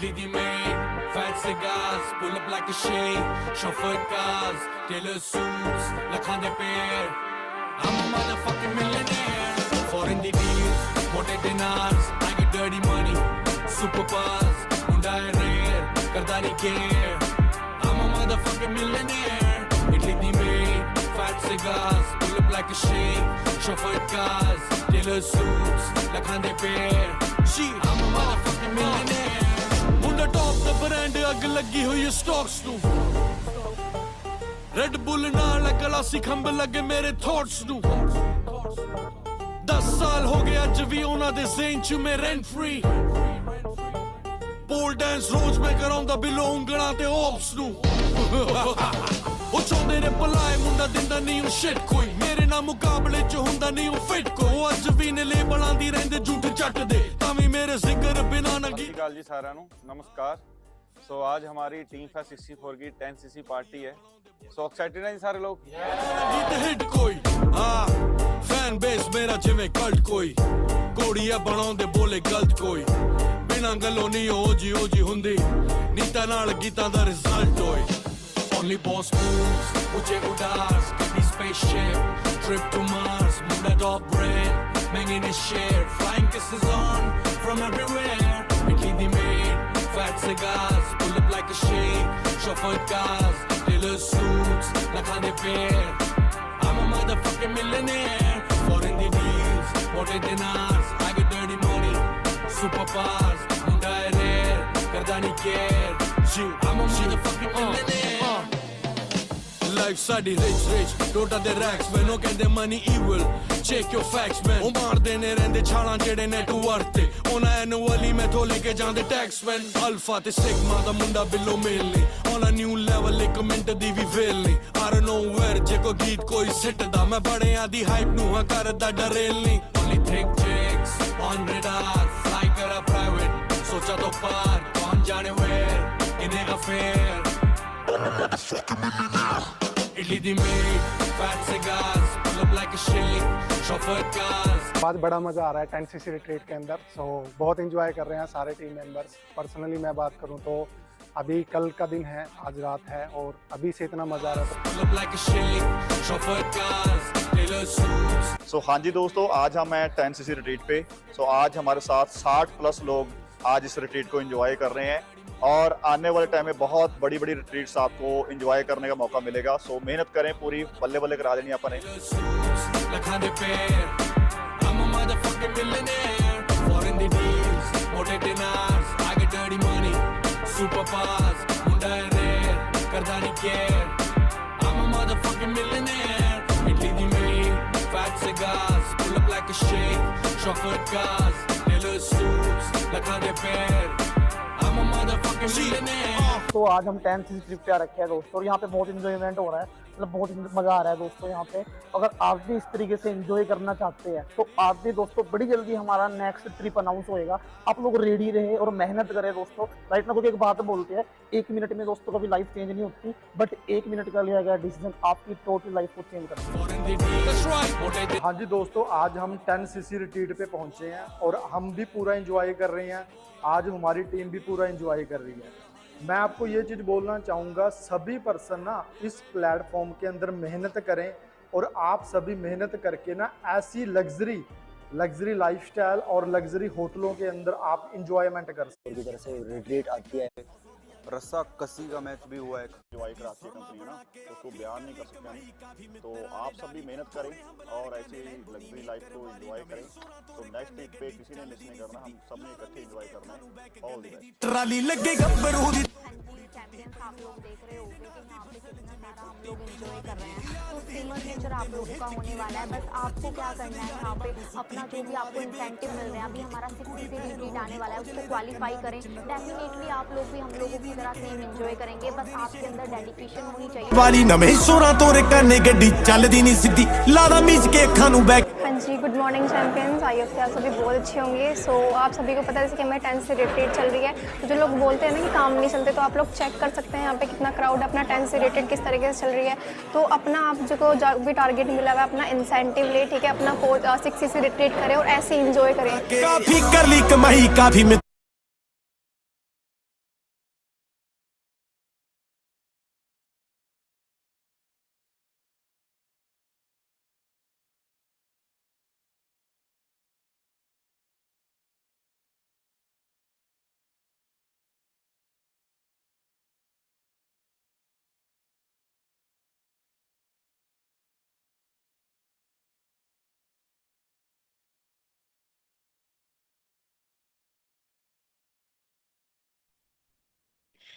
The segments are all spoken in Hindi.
Italy the maid, fat cigars, pull up like a shade, chauffeur cars, tailor suits, lakhan de pair. I'm a motherfucking millionaire. Foreign the deals, mote dinars, I get dirty money, super buzz, munda hai rare, karda nahi care. I'm a motherfucking millionaire. Italy the maid, fat cigars, pull up like a shade, chauffeur cars, tailor suits, lakhan de pair. I'm a motherfucking millionaire. Munda top the brand, ag lagi hui stocks nu. Red Bull naal glassi खंब लगे मेरे thoughts nu. 10 साल हो गए अज भी उन्हां दे ज़हन च मैं rent free. Pole dance रोज मैं करांदा बिलो ਉਂਗਲਾਂ ਤੇ ops ਨੂੰ. ਉਹ ਚਾਹੁੰਦੇ ਨੇ ਪਲਾਏ ਮੁੰਡਾ ਦਿੰਦਾ ਨਹੀਂ ਉਹ shit ਕੋਈ. ਮੇਰੇ ਨਾਲ ਮੁਕਾਬਲੇ ਚ ਹੁੰਦਾ ਨਹੀਂ ਉਹ fit ਕੋਈ. ਉਹ ਅੱਜ ਵੀ ਨੇ ਲੇਬਲਾਂ ਦੀ ਰਹਿੰਦੇ ਝੂਠ ਚੱਟਦੇ ਤਾਂ ਵੀ ਮੇਰੇ ਜ਼ਿਕਰ ਬਿਨਾ ਨਗੀ. ਸਤਿ ਸ਼੍ਰੀ ਅਕਾਲ ਜੀ ਸਾਰਿਆਂ ਨੂੰ, ਨਮਸਕਾਰ। सो आज हमारी टीम फा 64 की 10cc पार्टी है। सो एक्साइटेड हैं सारे लोग? हिट कोई फैन बेस मेरा जिवें कल्ट कोई कोड़िया बनाउंदे बोले गलत कोई बिना गल्लों नहीं ओ जी हुंदी नीता नाल गीतां दा रिजल्ट होए। Only boss moves, ऊंचे उड़ास, कभी spaceship, trip to Mars, Munda top bread, banging his share, flying kisses on from everywhere. Italy the maid, fat cigars, pull up like a shake, chauffeur cars, tailor suits, lakhan de pair. I'm a motherfucking millionaire. Foreign the deals, mote dinars, I get dirty money, super bars, munda hai rare, karda nahi care. I'm a motherfucking millionaire. Life ਸਾਡੀ rich ਟੋਟਾ ਦੇ racks ਮੈਨੂੰ ਕਹਿੰਦੇ money evil check your facts man ਉਹ ਮਾਰਦੇ ਨੇ ਰਹਿੰਦੇ ਛਾਲਾਂ ਜਿਹੜੇ ਨੈਟਵਰਕ ਤੇ ਉਹਨਾਂ ਐਨੂਅਲੀ ਮੈਥੋਂ ਲੈ ਕੇ ਜਾਂਦੇ ਟੈਕਸ ਮੈਨ ਅਲਫਾ ਤੇ ਸਿਗਮਾ ਦਾ ਮੁੰਡਾ ਬਿੱਲੋ ਮੇਲ ਨੇ on a new level ਇੱਕ ਮਿੰਟ ਦੀ ਵੀ ਵੇਲ ਨਹੀਂ I don't know where ਜੇ ਕੋ ਗੀਤ ਕੋਈ ਸਿੱਟਦਾ ਮੈਂ ਬੜਿਆਂ ਦੀ ਹਾਈਪ ਨੂੰ ਹਾਂ ਕਰਦਾ ਡਰੇਲ ਨਹੀਂ only thick chicks on radar fly ਕਰਾ private ਸੋਚਾ ਤੋਂ ਪਾਰ ਕੌਣ ਜਾਣੇ where ਕਿਨੇ affair Italy the maid, fat cigars, pull up like a shake, chauffeur cars. आज बड़ा मज़ा आ रहा है 10cc रिट्रीट के अंदर। सो बहुत एंजॉय कर रहे हैं सारे टीम मेंबर्स। पर्सनली मैं बात करूं तो अभी कल का दिन है, आज रात है और अभी से इतना मज़ा आ रहा है। Pull up like a shake, chauffeur cars, tailor suits. सो हाँ जी दोस्तों, आज हम हैं 10cc रिट्रीट पे। सो आज हमारे साथ 60+ लोग आज इस रिट्रीट को एंजॉय कर रहे हैं और आने वाले टाइम में बहुत बड़ी रिट्रीट्स आपको एंजॉय करने का मौका मिलेगा। सो मेहनत करें पूरी, बल्ले बल्ले करा देनी अपने। तो आज हम 10cc ट्रिप पे आ रखे हैं दोस्तों और यहाँ पे बहुत इंजॉयमेंट हो रहा है, मतलब बहुत मज़ा आ रहा है दोस्तों यहाँ पे। अगर आप भी इस तरीके से एंजॉय करना चाहते हैं तो आप भी दोस्तों बड़ी जल्दी हमारा नेक्स्ट ट्रिप अनाउंस होएगा। आप लोग रेडी रहे और मेहनत करें दोस्तों। राइट ना, क्योंकि एक बात बोलते हैं 1 मिनट में दोस्तों कभी लाइफ चेंज नहीं होती, बट 1 मिनट का लिया गया डिसीजन आपकी टोटल लाइफ को चेंज कर। हाँ जी दोस्तों, आज हम 10cc रिट्रीट पे पहुंचे हैं और हम भी पूरा एंजॉय कर रहे हैं। आज हमारी टीम भी पूरा एंजॉय कर रही है। मैं आपको ये चीज़ बोलना चाहूँगा, सभी पर्सन ना इस प्लेटफॉर्म के अंदर मेहनत करें और आप सभी मेहनत करके ना ऐसी लग्जरी लाइफस्टाइल और लग्जरी होटलों के अंदर आप इंजॉयमेंट कर सकते हैं। तरह से रिट्रीट आती है, रस्सा कसी का मैच भी हुआ है, एंजॉय कराती है कंपनी है ना, तो उसको बयान नहीं कर सकते हम। तो आप सब भी मेहनत करें और ऐसी लग्जरी लाइफ को एंजॉय करें। तो नेक्स्ट ट्रिप पे किसी ने मिस नहीं करना, हम सब ने इकट्ठे एंजॉय करना है। All the best. ट्राली लगेगा बरूदी चैंपियंस आप लोग देख रहे होंगे कि यहाँ पे कितना सारा हम लोग एंजॉय कर रहे हैं। तो फेमस नेचर आप लोगों का होने वाला है। बस आपको क्या करना है, यहाँ पे अपना जो भी आपको इंसेंटिव मिल रहे हैं, अभी हमारा 60cc रिट्रीट आने वाला है, उसको क्वालिफाई करें। डेफिनेटली आप लोग भी हम लोगों की तरह सेम एंजॉय करेंगे। बस आपके अंदर डेडिकेशन होनी चाहिए। वाली नਵੇਂ ਸੋਰਾਂ ਤੋਰੇ ਕਰਨੇ ਗੱਡੀ ਚੱਲਦੀ ਨਹੀਂ ਸਿੱਧੀ ਲਾਦਾ ਮੀਚ के ਅੱਖਾਂ ਨੂੰ बैक। हाँ जी, good morning champions. I hope आप सभी बहुत अच्छे होंगे। सो आप सभी को पता है जैसे कि हमारे 10 से रिट्रीट चल रही है, तो जो लोग बोलते हैं ना कि काम नहीं चलते, तो आप लोग चेक कर सकते हैं यहाँ पे कितना क्राउड है, अपना 10 से रिट्रीट किस तरीके से चल रही है। तो अपना आप जो भी टारगेट मिला हुआ है अपना इंसेंटिव ले, ठीक है, अपना 60cc रिट्रीट करें और ऐसे इंजॉय करें। काफी कर ली कमाई काफी में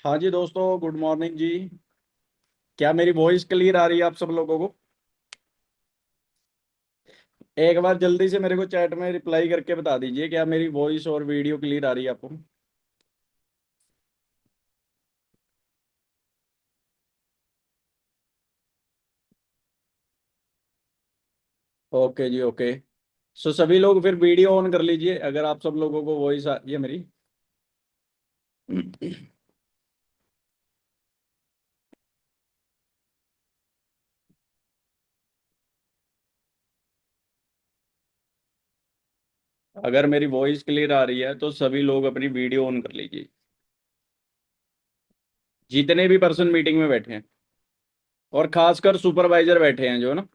हाँ जी दोस्तों, गुड मॉर्निंग जी। क्या मेरी वॉइस क्लियर आ रही है आप सब लोगों को? एक बार जल्दी से मेरे को चैट में रिप्लाई करके बता दीजिए, क्या मेरी वॉइस और वीडियो क्लियर आ रही है आपको? ओके जी, ओके। सो सभी लोग फिर वीडियो ऑन कर लीजिए अगर आप सब लोगों को वॉइस आ रही है मेरी। अगर मेरी वॉइस क्लियर आ रही है तो सभी लोग अपनी वीडियो ऑन कर लीजिए, जितने भी पर्सन मीटिंग में बैठे हैं, और खासकर सुपरवाइजर बैठे हैं जो ना,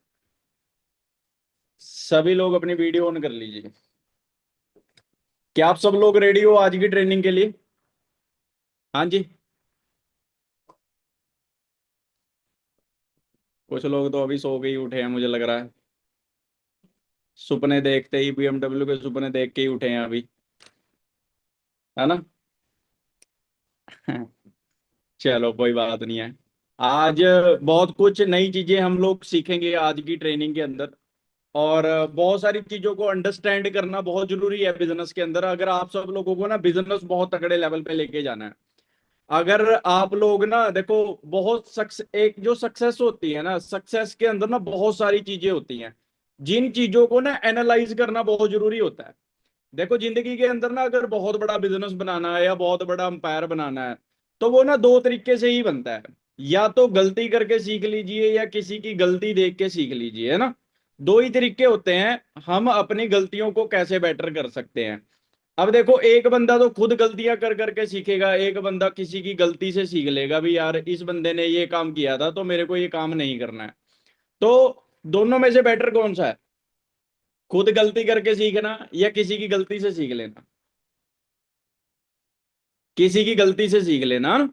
सभी लोग अपनी वीडियो ऑन कर लीजिए। क्या आप सब लोग रेडी हो आज की ट्रेनिंग के लिए? हाँ जी। कुछ लोग तो अभी सो के ही उठे हैं मुझे लग रहा है, सपने देखते ही, BMW के सपने देख के ही उठे हैं अभी, है ना? चलो कोई बात नहीं है। आज बहुत कुछ नई चीजें हम लोग सीखेंगे आज की ट्रेनिंग के अंदर, और बहुत सारी चीजों को अंडरस्टैंड करना बहुत जरूरी है बिजनेस के अंदर। अगर आप सब लोगों को ना बिजनेस बहुत तगड़े लेवल पे लेके जाना है, अगर आप लोग ना देखो, बहुत एक जो सक्सेस होती है ना, सक्सेस के अंदर ना बहुत सारी चीजें होती हैं, जिन चीजों को ना एनालाइज करना बहुत जरूरी होता है। देखो जिंदगी के अंदर ना, अगर बहुत बड़ा बिजनेस बनाना है या बहुत बड़ा अंपायर बनाना है, तो वो ना दो तरीके से ही बनता है। या तो गलती करके सीख लीजिए, या किसी की गलती देख के सीख लीजिए, है ना? दो ही तरीके होते हैं हम अपनी गलतियों को कैसे बेटर कर सकते हैं। अब देखो, एक बंदा तो खुद गलतियां कर करके सीखेगा, एक बंदा किसी की गलती से सीख लेगा भी, यार इस बंदे ने ये काम किया था तो मेरे को ये काम नहीं करना है। तो दोनों में से बेटर कौन सा है? खुद गलती करके सीखना या किसी की गलती से सीख लेना? किसी की गलती से सीख लेना, है ना?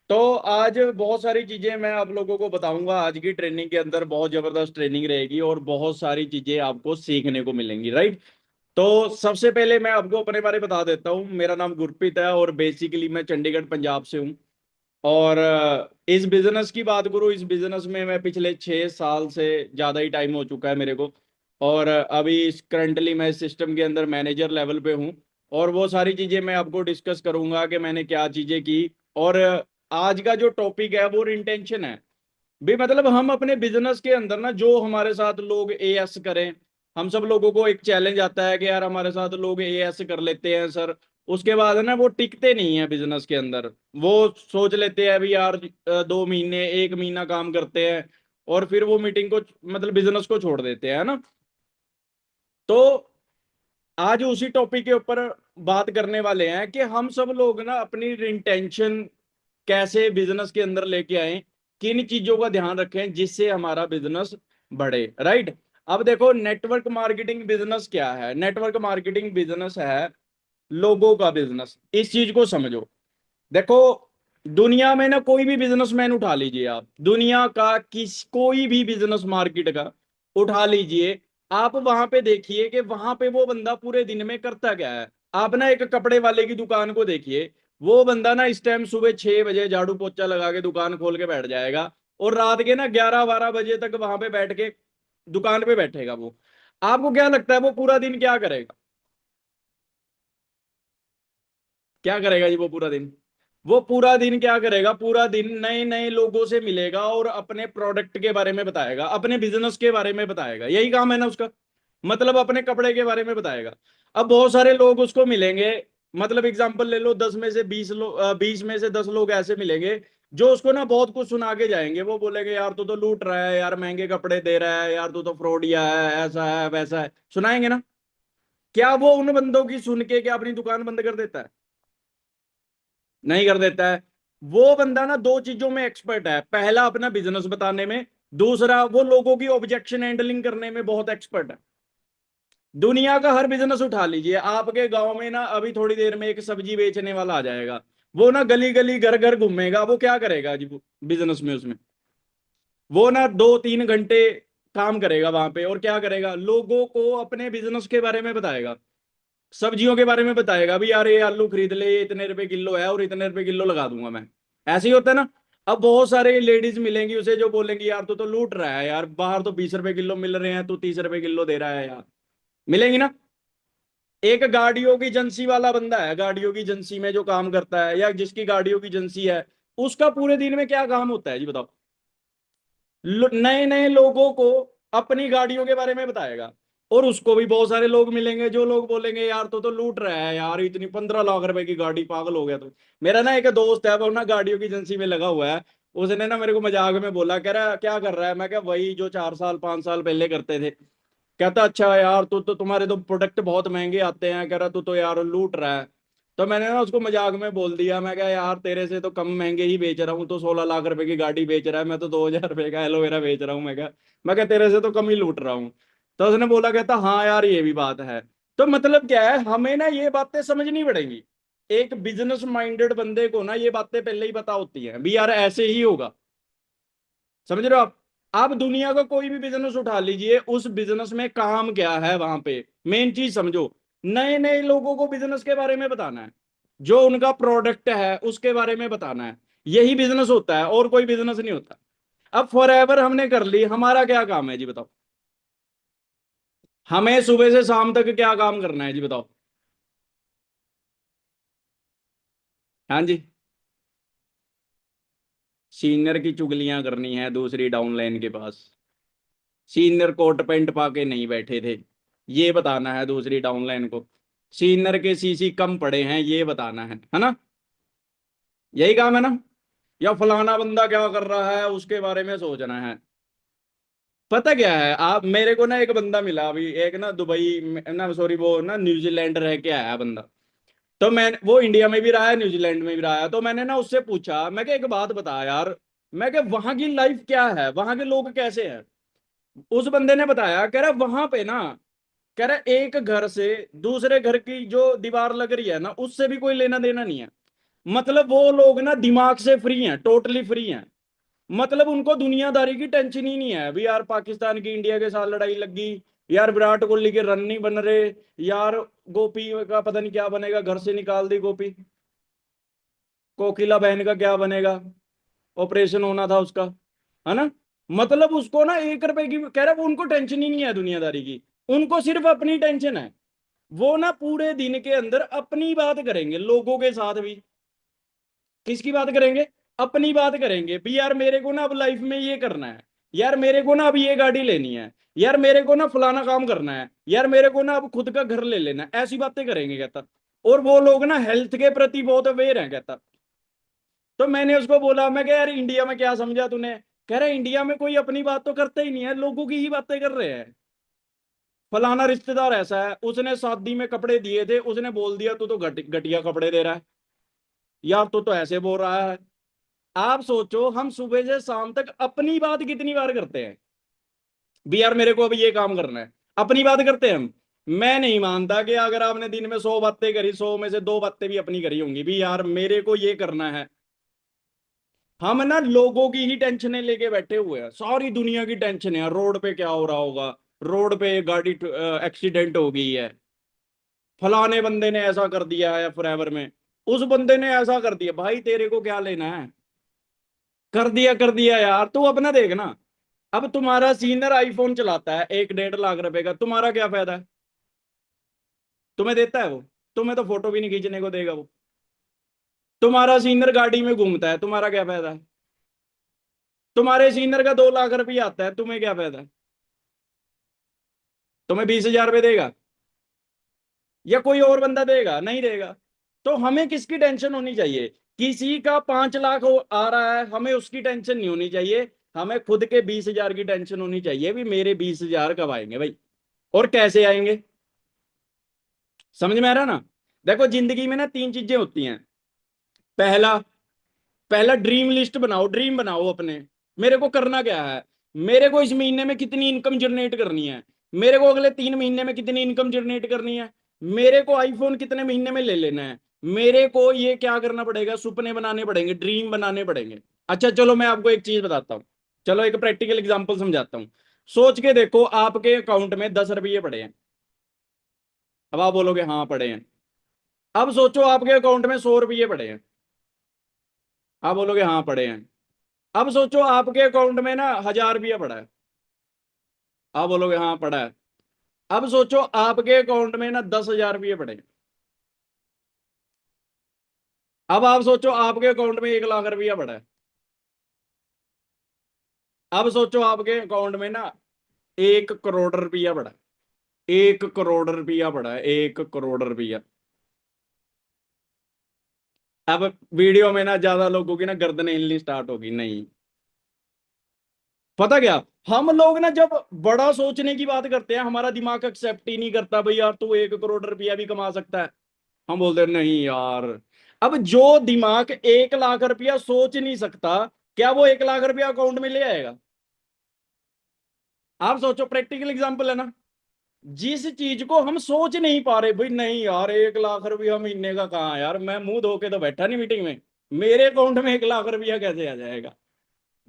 तो आज बहुत सारी चीजें मैं आप लोगों को बताऊंगा। आज की ट्रेनिंग के अंदर बहुत जबरदस्त ट्रेनिंग रहेगी और बहुत सारी चीजें आपको सीखने को मिलेंगी, राइट? तो सबसे पहले मैं आपको अपने बारे में बता देता हूँ। मेरा नाम गुरप्रीत है और बेसिकली मैं चंडीगढ़ पंजाब से हूँ। और इस बिजनेस की बात करूँ, इस बिजनेस में मैं पिछले 6 साल से ज़्यादा ही टाइम हो चुका है मेरे को। और अभी करंटली मैं सिस्टम के अंदर मैनेजर लेवल पे हूँ। और वो सारी चीज़ें मैं आपको डिस्कस करूंगा कि मैंने क्या चीज़ें की। और आज का जो टॉपिक है वो इंटेंशन है भी, मतलब हम अपने बिजनेस के अंदर ना, जो हमारे साथ लोग एएस करें, हम सब लोगों को एक चैलेंज आता है कि यार हमारे साथ लोग एएस कर लेते हैं सर, उसके बाद है ना वो टिकते नहीं है बिजनेस के अंदर। वो सोच लेते हैं भी यार 2 महीने 1 महीना काम करते हैं और फिर वो मीटिंग को, मतलब बिजनेस को छोड़ देते हैं, है ना? तो आज उसी टॉपिक के ऊपर बात करने वाले हैं कि हम सब लोग ना अपनी इंटेंशन कैसे बिजनेस के अंदर लेके आए, किन चीजों का ध्यान रखें जिससे हमारा बिजनेस बढ़े, राइट? अब देखो, नेटवर्क मार्केटिंग बिजनेस क्या है? नेटवर्क मार्केटिंग बिजनेस है लोगों का बिजनेस। इस चीज को समझो। देखो, दुनिया में ना कोई भी बिजनेसमैन उठा लीजिए आप, दुनिया का कोई भी बिजनेस मार्केट का उठा लीजिए, आप वहां पे देखिए कि वहां पे वो बंदा पूरे दिन में करता क्या है। आप ना एक कपड़े वाले की दुकान को देखिए, वो बंदा ना इस टाइम सुबह 6 बजे झाड़ू पोछा लगा के दुकान खोल के बैठ जाएगा, और रात के ना 11-12 बजे तक वहां पे बैठ के दुकान पे बैठेगा वो। आपको क्या लगता है वो पूरा दिन क्या करेगा? क्या करेगा जी वो पूरा दिन? वो पूरा दिन क्या करेगा? पूरा दिन नए नए लोगों से मिलेगा और अपने प्रोडक्ट के बारे में बताएगा, अपने बिजनेस के बारे में बताएगा। यही काम है ना उसका, मतलब अपने कपड़े के बारे में बताएगा। अब बहुत सारे लोग उसको मिलेंगे, मतलब एग्जांपल ले लो, 10 में से 20 लोग, 20 में से 10 लोग ऐसे मिलेंगे जो उसको ना बहुत कुछ सुना के जाएंगे। वो बोलेंगे यार तू तो लूट रहा है, यार महंगे कपड़े दे रहा है, यार तू तो फ्रॉडिया है, ऐसा है वैसा है, सुनाएंगे ना? क्या वो उन बंदों की सुन के क्या अपनी दुकान बंद कर देता है? नहीं कर देता है। वो बंदा ना दो चीजों में एक्सपर्ट है, पहला अपना बिजनेस बताने में, दूसरा वो लोगों की ऑब्जेक्शन हैंडलिंग करने में बहुत एक्सपर्ट है। दुनिया का हर बिजनेस उठा लीजिए, आपके गांव में ना अभी थोड़ी देर में एक सब्जी बेचने वाला आ जाएगा, वो ना गली गली घर घर घूमेगा। वो क्या करेगा जी बिजनेस में? उसमें वो ना 2-3 घंटे काम करेगा वहां पे, और क्या करेगा? लोगों को अपने बिजनेस के बारे में बताएगा, सब्जियों के बारे में बताएगा भी, यार ये आलू खरीद ले, ये इतने रुपए किलो है और इतने रुपए किलो लगा दूंगा मैं। ऐसे ही होता है ना। अब बहुत सारे लेडीज मिलेंगी उसे जो बोलेंगी यार तू तो लूट रहा है यार, बाहर तो 20 रुपए किलो मिल रहे हैं, तू 30 रुपए किलो दे रहा है यार। मिलेंगी ना। एक गाड़ियों की एजेंसी वाला बंदा है, गाड़ियों की एजेंसी में जो काम करता है या जिसकी गाड़ियों की एजेंसी है, उसका पूरे दिन में क्या काम होता है जी बताओ। नए नए लोगों को अपनी गाड़ियों के बारे में बताएगा। और उसको भी बहुत सारे लोग मिलेंगे जो लोग बोलेंगे यार तो लूट रहा है यार, इतनी 15 लाख रुपए की गाड़ी, पागल हो गया तो। मेरा ना एक दोस्त है वो ना गाड़ियों की एजेंसी में लगा हुआ है। उसने ना मेरे को मजाक में बोला, कह रहा क्या कर रहा है, मैं क्या वही जो 4 साल 5 साल पहले करते थे। कहता अच्छा यार तू तो, तुम्हारे तो प्रोडक्ट बहुत महंगे आते हैं, कह रहा तू तो यार लूट रहा है। तो मैंने ना उसको मजाक में बोल दिया, मैं क्या यार तेरे से तो कम महंगे ही बेच रहा हूँ, तो 16 लाख रुपए की गाड़ी बेच रहा है, मैं तो 2,000 रुपए का एलोवेरा बेच रहा हूँ। मैं क्या तेरे से तो कम ही लूट रहा हूँ। तो उसने बोला, कहता हाँ यार ये भी बात है। तो मतलब क्या है, हमें ना ये बातें समझनी पड़ेंगी। एक बिजनेस माइंडेड बंदे को ना ये बातें पहले ही पता होती हैं भी यार ऐसे ही होगा। समझ रहे हो आप दुनिया का कोई भी बिजनेस उठा लीजिए, उस बिजनेस में काम क्या है वहां पे, मेन चीज समझो। नए नए लोगों को बिजनेस के बारे में बताना है, जो उनका प्रोडक्ट है उसके बारे में बताना है। यही बिजनेस होता है, और कोई बिजनेस नहीं होता। अब फॉरएवर हमने कर ली, हमारा क्या काम है जी बताओ। हमें सुबह से शाम तक क्या काम करना है जी बताओ। हाँ जी। सीनियर की चुगलियां करनी है दूसरी डाउनलाइन के पास। सीनियर कोट पैंट पाके नहीं बैठे थे, ये बताना है दूसरी डाउनलाइन को। सीनियर के सीसी कम पड़े हैं, ये बताना है ना। यही काम है ना। या फलाना बंदा क्या कर रहा है उसके बारे में सोचना है। पता क्या है, आप मेरे को ना एक बंदा मिला अभी, एक ना दुबई ना सॉरी वो ना न्यूजीलैंड रह के आया बंदा। तो मैं, वो इंडिया में भी रहा है न्यूजीलैंड में भी रहा है, तो मैंने ना उससे पूछा, मैं क्या एक बात बता यार, मैं क्या वहां की लाइफ क्या है, वहां के लोग कैसे हैं। उस बंदे ने बताया, कह रहा वहां पे ना, कह रहा एक घर से दूसरे घर की जो दीवार लग रही है ना उससे भी कोई लेना देना नहीं है। मतलब वो लोग ना दिमाग से फ्री हैं, टोटली फ्री हैं। मतलब उनको दुनियादारी की टेंशन ही नहीं है अभी यार, पाकिस्तान की इंडिया के साथ लड़ाई लगी यार, विराट कोहली के रन नहीं बन रहे यार, गोपी का पता नहीं क्या बनेगा, घर से निकाल दी गोपी, कोकिला बहन का क्या बनेगा, ऑपरेशन होना था उसका, है ना। मतलब उसको ना 1 रुपए की, कह रहा वो उनको टेंशन ही नहीं है दुनियादारी की, उनको सिर्फ अपनी टेंशन है। वो ना पूरे दिन के अंदर अपनी बात करेंगे लोगों के साथ भी। किसकी बात करेंगे, अपनी बात करेंगे भी यार मेरे को ना अब लाइफ में ये करना है, यार मेरे को ना अब ये गाड़ी लेनी है, यार मेरे को ना फलाना काम करना है, यार मेरे को ना अब खुद का घर ले लेना है, ऐसी बातें करेंगे कहता। और वो लोग ना हेल्थ के प्रति बहुत अवेयर हैं कहता। तो मैंने उसको बोला, मैं क्या यार इंडिया में क्या समझा तूने। कह रहा इंडिया में कोई अपनी बात तो करता ही नहीं है, लोगों की ही बातें कर रहे हैं। फलाना रिश्तेदार ऐसा है, उसने शादी में कपड़े दिए थे, उसने बोल दिया तू तो घटिया कपड़े दे रहा है, यार तू तो ऐसे बोल रहा है। आप सोचो हम सुबह से शाम तक अपनी बात कितनी बार करते हैं भी यार मेरे को अभी ये काम करना है, अपनी बात करते हैं हम। मैं नहीं मानता कि अगर आपने दिन में 100 बातें करी, 100 में से 2 बातें भी अपनी करी होंगी भी यार मेरे को ये करना है। हम ना लोगों की ही टेंशनें लेके बैठे हुए हैं, सारी दुनिया की टेंशन है, रोड पे क्या हो रहा होगा, रोड पे गाड़ी एक्सीडेंट हो गई है, फलाने बंदे ने ऐसा कर दिया है फॉरएवर में, उस बंदे ने ऐसा कर दिया, भाई तेरे को क्या लेना है, कर दिया यार, तू अपना देख ना। अब तुम्हारा सीनियर आईफोन चलाता है 1 1.5 लाख रुपए का, तुम्हारा क्या फायदा है। तुम्हें देता है वो, तुम्हें तो फोटो भी नहीं खींचने को देगा वो। तुम्हारा सीनियर गाड़ी में घूमता है, तुम्हारा क्या फायदा है। तुम्हारे सीनियर का 2 लाख रुपया आता है, तुम्हें क्या फायदा है। तुम्हें 20,000 रुपये देगा या कोई और बंदा देगा, नहीं देगा। तो हमें किसकी टेंशन होनी चाहिए, किसी का 5 लाख आ रहा है हमें उसकी टेंशन नहीं होनी चाहिए, हमें खुद के 20,000 की टेंशन होनी चाहिए भी मेरे 20,000 कब आएंगे भाई, और कैसे आएंगे। समझ में आ रहा ना। देखो जिंदगी में ना 3 चीजें होती हैं। पहला पहला ड्रीम लिस्ट बनाओ, ड्रीम बनाओ अपने, मेरे को करना क्या है, मेरे को इस महीने में कितनी इनकम जनरेट करनी है, मेरे को अगले 3 महीने में कितनी इनकम जनरेट करनी है, मेरे को आईफोन कितने महीने में ले लेना है, मेरे को ये क्या करना पड़ेगा, सपने बनाने पड़ेंगे, ड्रीम बनाने पड़ेंगे। अच्छा चलो मैं आपको एक चीज बताता हूँ, चलो एक प्रैक्टिकल एग्जांपल समझाता हूँ। सोच के देखो आपके अकाउंट में 10 रुपये पड़े हैं। अब आप बोलोगे हाँ पड़े हैं। अब सोचो आपके अकाउंट में 100 रुपये पड़े हैं। आप बोलोगे हाँ पड़े हैं। अब सोचो आपके अकाउंट में ना 1000 रुपया पड़ा है। आप बोलोगे हाँ पड़ा है। अब सोचो आपके अकाउंट में ना 10,000 रुपये पड़े हैं। अब आप सोचो आपके अकाउंट में 1,00,000 रुपया पड़ा है। अब सोचो आपके अकाउंट में ना 1 करोड़ रुपया पड़ा है। 1 करोड़ रुपया पड़ा है, 1 करोड़ रुपया। अब वीडियो में ना ज्यादा लोगों की ना गर्दनें हिलनी स्टार्ट होगी। नहीं, पता क्या, हम लोग ना जब बड़ा सोचने की बात करते हैं हमारा दिमाग एक्सेप्ट ही नहीं करता भाई यार तू 1 करोड़ रुपया भी कमा सकता है। हम बोलते हैं नहीं यार। अब जो दिमाग 1 लाख रुपया सोच नहीं सकता, क्या वो 1 लाख रुपया अकाउंट में ले आएगा? आप सोचो, प्रैक्टिकल एग्जांपल है ना। जिस चीज को हम सोच नहीं पा रहे, भाई नहीं यार 1 लाख रुपया महीने का कहाँ है यार, मैं मुंह धो के तो बैठा नहीं मीटिंग में, मेरे अकाउंट में 1 लाख रुपया कैसे आ जाएगा?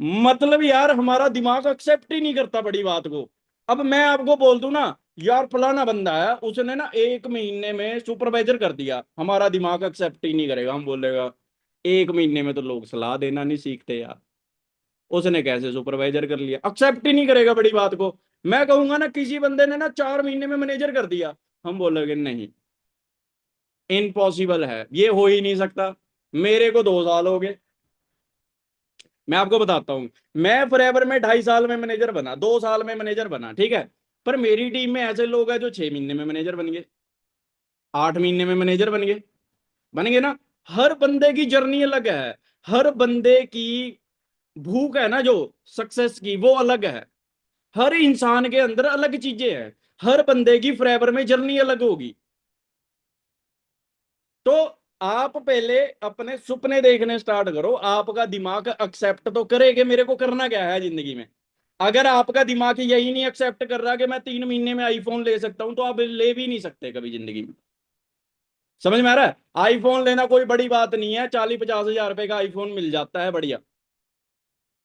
मतलब यार हमारा दिमाग एक्सेप्ट ही नहीं करता बड़ी बात को। अब मैं आपको बोल दूं ना, यार फलाना बंदा है उसने ना 1 महीने में सुपरवाइजर कर दिया, हमारा दिमाग एक्सेप्ट ही नहीं करेगा। हम बोलेगा 1 महीने में तो लोग सलाह देना नहीं सीखते यार, उसने कैसे सुपरवाइजर कर लिया, एक्सेप्ट ही नहीं करेगा बड़ी बात को। मैं कहूंगा ना किसी बंदे ने ना 4 महीने में मैनेजर कर दिया, हम बोलेंगे नहीं, इम्पॉसिबल है, ये हो ही नहीं सकता। मेरे को 2 साल हो गए, मैं आपको बताता हूं। मैं फॉरएवर में 2.5 साल में मैनेजर बना, 2 साल में मैनेजर बना, ठीक है। पर मेरी टीम में ऐसे लोग हैं जो 6 महीने में मैनेजर बन गए, 8 महीने में मैनेजर बन गए ना। हर बंदे की जर्नी अलग है, हर बंदे की भूख है ना जो सक्सेस की, वो अलग है। हर इंसान के अंदर अलग चीजें हैं, हर बंदे की फॉरएवर में जर्नी अलग होगी। तो आप पहले अपने सपने देखने स्टार्ट करो, आपका दिमाग एक्सेप्ट तो करे कि मेरे को करना क्या है जिंदगी में। अगर आपका दिमाग यही नहीं एक्सेप्ट कर रहा कि मैं 3 महीने में आईफोन ले सकता हूं, तो आप ले भी नहीं सकते कभी जिंदगी में। समझ में आ रहा है? आईफोन लेना कोई बड़ी बात नहीं है, 40-50 हजार रुपए का आईफोन मिल जाता है बढ़िया।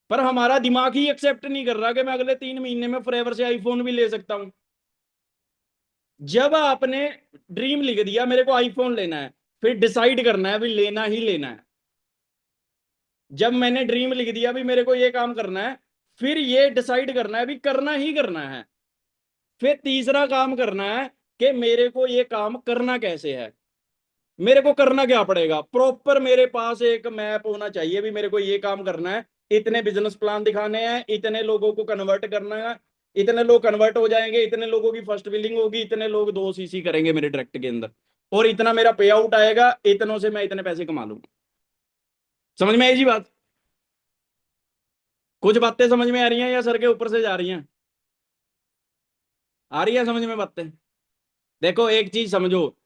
पर हमारा दिमाग ही एक्सेप्ट नहीं कर रहा कि मैं अगले 3 महीने में फॉरएवर से आईफोन भी ले सकता हूं। जब आपने ड्रीम लिख दिया मेरे को आईफोन लेना है, फिर डिसाइड करना है भी लेना ही लेना है। जब मैंने ड्रीम लिख दिया भी मेरे को ये काम करना है, फिर ये डिसाइड करना है भी करना ही करना है। फिर तीसरा काम करना है कि मेरे को ये काम करना कैसे है, मेरे को करना क्या पड़ेगा। प्रॉपर मेरे पास एक मैप होना चाहिए भी मेरे को ये काम करना है, इतने बिजनेस प्लान दिखाने हैं, इतने लोगों को कन्वर्ट करना है, इतने लोग कन्वर्ट हो जाएंगे, इतने लोगों की फर्स्ट बिलिंग होगी, इतने लोग 2 सीसी करेंगे मेरे डायरेक्ट के अंदर, और इतना मेरा पे आउट आएगा, इतनों से मैं इतने पैसे कमा लूंगा। समझ में आई जी बात? कुछ बातें समझ में आ रही हैं या सर के ऊपर से जा रही हैं? आ रही है समझ में बातें? देखो एक चीज समझो,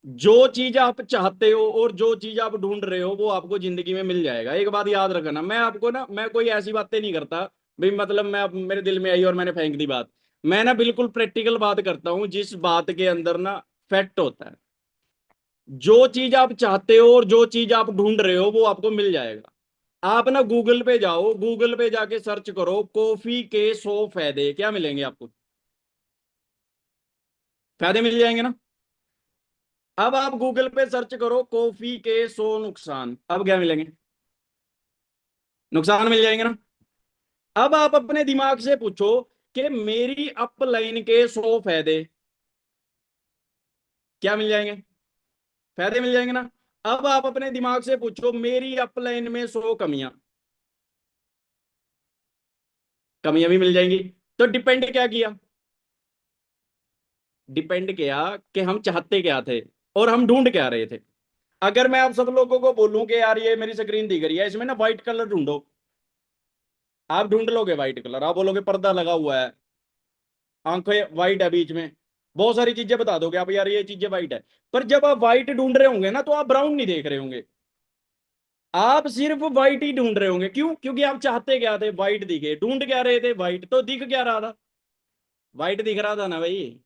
जो चीज आप चाहते हो और जो चीज आप ढूंढ रहे हो वो आपको जिंदगी में मिल जाएगा। एक बात याद रखना, मैं आपको ना, मैं कोई ऐसी बातें नहीं करता भाई, मतलब मैं मेरे दिल में आई और मैंने फेंक दी बात। मैं ना बिल्कुल प्रैक्टिकल बात करता हूं, जिस बात के अंदर ना फैक्ट होता है। जो चीज आप चाहते हो और जो चीज आप ढूंढ रहे हो वो आपको मिल जाएगा। आप ना गूगल पे जाओ, गूगल पे जाके सर्च करो कॉफी के 100 फायदे, क्या मिलेंगे आपको? फायदे मिल जाएंगे ना। अब आप गूगल पे सर्च करो कॉफी के 100 नुकसान, अब क्या मिलेंगे? नुकसान मिल जाएंगे ना। अब आप अपने दिमाग से पूछो कि मेरी अपलाइन के 100 फायदे, क्या मिल जाएंगे? फायदे मिल जाएंगे ना। अब आप अपने दिमाग से पूछो मेरी अपलाइन में 100 कमियां, कमियां भी मिल जाएंगी। तो डिपेंड क्या किया? डिपेंड किया कि हम चाहते क्या थे और हम ढूंढ क्या रहे थे। अगर मैं आप सब लोगों को बोलूं कि यार ये मेरी स्क्रीन दिख रही है, इसमें ना व्हाइट कलर ढूंढो, आप ढूंढ लोगे व्हाइट कलर, आप बोलोगे पर्दा लगा हुआ है, आंखें व्हाइट है, बीच में बहुत सारी चीजें बता दोगे आप, यार ये चीजें व्हाइट है। पर जब आप व्हाइट ढूंढ रहे होंगे ना तो आप ब्राउन नहीं देख रहे होंगे, आप सिर्फ व्हाइट ही ढूंढ रहे होंगे। क्यों? क्योंकि आप चाहते क्या थे? व्हाइट दिखे। ढूंढ क्या रहे थे? व्हाइट। तो दिख क्या रहा था? व्हाइट दिख रहा था ना भाई।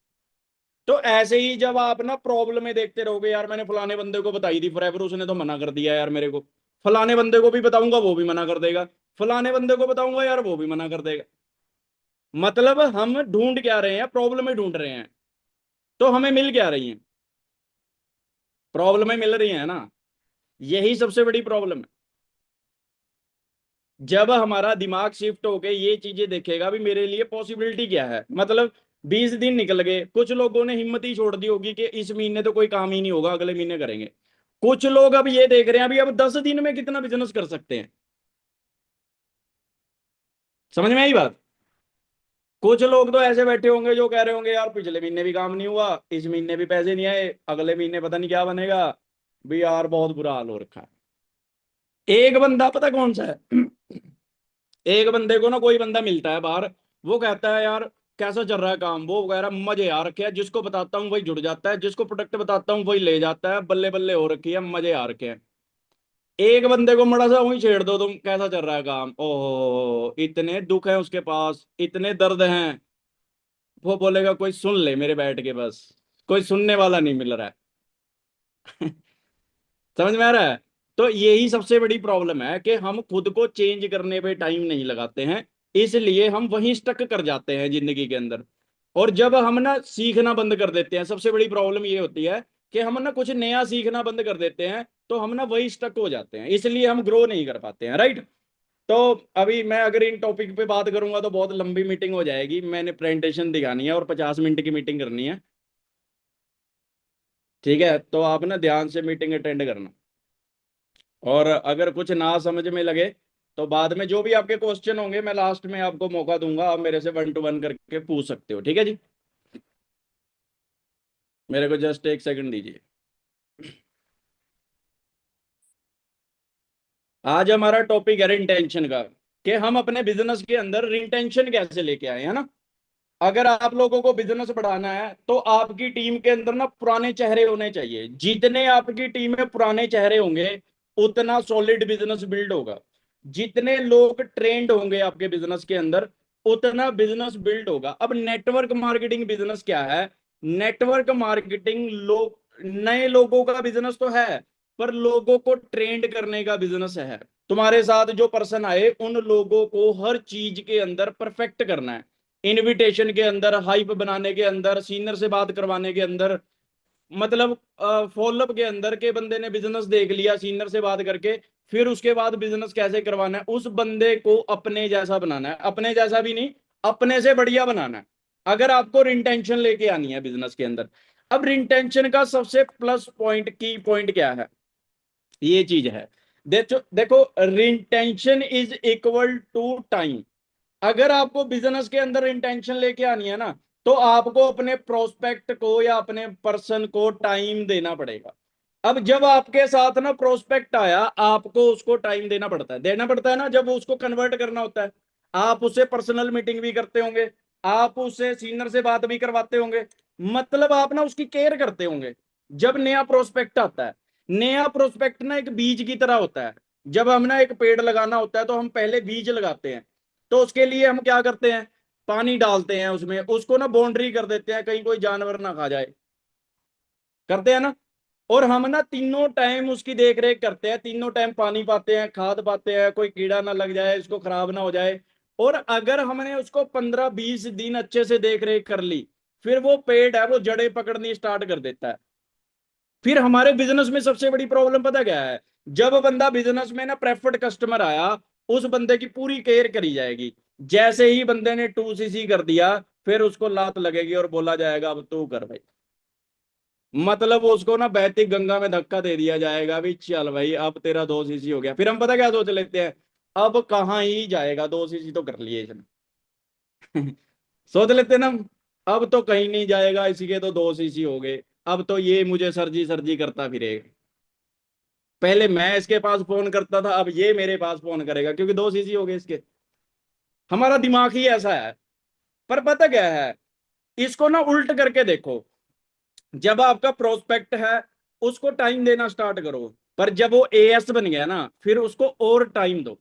तो ऐसे ही जब आप ना प्रॉब्लम में देखते रहोगे, यार मैंने फलाने बंदे को बताई थी फॉरएवर, उसने तो मना कर दिया यार मेरे को, फलाने बंदे को भी बताऊंगा वो भी मना कर देगा, फलाने बंदे को बताऊंगा यार वो भी मना कर देगा। मतलब हम ढूंढ क्या रहे हैं? प्रॉब्लम में ढूंढ रहे हैं। तो हमें मिल क्या रही है? प्रॉब्लम में मिल रही है ना, यही सबसे बड़ी प्रॉब्लम है। जब हमारा दिमाग शिफ्ट होके ये चीजें देखेगा भी मेरे लिए पॉसिबिलिटी क्या है, मतलब 20 दिन निकल गए, कुछ लोगों ने हिम्मत ही छोड़ दी होगी कि इस महीने तो कोई काम ही नहीं होगा, अगले महीने करेंगे। कुछ लोग अब ये देख रहे हैं अभी अब 10 दिन में कितना बिजनेस कर सकते हैं। समझ में आई बात? कुछ लोग तो ऐसे बैठे होंगे जो कह रहे होंगे यार पिछले महीने भी काम नहीं हुआ, इस महीने भी पैसे नहीं आए, अगले महीने पता नहीं क्या बनेगा भी, यार बहुत बुरा हाल हो रखा है। एक बंदा पता कौन सा है एक बंदे को ना कोई बंदा मिलता है बाहर, वो कहता है यार कैसा चल रहा है काम, वो वगैरह मजे आ रखे हैं, जिसको बताता हूँ वही जुड़ जाता है, जिसको प्रोडक्ट बताता हूँ वही ले जाता है, बल्ले बल्ले हो रखी है, मजे आ रखे हैं। एक बंदे को मड़ा सा वही छेड़ दो तुम, कैसा चल रहा है काम, ओहो इतने दुख है उसके पास, इतने दर्द हैं, वो बोलेगा कोई सुन ले मेरे बैठ के, बस कोई सुनने वाला नहीं मिल रहा है। समझ में आ रहा है? तो यही सबसे बड़ी प्रॉब्लम है कि हम खुद को चेंज करने पे टाइम नहीं लगाते हैं, इसलिए हम वहीं स्टक कर जाते हैं जिंदगी के अंदर। और जब हम ना सीखना बंद कर देते हैं, सबसे बड़ी प्रॉब्लम ये होती है कि हम ना कुछ नया सीखना बंद कर देते हैं, तो हम ना वही स्टक हो जाते हैं, इसलिए हम ग्रो नहीं कर पाते हैं, राइट? तो अभी मैं अगर इन टॉपिक पे बात करूंगा तो बहुत लंबी मीटिंग हो जाएगी, मैंने प्रेजेंटेशन दिखानी है और 50 मिनट की मीटिंग करनी है। ठीक है, तो आप ना ध्यान से मीटिंग अटेंड करना, और अगर कुछ ना समझ में लगे तो बाद में जो भी आपके क्वेश्चन होंगे मैं लास्ट में आपको मौका दूंगा, आप मेरे से 1 to 1 करके पूछ सकते हो, ठीक है जी? मेरे को जस्ट 1 सेकंड दीजिए। आज हमारा टॉपिक है इंटेंशन का, कि हम अपने बिजनेस के अंदर इंटेंशन कैसे लेके आए, है ना? अगर आप लोगों को बिजनेस बढ़ाना है तो आपकी टीम के अंदर ना पुराने चेहरे होने चाहिए, जितने आपकी टीम में पुराने चेहरे होंगे उतना सॉलिड बिजनेस बिल्ड होगा, जितने लोग ट्रेंड होंगे आपके बिजनेस के अंदर उतना बिजनेस बिल्ड होगा। अब नेटवर्क मार्केटिंग बिजनेस क्या है? नेटवर्क मार्केटिंग लोग, नए लोगों का बिजनेस तो है, पर लोगों को ट्रेंड करने का बिजनेस है। तुम्हारे साथ जो पर्सन आए उन लोगों को हर चीज के अंदर परफेक्ट करना है, इनविटेशन के अंदर, हाइप बनाने के अंदर, सीनियर से बात करवाने के अंदर, मतलब फॉलोअप के अंदर के बंदे ने बिजनेस देख लिया सीनियर से बात करके, फिर उसके बाद बिजनेस कैसे करवाना है, उस बंदे को अपने जैसा बनाना है, अपने जैसा भी नहीं अपने से बढ़िया बनाना है, अगर आपको रिंटेंशन लेके आनी है बिजनेस के अंदर। अब रिंटेंशन का सबसे प्लस पॉइंट, की पॉइंट क्या है? ये चीज है, देखो देखो, रिंटेंशन इज इक्वल टू टाइम। अगर आपको बिजनेस के अंदर इंटेंशन लेके आनी है ना, तो आपको अपने प्रोस्पेक्ट को या अपने पर्सन को टाइम देना पड़ेगा। अब जब आपके साथ ना प्रोस्पेक्ट आया, आपको उसको टाइम देना पड़ता है ना, जब उसको कन्वर्ट करना होता है, आप उससे पर्सनल मीटिंग भी करते होंगे, आप उससे सीनियर से बात भी करवाते होंगे, मतलब आप ना उसकी केयर करते होंगे। जब नया प्रोस्पेक्ट आता है, नया प्रोस्पेक्ट ना एक बीज की तरह होता है, जब हम ना एक पेड़ लगाना होता है तो हम पहले बीज लगाते हैं, तो उसके लिए हम क्या करते हैं, पानी डालते हैं उसमें, उसको ना बाउंड्री कर देते हैं कहीं कोई जानवर ना खा जाए, करते हैं ना? और हम ना तीनों टाइम उसकी देख रेख करते हैं, तीनों टाइम पानी पाते हैं, खाद पाते हैं, कोई कीड़ा ना लग जाए, इसको खराब ना हो जाए। और अगर हमने उसको 15-20 दिन अच्छे से देख रेख कर ली, फिर वो पेड़ है वो जड़ें पकड़नी स्टार्ट कर देता है। फिर हमारे बिजनेस में सबसे बड़ी प्रॉब्लम पता क्या है? जब बंदा बिजनेस में ना प्रेफर्ड कस्टमर आया, उस बंदे की पूरी केयर करी जाएगी, जैसे ही बंदे ने 2cc कर दिया फिर उसको लात लगेगी और बोला जाएगा अब तू कर भाई, मतलब उसको ना बहती गंगा में धक्का दे दिया जाएगा भी, चल भाई अब तेरा 2cc हो गया। फिर हम पता क्या सोच लेते हैं, अब कहाँ ही जाएगा, 2cc तो कर लिए इसने। सोच लेते हैं ना, अब तो कहीं नहीं जाएगा, इसी के तो 2cc हो गए, अब तो ये मुझे सरजी करता फिरेगा, पहले मैं इसके पास फोन करता था अब ये मेरे पास फोन करेगा क्योंकि 2cc हो गए इसके। हमारा दिमाग ही ऐसा है। पर पता क्या है, इसको ना उल्ट करके देखो, जब आपका प्रोस्पेक्ट है उसको टाइम देना स्टार्ट करो, पर जब वो एएस बन गया ना फिर उसको और टाइम दो,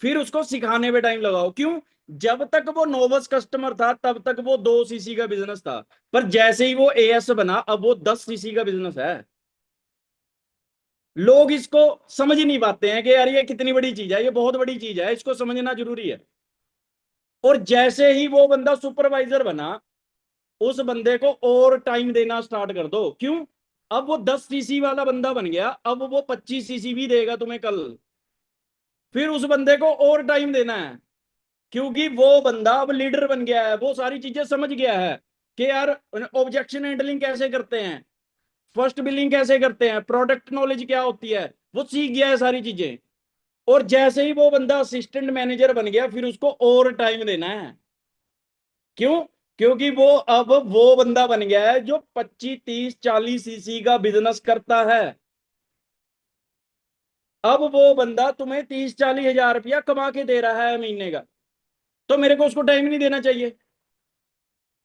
फिर उसको सिखाने में टाइम लगाओ। क्यों? जब तक वो नोवस कस्टमर था तब तक वो 2cc का बिजनेस था, पर जैसे ही वो एएस बना अब वो 10cc का बिजनेस है। लोग इसको समझ ही नहीं पाते हैं कि यार ये कितनी बड़ी चीज है, ये बहुत बड़ी चीज है, इसको समझना जरूरी है। और जैसे ही वो बंदा सुपरवाइजर बना, उस बंदे को और टाइम देना स्टार्ट कर दो। क्यों? अब वो 10 सीसी वाला बंदा बन गया, अब वो 25 सीसी भी देगा तुम्हें कल। फिर उस बंदे को और टाइम देना है, क्योंकि वो बंदा अब लीडर बन गया है, वो सारी चीजें समझ गया है कि यार ऑब्जेक्शन हैंडलिंग कैसे करते हैं, फर्स्ट बिलिंग कैसे करते हैं, प्रोडक्ट नॉलेज क्या होती है, वो सीख गया है सारी चीजें। और जैसे ही वो बंदा असिस्टेंट मैनेजर बन गया, फिर उसको और टाइम देना है। क्यों? क्योंकि वो अब वो बंदा बन गया है जो 25 30 40 सीसी का बिजनेस करता है। अब वो बंदा तुम्हें 30 40 हजार रुपया कमा के दे रहा है महीने का, तो मेरे को उसको टाइम नहीं देना चाहिए।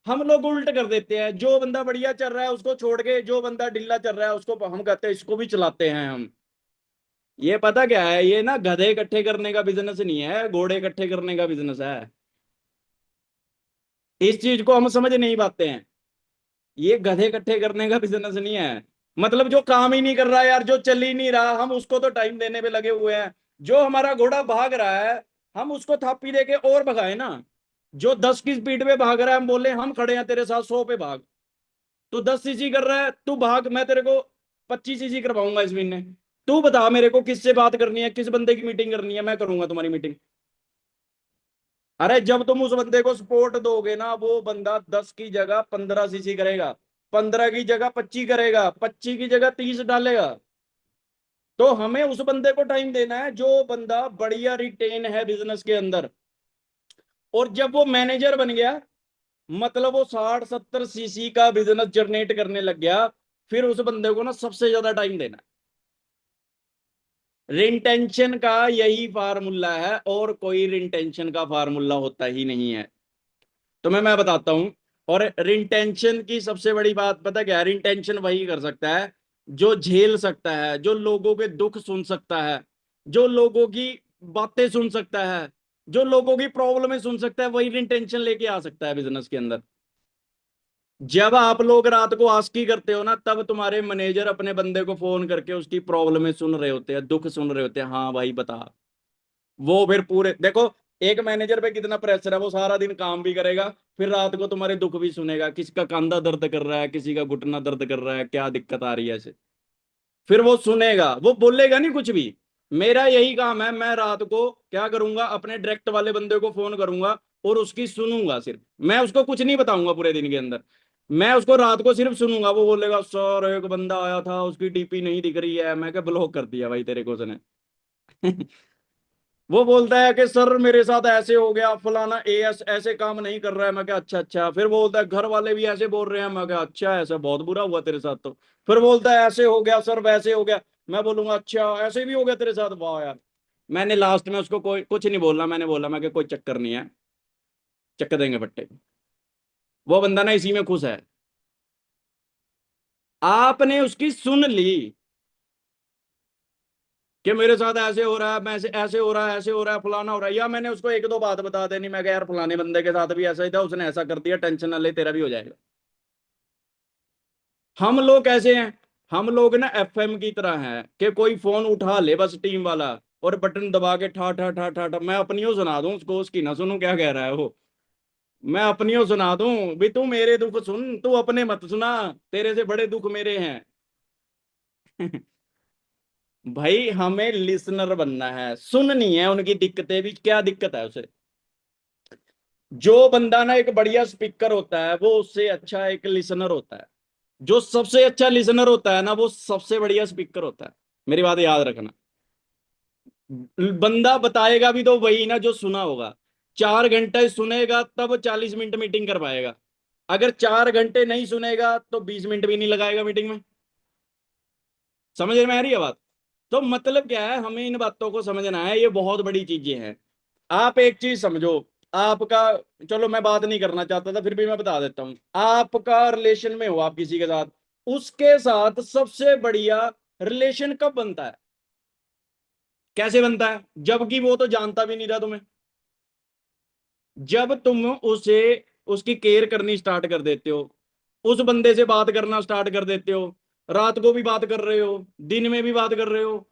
हम लोग उल्ट कर देते हैं, जो बंदा बढ़िया चल रहा है उसको छोड़ के जो बंदा ढिल्ला चल रहा है उसको हम कहते हैं इसको भी चलाते हैं हम। ये पता क्या है, ये ना गधे इकट्ठे करने का बिजनेस नहीं है, घोड़े इकट्ठे करने का बिजनेस है। इस चीज को हम समझ नहीं पाते हैं। ये गधे इकट्ठे करने का बिजनेस नहीं है। मतलब जो काम ही नहीं कर रहा यार, जो चल ही नहीं रहा, हम उसको तो टाइम देने पे लगे हुए हैं। जो हमारा घोड़ा भाग रहा है, हम उसको थापी देके और भगाए ना। जो 10 की स्पीड पे भाग रहा है, हम बोले हम खड़े हैं तेरे साथ, 100 पे भाग। तू 10 सीसी कर रहा है, तू भाग, मैं तेरे को 25 सीसी करवाऊंगा इस महीने। तू बता मेरे को किससे बात करनी है, किस बंदे की मीटिंग करनी है, मैं करूंगा तुम्हारी मीटिंग। अरे जब तुम उस बंदे को सपोर्ट दोगे ना, वो बंदा 10 की जगह 15 सीसी करेगा, 15 की जगह 25 करेगा, 25 की जगह 30 डालेगा। तो हमें उस बंदे को टाइम देना है जो बंदा बढ़िया रिटेन है बिजनेस के अंदर। और जब वो मैनेजर बन गया, मतलब वो 60 70 सीसी का बिजनेस जनरेट करने लग गया, फिर उस बंदे को ना सबसे ज्यादा टाइम देना है। रिटेंशन का यही फार्मूला है, और कोई रिटेंशन का फार्मूला होता ही नहीं है। तुम्हें मैं बताता हूं। और रिटेंशन की सबसे बड़ी बात पता क्या है, रिटेंशन वही कर सकता है जो झेल सकता है, जो लोगों के दुख सुन सकता है, जो लोगों की बातें सुन सकता है, जो लोगों की प्रॉब्लम सुन सकता है, वही रिटेंशन लेके आ सकता है बिजनेस के अंदर। जब आप लोग रात को आस्की करते हो ना, तब तुम्हारे मैनेजर अपने बंदे को फोन करके उसकी प्रॉब्लम सुन रहे होते हैं, दुख सुन रहे होते हैं, हाँ भाई बता। वो फिर पूरे देखो, एक मैनेजर पे कितना प्रेशर है, वो सारा दिन काम भी करेगा, फिर रात को तुम्हारे दुख भी सुनेगा, किसका कंधा दर्द कर रहा है, किसी का घुटना दर्द कर रहा है, क्या दिक्कत आ रही है ऐसे। फिर वो सुनेगा, वो बोलेगा नहीं कुछ भी। मेरा यही काम है, मैं रात को क्या करूंगा, अपने डायरेक्ट वाले बंदे को फोन करूंगा और उसकी सुनूंगा सिर्फ। मैं उसको कुछ नहीं बताऊंगा पूरे दिन के अंदर, मैं उसको रात को सिर्फ सुनूंगा। वो बोलेगा सर एक बंदा आया था, उसकी डीपी नहीं दिख रही है, मैं क्या ब्लॉक कर दिया भाई तेरे को उसने। वो बोलता है कि सर मेरे साथ ऐसे हो गया, फलाना एएस ऐसे काम नहीं कर रहा है, मैं क्या अच्छा अच्छा। फिर बोलता है घर वाले भी ऐसे बोल रहे हैं, मैं क्या अच्छा ऐसा बहुत बुरा हुआ तेरे साथ तो। फिर बोलता है ऐसे हो गया सर, वैसे हो गया। मैं बोलूंगा अच्छा ऐसे भी हो गया तेरे साथ, वाह यार। मैंने लास्ट में उसको कोई कुछ नहीं बोलना, मैंने बोला मैं कि कोई चक्कर नहीं है, चक्कर देंगे फट्टे। वो बंदा ना इसी में खुश है, आपने उसकी सुन ली कि मेरे साथ ऐसे हो रहा है, मैं ऐसे हो रहा है, ऐसे हो रहा है, फलाना हो रहा है। या मैंने उसको एक दो बात बता देनी, मैं कहा यार फलाने बंदे के साथ भी ऐसा ही था, उसने ऐसा कर दिया, टेंशन ना ले तेरा भी हो जाएगा। हम लोग कैसे हैं, हम लोग ना एफएम की तरह हैं कि कोई फोन उठा ले बस टीम वाला, और बटन दबा के ठा ठा ठा ठा ठा, मैं अपनियों सुना दूं उसको, उसकी ना सुनूं क्या कह रहा है वो। मैं अपनियों सुना दूं भी, तू मेरे दुख सुन, तू अपने मत सुना, तेरे से बड़े दुख मेरे हैं। भाई हमें लिसनर बनना है, सुननी है उनकी दिक्कतें भी, क्या दिक्कत है उसे। जो बंदा ना एक बढ़िया स्पीकर होता है, वो उससे अच्छा एक लिसनर होता है। जो सबसे अच्छा लिसनर होता है ना, वो सबसे बढ़िया स्पीकर होता है। मेरी बात याद रखना। बंदा बताएगा भी तो वही ना जो सुना होगा। 4 घंटे सुनेगा तब 40 मिनट मीटिंग कर पाएगा। अगर 4 घंटे नहीं सुनेगा तो 20 मिनट भी नहीं लगाएगा मीटिंग में। समझ में आ रही है बात? तो मतलब क्या है, हमें इन बातों को समझना है, ये बहुत बड़ी चीजें हैं। आप एक चीज समझो, आपका, चलो मैं बात नहीं करना चाहता था, फिर भी मैं बता देता हूं। आपका रिलेशन में हो आप किसी के साथ, उसके साथ सबसे बढ़िया रिलेशन कब बनता है, कैसे बनता है? जबकि वो तो जानता भी नहीं था तुम्हें। जब तुम उसे, उसकी केयर करनी स्टार्ट कर देते हो, उस बंदे से बात करना स्टार्ट कर देते हो, रात को भी बात कर रहे हो, दिन में भी बात कर रहे हो,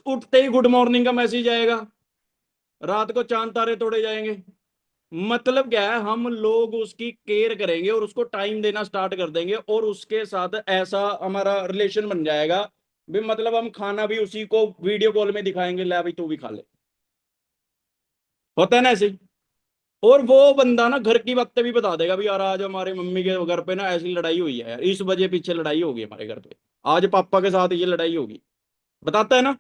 उठते ही गुड मॉर्निंग का मैसेज आएगा, रात को चांद तारे तोड़े जाएंगे। मतलब क्या है, हम लोग उसकी केयर करेंगे और उसको टाइम देना स्टार्ट कर देंगे और उसके साथ ऐसा हमारा रिलेशन बन जाएगा भी, मतलब हम खाना भी उसी को वीडियो कॉल में दिखाएंगे, ले भाई तू भी खा ले, होता है ना ऐसे ही। और वो बंदा ना घर की बातें भी बता देगा भी, यार आज हमारे मम्मी के घर पे ना ऐसी लड़ाई हुई है यार, इस वजह पीछे लड़ाई होगी हमारे घर पे, आज पापा के साथ ये लड़ाई होगी, बताता है ना।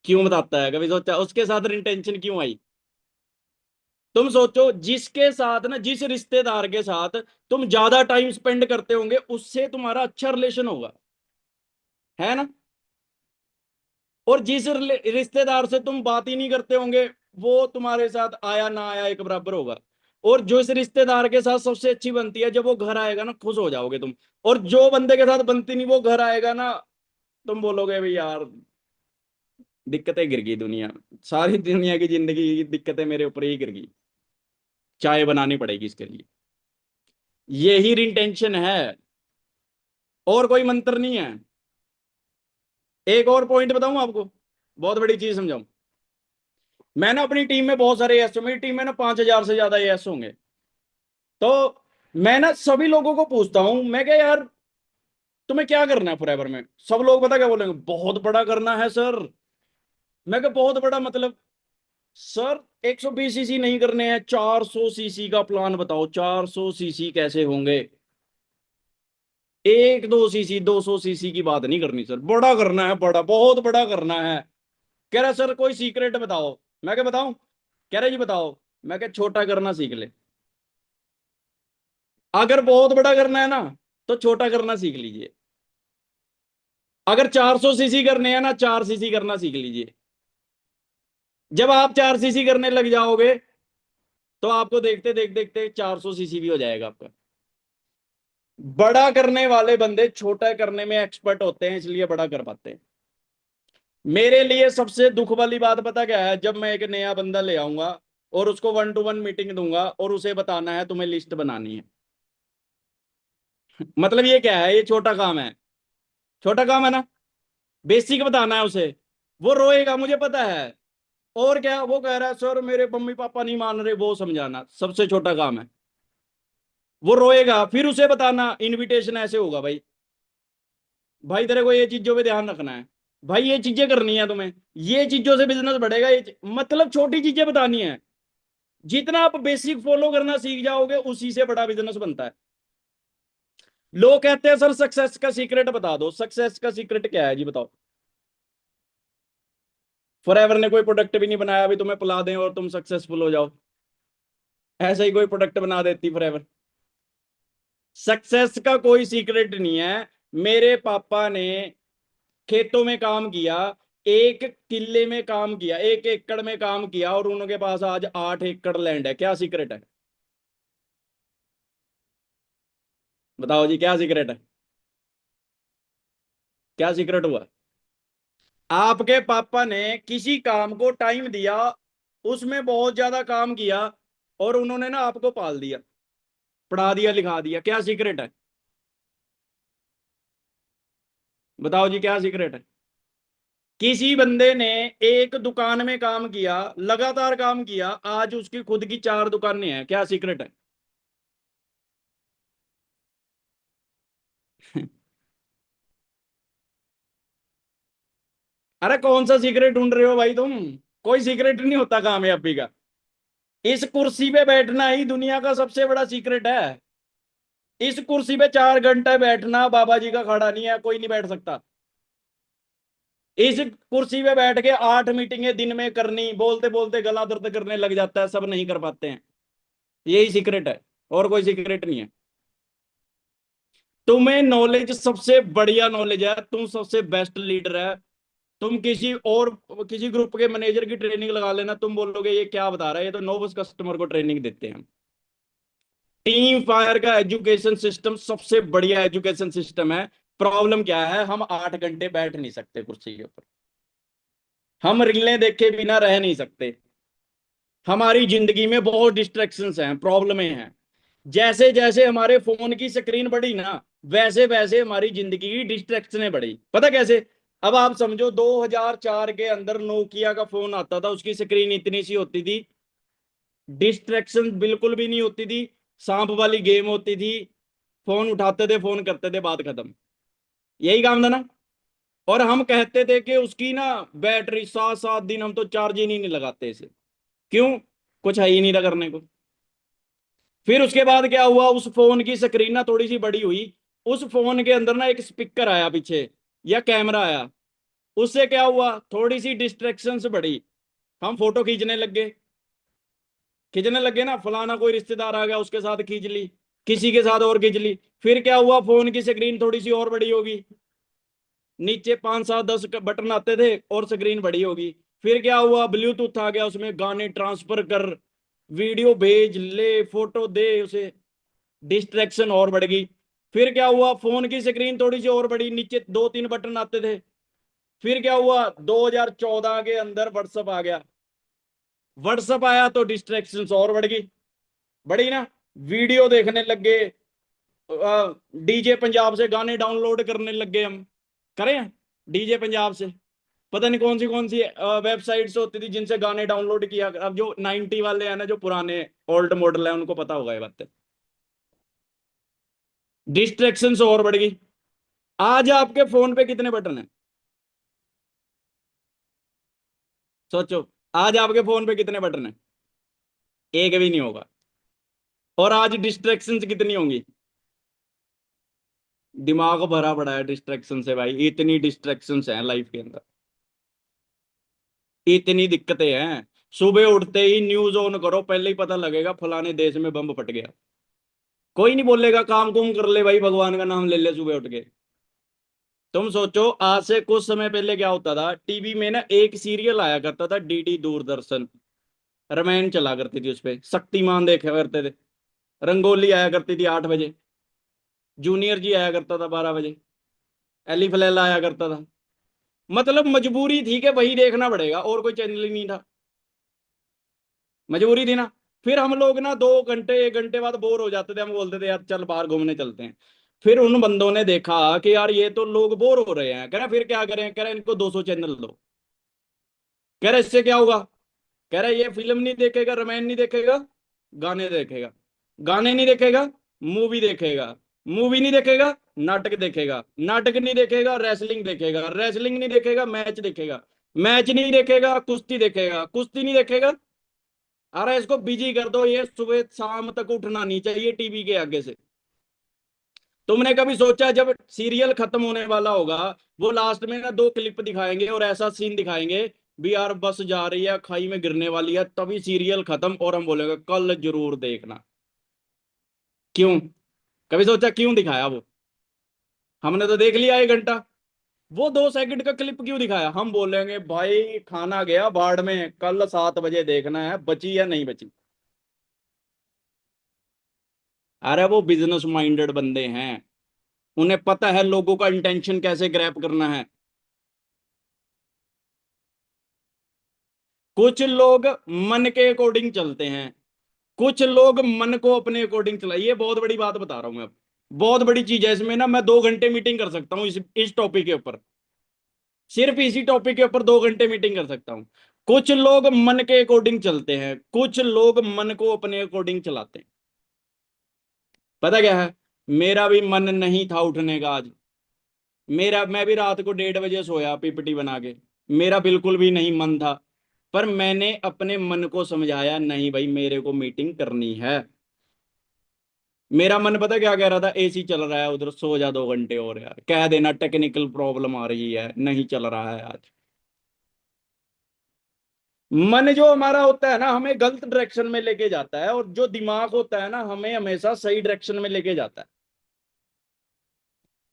क्यों बताता है, कभी सोचा उसके साथ इंटेंशन क्यों आई? तुम सोचो, जिसके साथ ना, जिस रिश्तेदार के साथ तुम ज्यादा टाइम स्पेंड करते होंगे उससे तुम्हारा अच्छा रिलेशन होगा, है ना। और जिस रिश्तेदार से तुम बात ही नहीं करते होंगे वो तुम्हारे साथ आया ना आया एक बराबर होगा। और जो इस रिश्तेदार के साथ सबसे अच्छी बनती है, जब वो घर आएगा ना खुश हो जाओगे तुम। और जो बंदे के साथ बनती नहीं, वो घर आएगा ना, तुम बोलोगे भाई यार दिक्कतें गिर गई दुनिया, सारी दुनिया की जिंदगी की दिक्कतें मेरे ऊपर ही गिर गई, चाय बनानी पड़ेगी इसके लिए। यही इंटेंशन है, और कोई मंत्र नहीं है। एक और पॉइंट बताऊं आपको, बहुत बड़ी चीज समझाऊं। मैं ना अपनी टीम में बहुत सारे एस, मेरी टीम में ना 5,000 से ज्यादा एस होंगे। तो मैं ना सभी लोगों को पूछता हूं, मैं क्या यार तुम्हें क्या करना है फॉरएवर में? सब लोग पता क्या बोलेंगे, बहुत बड़ा करना है सर। मैं क्या बहुत बड़ा मतलब? सर 120 सीसी नहीं करने हैं, 400 सीसी का प्लान बताओ, 400 सीसी कैसे होंगे? 1-2 सीसी 200 सीसी की बात नहीं करनी सर, बड़ा करना है, बड़ा बहुत बड़ा करना है। कह रहा सर कोई सीक्रेट बताओ। मैं क्या बताऊं? कह रहा जी बताओ। मैं क्या छोटा करना सीख ले, अगर बहुत बड़ा करना है ना तो छोटा करना सीख लीजिए। अगर 400 सीसी करने हैं ना, 4 सीसी करना सीख लीजिए। जब आप 4 सीसी करने लग जाओगे तो आपको देखते देखते देखते 400 सीसी भी हो जाएगा आपका। बड़ा करने वाले बंदे छोटा करने में एक्सपर्ट होते हैं, इसलिए बड़ा कर पाते हैं। मेरे लिए सबसे दुख वाली बात पता क्या है? जब मैं एक नया बंदा ले आऊंगा और उसको 1-to-1 मीटिंग दूंगा और उसे बताना है तुम्हें लिस्ट बनानी है। मतलब ये क्या है? ये छोटा काम है, छोटा काम है ना, बेसिक बताना है उसे। वो रोएगा मुझे पता है, और क्या वो कह रहा है सर मेरे मम्मी पापा नहीं मान रहे, वो समझाना सबसे छोटा काम है। वो रोएगा, फिर उसे बताना इनविटेशन ऐसे होगा, भाई भाई तेरे को ये चीजों पे ध्यान रखना है, भाई ये चीजें करनी है तुम्हें, ये चीजों से बिजनेस बढ़ेगा, मतलब छोटी चीजें बतानी है। जितना आप बेसिक फॉलो करना सीख जाओगे उसी से बड़ा बिजनेस बनता है। लोग कहते हैं सर सक्सेस का सीक्रेट बता दो। सक्सेस का सीक्रेट क्या है जी बताओ? फॉरएवर ने कोई प्रोडक्ट भी नहीं बनाया अभी तुम्हें पिला दें और तुम सक्सेसफुल हो जाओ, ऐसा ही कोई प्रोडक्ट बना देती फॉरएवर। सक्सेस का कोई सीक्रेट नहीं है। मेरे पापा ने खेतों में काम किया, 1 किले में काम किया, 1 एकड़ में काम किया, और उनके पास आज 8 एकड़ लैंड है। क्या सीक्रेट है बताओ जी, क्या सीक्रेट है? क्या सीक्रेट हुआ? आपके पापा ने किसी काम को टाइम दिया, उसमें बहुत ज्यादा काम किया, और उन्होंने ना आपको पाल दिया, पढ़ा दिया, लिखा दिया। क्या सीक्रेट है बताओ जी, क्या सीक्रेट है? किसी बंदे ने एक दुकान में काम किया, लगातार काम किया, आज उसकी खुद की 4 दुकानें हैं। क्या सीक्रेट है? अरे कौन सा सीक्रेट ढूंढ रहे हो भाई तुम? कोई सीक्रेट नहीं होता कामयाबी का। इस कुर्सी पे बैठना ही दुनिया का सबसे बड़ा सीक्रेट है। इस कुर्सी पे 4 घंटे बैठना बाबा जी का खड़ा नहीं है, कोई नहीं बैठ सकता। इस कुर्सी पे बैठ के 8 मीटिंगें दिन में करनी, बोलते बोलते गला दर्द करने लग जाता है, सब नहीं कर पाते हैं। यही सीक्रेट है, और कोई सीक्रेट नहीं है। तुम्हें नॉलेज सबसे बढ़िया नॉलेज है, तुम सबसे बेस्ट लीडर है। तुम किसी ग्रुप के मैनेजर की ट्रेनिंग लगा लेना, तुम बोलोगे ये क्या बता रहा है, ये तो नोविस कस्टमर को ट्रेनिंग देते हैं। टीम फायर का एजुकेशन सिस्टम सबसे बढ़िया एजुकेशन सिस्टम है। प्रॉब्लम क्या है? हम 8 घंटे बैठ नहीं सकते कुर्सी के ऊपर, हम रीलें देखे बिना रह नहीं सकते। हमारी जिंदगी में बहुत डिस्ट्रैक्शंस हैं, प्रॉब्लमें हैं। जैसे जैसे हमारे फोन की स्क्रीन बढ़ी ना, वैसे वैसे हमारी जिंदगी की डिस्ट्रैक्शनें बढ़ी। पता कैसे? अब आप समझो 2004 के अंदर नोकिया का फोन आता था, उसकी स्क्रीन इतनी सी होती थी, डिस्ट्रैक्शन बिल्कुल भी नहीं होती थी, सांप वाली गेम होती थी, फोन उठाते थे, फोन करते थे, बात खत्म। यही काम था ना। और हम कहते थे कि उसकी ना बैटरी 7-7 दिन हम तो चार्ज ही नहीं लगाते इसे। क्यों? कुछ है ही नहीं था करने को। फिर उसके बाद क्या हुआ, उस फोन की स्क्रीन ना थोड़ी सी बड़ी हुई, उस फोन के अंदर ना एक स्पीकर आया पीछे या कैमरा आया, उससे क्या हुआ, थोड़ी सी डिस्ट्रैक्शन बढ़ी। हम फोटो खींचने लगे ना, फलाना कोई रिश्तेदार आ गया उसके साथ खींच ली, किसी के साथ और खींच ली। फिर क्या हुआ, फोन की स्क्रीन थोड़ी सी और बड़ी होगी, नीचे 5-7-10 बटन आते थे और स्क्रीन बड़ी होगी। फिर क्या हुआ, ब्लूटूथ आ गया, उसमें गाने ट्रांसफर कर, वीडियो भेज ले, फोटो दे उसे, डिस्ट्रैक्शन और बढ़ गई। फिर क्या हुआ, फोन की स्क्रीन थोड़ी सी और बड़ी, नीचे 2-3 बटन आते थे। फिर क्या हुआ, 2014 के अंदर व्हाट्सएप आ गया। व्हाट्सएप आया तो डिस्ट्रैक्शन और बढ़ गई, बढ़ी ना। वीडियो देखने लग गए, डीजे पंजाब से गाने डाउनलोड करने लग गए हम, करें डीजे पंजाब से, पता नहीं कौन सी वेबसाइट्स होती थी जिनसे गाने डाउनलोड किया। अब जो 90 वाले हैं ना, जो पुराने ओल्ड मॉडल है, उनको पता होगा ये बात। डिस्ट्रैक्शन और बढ़ गई। आज आपके फोन पे कितने बटन हैं? सोचो, आज आपके फोन पे कितने बटन हैं? एक भी नहीं होगा। और आज डिस्ट्रैक्शंस कितनी होंगी? दिमाग भरा पड़ा है डिस्ट्रैक्शन से भाई, इतनी डिस्ट्रैक्शंस हैं लाइफ के अंदर, इतनी दिक्कतें हैं। सुबह उठते ही न्यूज ऑन करो, पहले ही पता लगेगा फलाने देश में बम फट गया। कोई नहीं बोलेगा काम कुम कर ले भाई, भगवान का नाम ले ले सुबह उठ के। तुम सोचो, आज से कुछ समय पहले क्या होता था, टीवी में ना एक सीरियल आया करता था, डीडी दूरदर्शन, रामायण चला करती थी, उसपे शक्तिमान देखा करते थे, रंगोली आया करती थी 8 बजे, जूनियर जी आया करता था 12 बजे, एली फलैला आया करता था। मतलब मजबूरी थी कि वही देखना पड़ेगा, और कोई चैनल ही नहीं था, मजबूरी थी ना। फिर हम लोग ना 2 घंटे 1 घंटे बाद बोर हो जाते थे, हम बोलते थे यार चल बाहर घूमने चलते हैं। फिर उन बंदों ने देखा कि यार ये तो लोग बोर हो रहे हैं, कह रहे फिर क्या करें, कह रहे इनको 200 चैनल दो। कह रहे इससे क्या होगा, कह रहे ये फिल्म नहीं देखेगा, रामायण नहीं देखेगा, गाने देखेगा, गाने नहीं देखेगा, मूवी देखेगा, मूवी नहीं देखेगा, नाटक देखेगा, नाटक नहीं देखेगा, रेसलिंग देखेगा, रेसलिंग नहीं देखेगा, मैच देखेगा, मैच नहीं देखेगा, कुश्ती देखेगा, कुश्ती नहीं देखेगा। अरे इसको बिजी कर दो, ये सुबह शाम तक उठना नहीं चाहिए टीवी के आगे से। तुमने कभी सोचा जब सीरियल खत्म होने वाला होगा, वो लास्ट में ना 2 क्लिप दिखाएंगे और ऐसा सीन दिखाएंगे भी यार बस जा रही है, खाई में गिरने वाली है, तभी सीरियल खत्म, और हम बोलेंगे कल जरूर देखना। क्यों? कभी सोचा क्यों दिखाया वो? हमने तो देख लिया 1 घंटा, वो 2 सेकंड का क्लिप क्यों दिखाया? हम बोलेंगे भाई खाना गया बाढ़ में, कल 7 बजे देखना है, बची या नहीं बची। अरे वो बिजनेस माइंडेड बंदे हैं, उन्हें पता है लोगों का इंटेंशन कैसे ग्रैब करना है। कुछ लोग मन के अकॉर्डिंग चलते हैं, कुछ लोग मन को अपने अकॉर्डिंग चला, ये बहुत बड़ी बात बता रहा हूं मैं अब, बहुत बड़ी चीज है इसमें ना। मैं 2 घंटे मीटिंग कर सकता हूँ इस टॉपिक के ऊपर, सिर्फ इसी टॉपिक के ऊपर 2 घंटे मीटिंग कर सकता हूँ। कुछ लोग मन के अकॉर्डिंग चलते हैं, कुछ लोग मन को अपने अकॉर्डिंग चलाते हैं। पता क्या है, मेरा भी मन नहीं था उठने का आज, मैं भी रात को 1:30 बजे सोया पीपीटी बना के, मेरा बिल्कुल भी नहीं मन था। पर मैंने अपने मन को समझाया, नहीं भाई मेरे को मीटिंग करनी है। मेरा मन पता क्या कह रहा था, एसी चल रहा है उधर, सो जा 2 घंटे और यार, कह देना टेक्निकल प्रॉब्लम आ रही है, नहीं चल रहा है आज। मन जो हमारा होता है ना, हमें गलत डायरेक्शन में लेके जाता है, और जो दिमाग होता है ना, हमें हमेशा सही डायरेक्शन में लेके जाता है।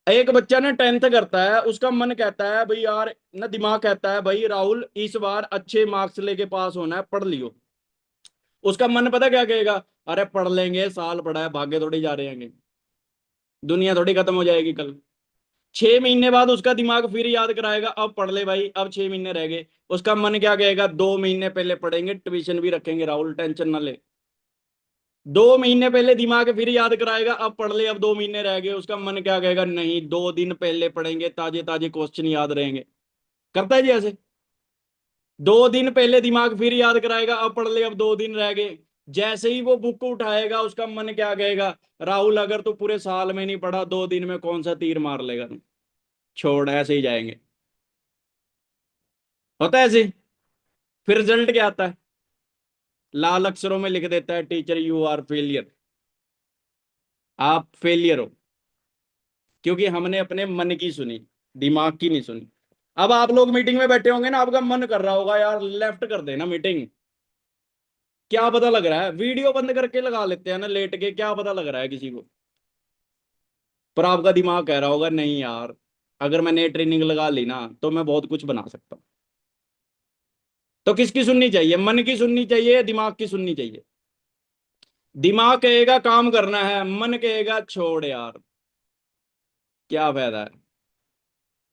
एक बच्चा ना 10th करता है, उसका मन कहता है भाई यार, ना दिमाग कहता है भाई राहुल इस बार अच्छे मार्क्स लेके पास होना है, पढ़ लियो। उसका मन पता क्या कहेगा, अरे पढ़ लेंगे, साल पढ़ा है, भागे थोड़ी जा रहे हैं, दुनिया थोड़ी खत्म हो जाएगी कल। 6 महीने बाद उसका दिमाग फिर याद कराएगा, अब पढ़ ले भाई, अब 6 महीने रह गए। उसका मन क्या कहेगा, 2 महीने पहले पढ़ेंगे, ट्यूशन भी रखेंगे राहुल, टेंशन ना ले। 2 महीने पहले दिमाग फिर याद कराएगा, अब पढ़ ले, अब 2 महीने रह गए। उसका मन क्या कहेगा, नहीं 2 दिन पहले पढ़ेंगे, ताजे ताजे क्वेश्चन याद रहेंगे। करता है जी ऐसे। 2 दिन पहले दिमाग फिर याद कराएगा, अब पढ़ ले, अब 2 दिन रह गए। जैसे ही वो बुक उठाएगा उसका मन क्या कहेगा, राहुल अगर तू पूरे साल में नहीं पढ़ा 2 दिन में कौन सा तीर मार लेगा तू, छोड़, ऐसे ही जाएंगे। होता है ऐसे ही। फिर रिजल्ट क्या आता है, लाल अक्षरों में लिख देता है टीचर यू आर फेलियर, आप फेलियर हो, क्योंकि हमने अपने मन की सुनी, दिमाग की नहीं सुनी। अब आप लोग मीटिंग में बैठे होंगे ना, आपका मन कर रहा होगा यार लेफ्ट कर देना मीटिंग, क्या पता लग रहा है, वीडियो बंद करके लगा लेते हैं ना लेट के, क्या पता लग रहा है किसी को। पर आपका दिमाग कह रहा होगा नहीं यार, अगर मैंने ट्रेनिंग लगा ली ना तो मैं बहुत कुछ बना सकता हूं। तो किसकी सुननी चाहिए, मन की सुननी चाहिए या दिमाग की सुननी चाहिए? दिमाग कहेगा काम करना है, मन कहेगा छोड़ यार, क्या फायदा है,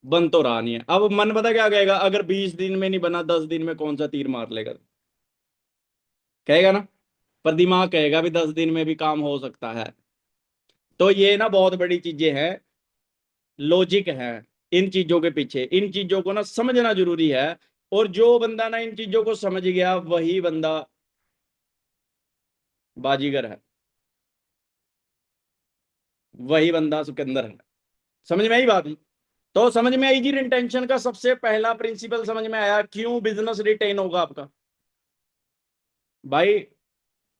बन तो रहा नहीं है। अब मन पता क्या कहेगा, अगर 20 दिन में नहीं बना 10 दिन में कौन सा तीर मार लेगा, कहेगा ना। पर दिमाग कहेगा भी 10 दिन में भी काम हो सकता है। तो ये ना बहुत बड़ी चीजें हैं, लॉजिक है इन चीजों के पीछे, इन चीजों को ना समझना जरूरी है। और जो बंदा ना इन चीजों को समझ गया वही बंदा बाजीगर है, वही बंदा सिकंदर है। समझ में आई बात? तो समझ में आई जी, रिटेंशन का सबसे पहला प्रिंसिपल समझ में आया, क्यों बिजनेस रिटेन होगा आपका। भाई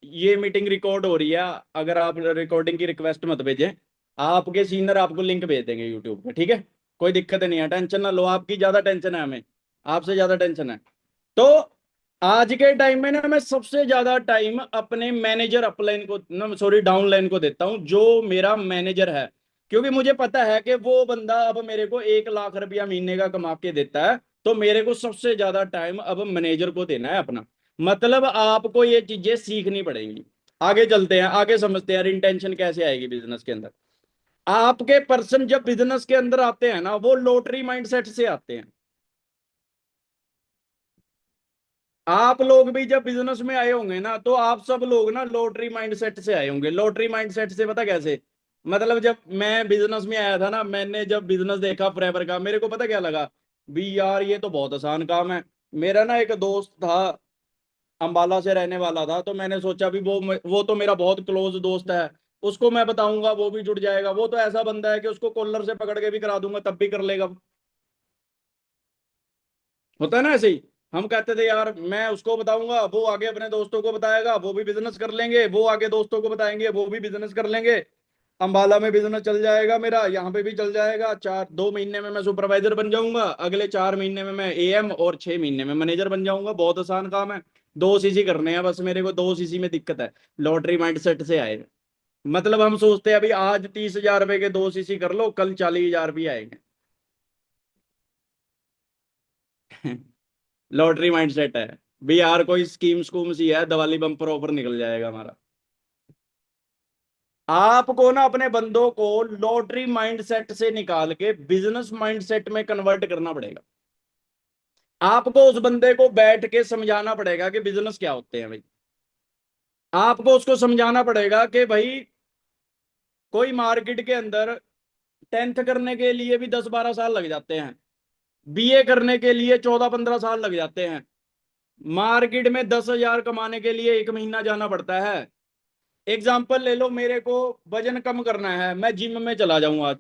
ये मीटिंग रिकॉर्ड हो रही है, अगर आप रिकॉर्डिंग की रिक्वेस्ट मत भेजें, आपके सीनियर आपको लिंक भेज देंगे यूट्यूब पे, ठीक है, कोई दिक्कत नहीं है, टेंशन ना लो, आपकी ज्यादा टेंशन है, हमें आपसे ज्यादा टेंशन है। तो आज के टाइम में ना मैं सबसे ज्यादा टाइम अपने मैनेजर अपलाइन को ना, सॉरी डाउनलाइन को देता हूं, जो मेरा मैनेजर है, क्योंकि मुझे पता है कि वो बंदा अब मेरे को 1 लाख रुपया महीने का कमा के देता है, तो मेरे को सबसे ज्यादा टाइम अब मैनेजर को देना है अपना। मतलब आपको ये चीजें सीखनी पड़ेंगी। आगे चलते हैं, आगे समझते हैं इंटेंशन कैसे आएगी बिजनेस के अंदर। आपके पर्सन जब बिजनेस के अंदर आते हैं ना, वो लॉटरी माइंडसेट से आते हैं। आप लोग भी जब बिजनेस में आए होंगे ना, तो आप सब लोग ना लॉटरी माइंडसेट से आए होंगे। लॉटरी माइंडसेट से पता कैसे, मतलब जब मैं बिजनेस में आया था ना, मैंने जब बिजनेस देखा फॉरएवर का, मेरे को पता क्या लगा भी, यार ये तो बहुत आसान काम है। मेरा ना एक दोस्त था, अंबाला से रहने वाला था, तो मैंने सोचा भी वो तो मेरा बहुत क्लोज दोस्त है, उसको मैं बताऊंगा वो भी जुड़ जाएगा। वो तो ऐसा बंदा है कि उसको कॉलर से पकड़ के भी करा दूंगा तब भी कर लेगा। होता है ना ऐसे ही। हम कहते थे यार मैं उसको बताऊंगा, वो आगे अपने दोस्तों को बताएगा, वो भी बिजनेस कर लेंगे, वो आगे दोस्तों को बताएंगे, वो भी बिजनेस कर लेंगे। अंबाला में बिजनेस चल जाएगा मेरा, यहाँ पे भी चल जाएगा। 2 महीने में मैं सुपरवाइजर बन जाऊंगा, अगले 4 महीने में मैं एएम, और 6 महीने में मैनेजर बन जाऊंगा। बहुत आसान काम है, 2 सीसी करने हैं बस मेरे को, 2 सीसी में दिक्कत है। लॉटरी माइंडसेट से आए, मतलब हम सोचते हैं अभी आज 30,000 रुपए के 2 सीसी कर लो, कल 40,000 भी आएंगे। लॉटरी माइंडसेट है भी यार, कोई स्कीम स्कूम सी है, दिवाली बम्पर ऑफर निकल जाएगा हमारा। आपको ना अपने बंदों को लॉटरी माइंडसेट से निकाल के बिजनेस माइंडसेट में कन्वर्ट करना पड़ेगा। आपको उस बंदे को बैठ के समझाना पड़ेगा कि बिजनेस क्या होते हैं भाई। आपको उसको समझाना पड़ेगा कि भाई कोई मार्केट के अंदर 10th करने के लिए भी 10-12 साल लग जाते हैं, बीए करने के लिए 14-15 साल लग जाते हैं, मार्केट में 10,000 कमाने के लिए 1 महीना जाना पड़ता है। एग्जाम्पल ले लो, मेरे को वजन कम करना है, मैं जिम में चला जाऊं आज,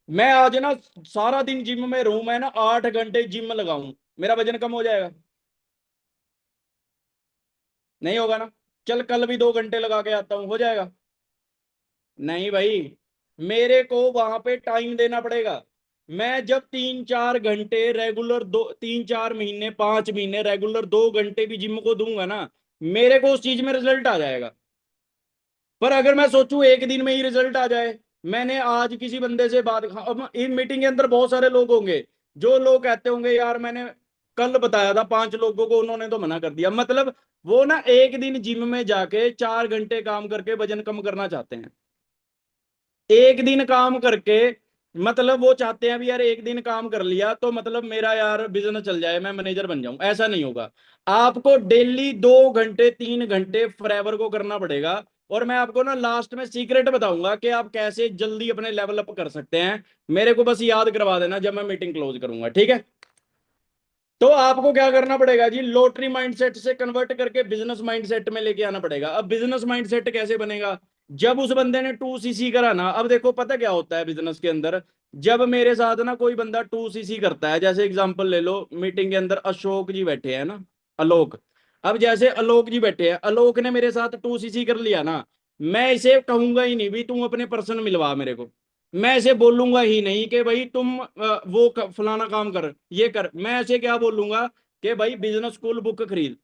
मैं आज ना सारा दिन जिम में रहूं, मैं ना 8 घंटे जिम लगाऊं, मेरा वजन कम हो जाएगा? नहीं होगा ना। चल कल भी 2 घंटे लगा के आता हूं, हो जाएगा? नहीं भाई, मेरे को वहां पे टाइम देना पड़ेगा। मैं जब 3-4 घंटे रेगुलर, 3-4 महीने 5 महीने रेगुलर 2 घंटे भी जिम को दूंगा ना, मेरे को उस चीज में रिजल्ट आ जाएगा। पर अगर मैं सोचूं एक दिन में ही रिजल्ट आ जाए, मैंने आज किसी बंदे से बात, अब इन मीटिंग के अंदर बहुत सारे लोग होंगे, जो लोग कहते होंगे यार मैंने कल बताया था 5 लोगों को, उन्होंने तो मना कर दिया। मतलब वो ना एक दिन जिम में जाके 4 घंटे काम करके वजन कम करना चाहते हैं, एक दिन काम करके, मतलब वो चाहते हैं भी यार एक दिन काम कर लिया तो मतलब मेरा यार बिजनेस चल जाए, मैं मैनेजर बन जाऊं। ऐसा नहीं होगा, आपको डेली 2 घंटे 3 घंटे फॉरएवर को करना पड़ेगा। और मैं आपको ना लास्ट में सीक्रेट बताऊंगा कि आप कैसे जल्दी अपने लेवल अप कर सकते हैं। मेरे को बस याद करवा देना जब मैं मीटिंग क्लोज करूंगा, ठीक है? तो आपको क्या करना पड़ेगा जी, लॉटरी माइंडसेट से कन्वर्ट करके बिजनेस माइंडसेट में लेके आना पड़ेगा। अब बिजनेस माइंडसेट कैसे बनेगा, जब उस बंदे ने 2cc करा ना, अब देखो पता क्या होता है बिजनेस के अंदर, जब मेरे साथ ना कोई बंदा 2cc करता है, जैसे एग्जांपल ले लो, मीटिंग के अंदर अशोक जी बैठे हैं ना, आलोक, अब जैसे आलोक जी बैठे हैं, आलोक ने मेरे साथ 2cc कर लिया ना, मैं इसे कहूंगा ही नहीं भी तुम अपने पर्सन मिलवा मेरे को, मैं ऐसे बोलूंगा ही नहीं कि भाई तुम फलाना काम कर, ये कर, मैं ऐसे क्या बोलूंगा कि भाई बिजनेस स्कूल बुक खरीद,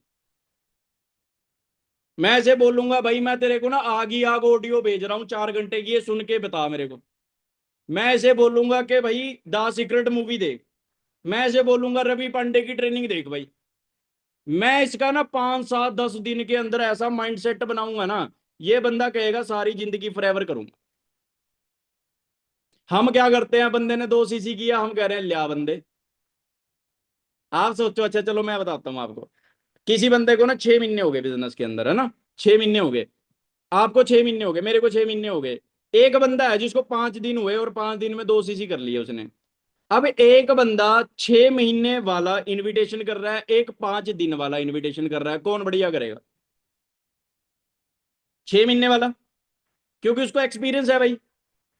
मैं ऐसे बोलूंगा भाई मैं तेरे को ना आग ही आग ऑडियो भेज रहा हूँ 4 घंटे की, ये सुन के बता मेरे को, मैं ऐसे बोलूंगा कि भाई द सीक्रेट मूवी देख, मैं ऐसे बोलूंगा रवि पांडे की ट्रेनिंग देख भाई, मैं इसका ना 5 7 10 दिन के अंदर ऐसा माइंडसेट बनाऊंगा ना, ये बंदा कहेगा सारी जिंदगी फॉरएवर करूंगा। हम क्या करते हैं, बंदे ने 2cc किया, हम कह रहे हैं लिया बंदे, आप सोचो, अच्छा चलो मैं बताता हूँ आपको, किसी बंदे को ना 6 महीने हो गए बिजनेस के अंदर, है ना, 6 महीने हो गए, आपको 6 महीने हो गए, मेरे को 6 महीने हो गए, एक बंदा है जिसको 5 दिन हुए और 5 दिन में 2cc कर लिए उसने। अब एक बंदा 6 महीने वाला इनविटेशन कर रहा है, एक 5 दिन वाला इनविटेशन कर रहा है, कौन बढ़िया करेगा? 6 महीने वाला, क्योंकि उसको एक्सपीरियंस है भाई।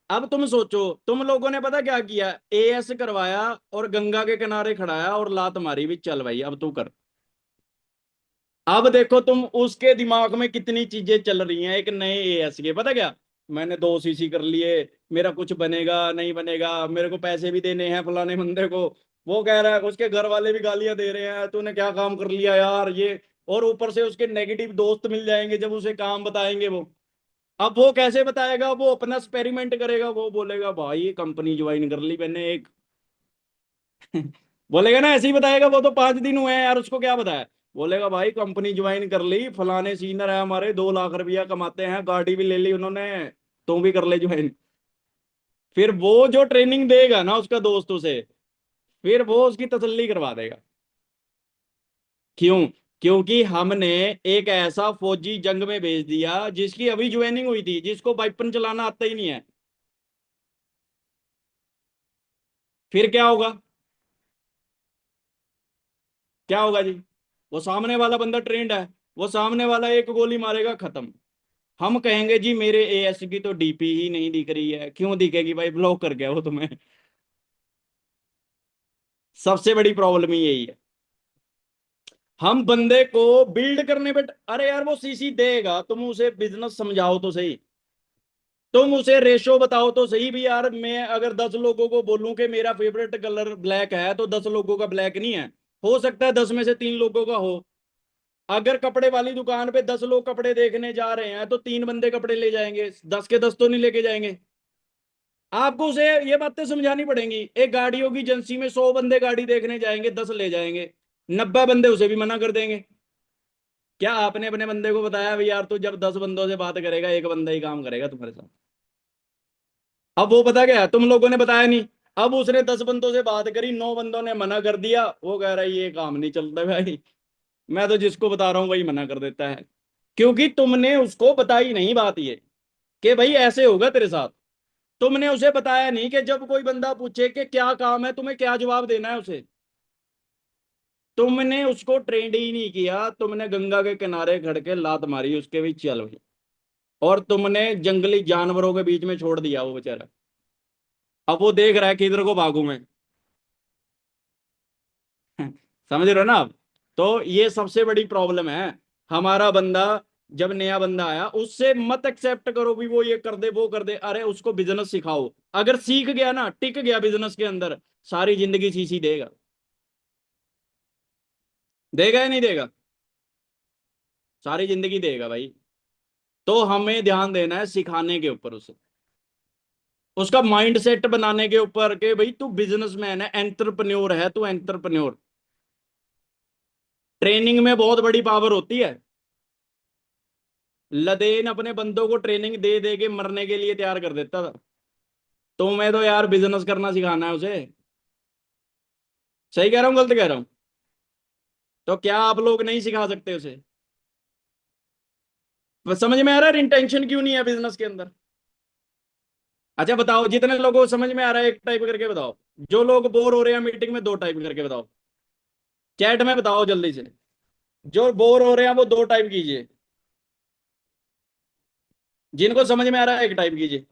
अब तुम सोचो, तुम लोगों ने पता क्या किया, एएस करवाया और गंगा के किनारे खड़ाया और लात मारी भी, चल भाई अब तू कर। अब देखो तुम उसके दिमाग में कितनी चीजें चल रही हैं, एक नए एएस के, पता क्या, मैंने 2cc कर लिए, मेरा कुछ बनेगा नहीं बनेगा, मेरे को पैसे भी देने हैं फलाने बंदे को, वो कह रहा है, उसके घर वाले भी गालियां दे रहे हैं, तूने क्या काम कर लिया यार ये, और ऊपर से उसके नेगेटिव दोस्त मिल जाएंगे जब उसे काम बताएंगे वो। अब वो कैसे बताएगा, वो अपना एक्सपेरिमेंट करेगा, वो बोलेगा भाई कंपनी ज्वाइन कर ली मैंने एक बोलेगा ना, ऐसे ही बताएगा, वो तो 5 दिन हुए हैं यार, उसको क्या बताया, बोलेगा भाई कंपनी ज्वाइन कर ली, फलाने सीनियर है हमारे, 2 लाख रुपया कमाते हैं, गाड़ी भी ले ली उन्होंने, तुम भी कर ले ज्वाइन। फिर वो जो ट्रेनिंग देगा ना उसका दोस्त उसे, फिर वो उसकी तसल्ली करवा देगा। क्यों? क्योंकि हमने एक ऐसा फौजी जंग में भेज दिया जिसकी अभी ज्वाइनिंग हुई थी, जिसको वाइपन चलाना आता ही नहीं है, फिर क्या होगा, क्या होगा जी, वो सामने वाला बंदा ट्रेंड है, वो सामने वाला एक गोली मारेगा खत्म। हम कहेंगे जी मेरे एएस की तो डीपी ही नहीं दिख रही है, क्यों दिखेगी भाई, ब्लॉक कर गया वो तुम्हें। सबसे बड़ी प्रॉब्लम ही यही है, हम बंदे को बिल्ड करने पे, अरे यार वो सीसी देगा, तुम उसे बिजनेस समझाओ तो सही, तुम उसे रेशो बताओ तो सही भी यार, मैं अगर 10 लोगों को बोलूं कि मेरा फेवरेट कलर ब्लैक है, तो 10 लोगों का ब्लैक नहीं है, हो सकता है 10 में से 3 लोगों का हो। अगर कपड़े वाली दुकान पे 10 लोग कपड़े देखने जा रहे हैं, तो 3 बंदे कपड़े ले जाएंगे, 10 के 10 तो नहीं लेके जाएंगे। आपको उसे ये बातें समझानी पड़ेंगी, एक गाड़ियों की एजेंसी में 100 बंदे गाड़ी देखने जाएंगे, 10 ले जाएंगे, 90 बंदे उसे भी मना कर देंगे। क्या आपने अपने बंदे को बताया भाई यार, तू जब 10 बंदों से बात करेगा, एक बंदा ही काम करेगा तुम्हारे साथ? अब वो पता क्या, तुम लोगों ने बताया नहीं, अब उसने 10 बंदों से बात करी, 9 बंदों ने मना कर दिया, वो कह रहा है ये काम नहीं चलता भाई, मैं तो जिसको बता रहा हूँ वही मना कर देता है, क्योंकि तुमने उसको बताई नहीं बात ये कि भाई ऐसे होगा तेरे साथ। तुमने उसे बताया नहीं कि जब कोई बंदा पूछे कि क्या काम है, तुम्हें क्या जवाब देना है उसे, तुमने उसको ट्रेंड ही नहीं किया, तुमने गंगा के किनारे खड़ के लात मारी उसके भी, चल भाई, और तुमने जंगली जानवरों के बीच में छोड़ दिया वो बेचारा, अब वो देख रहा है कि इधर को भागू मैं समझ रहे हो ना आप? तो ये सबसे बड़ी प्रॉब्लम है, हमारा बंदा, जब नया बंदा आया उससे मत एक्सेप्ट करो भी वो ये कर दे वो कर दे, अरे उसको बिजनेस सिखाओ, अगर सीख गया ना, टिक गया बिजनेस के अंदर, सारी जिंदगी सीसी देगा, देगा या नहीं देगा? सारी जिंदगी देगा भाई। तो हमें ध्यान देना है सिखाने के ऊपर उसे, उसका माइंड सेट बनाने के ऊपर कि भाई तू बिजनेसमैन है, एंटरप्रेन्योर है, तू एंटरप्रेन्योर। ट्रेनिंग में बहुत बड़ी पावर होती है, लदेन अपने बंदों को ट्रेनिंग दे दे के मरने के लिए तैयार कर देता था, तुम्हें तो यार बिजनेस करना सिखाना है उसे। सही कह रहा हूँ गलत कह रहा हूँ? तो क्या आप लोग नहीं सिखा सकते उसे? बस समझ में आ रहा है इंटेंशन क्यों नहीं है बिजनेस के अंदर? अच्छा बताओ, जितने लोगों को समझ में आ रहा है एक टाइप करके बताओ, जो लोग बोर हो रहे हैं मीटिंग में 2 टाइप करके बताओ। चैट में बताओ जल्दी से। जो बोर हो रहे हैं वो 2 टाइप कीजिए, जिनको समझ में आ रहा है 1 टाइप कीजिए।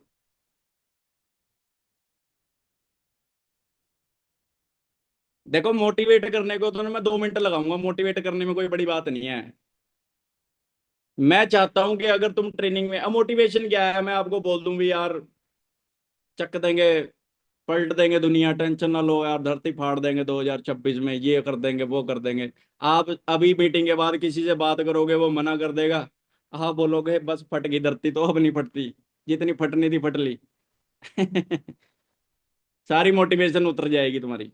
देखो मोटिवेट करने को तो ना मैं 2 मिनट लगाऊंगा, मोटिवेट करने में कोई बड़ी बात नहीं है। मैं चाहता हूं कि अगर तुम ट्रेनिंग में, अब मोटिवेशन क्या है मैं आपको बोल दूं भी यार चक देंगे, पलट देंगे दुनिया, टेंशन ना लो यार, धरती फाड़ देंगे 2026 में, ये कर देंगे वो कर देंगे। आप अभी मीटिंग के बाद किसी से बात करोगे वो मना कर देगा, आप बोलोगे बस फट गई धरती, तो अब नहीं फटती, जितनी फटनी थी फट ली। सारी मोटिवेशन उतर जाएगी तुम्हारी।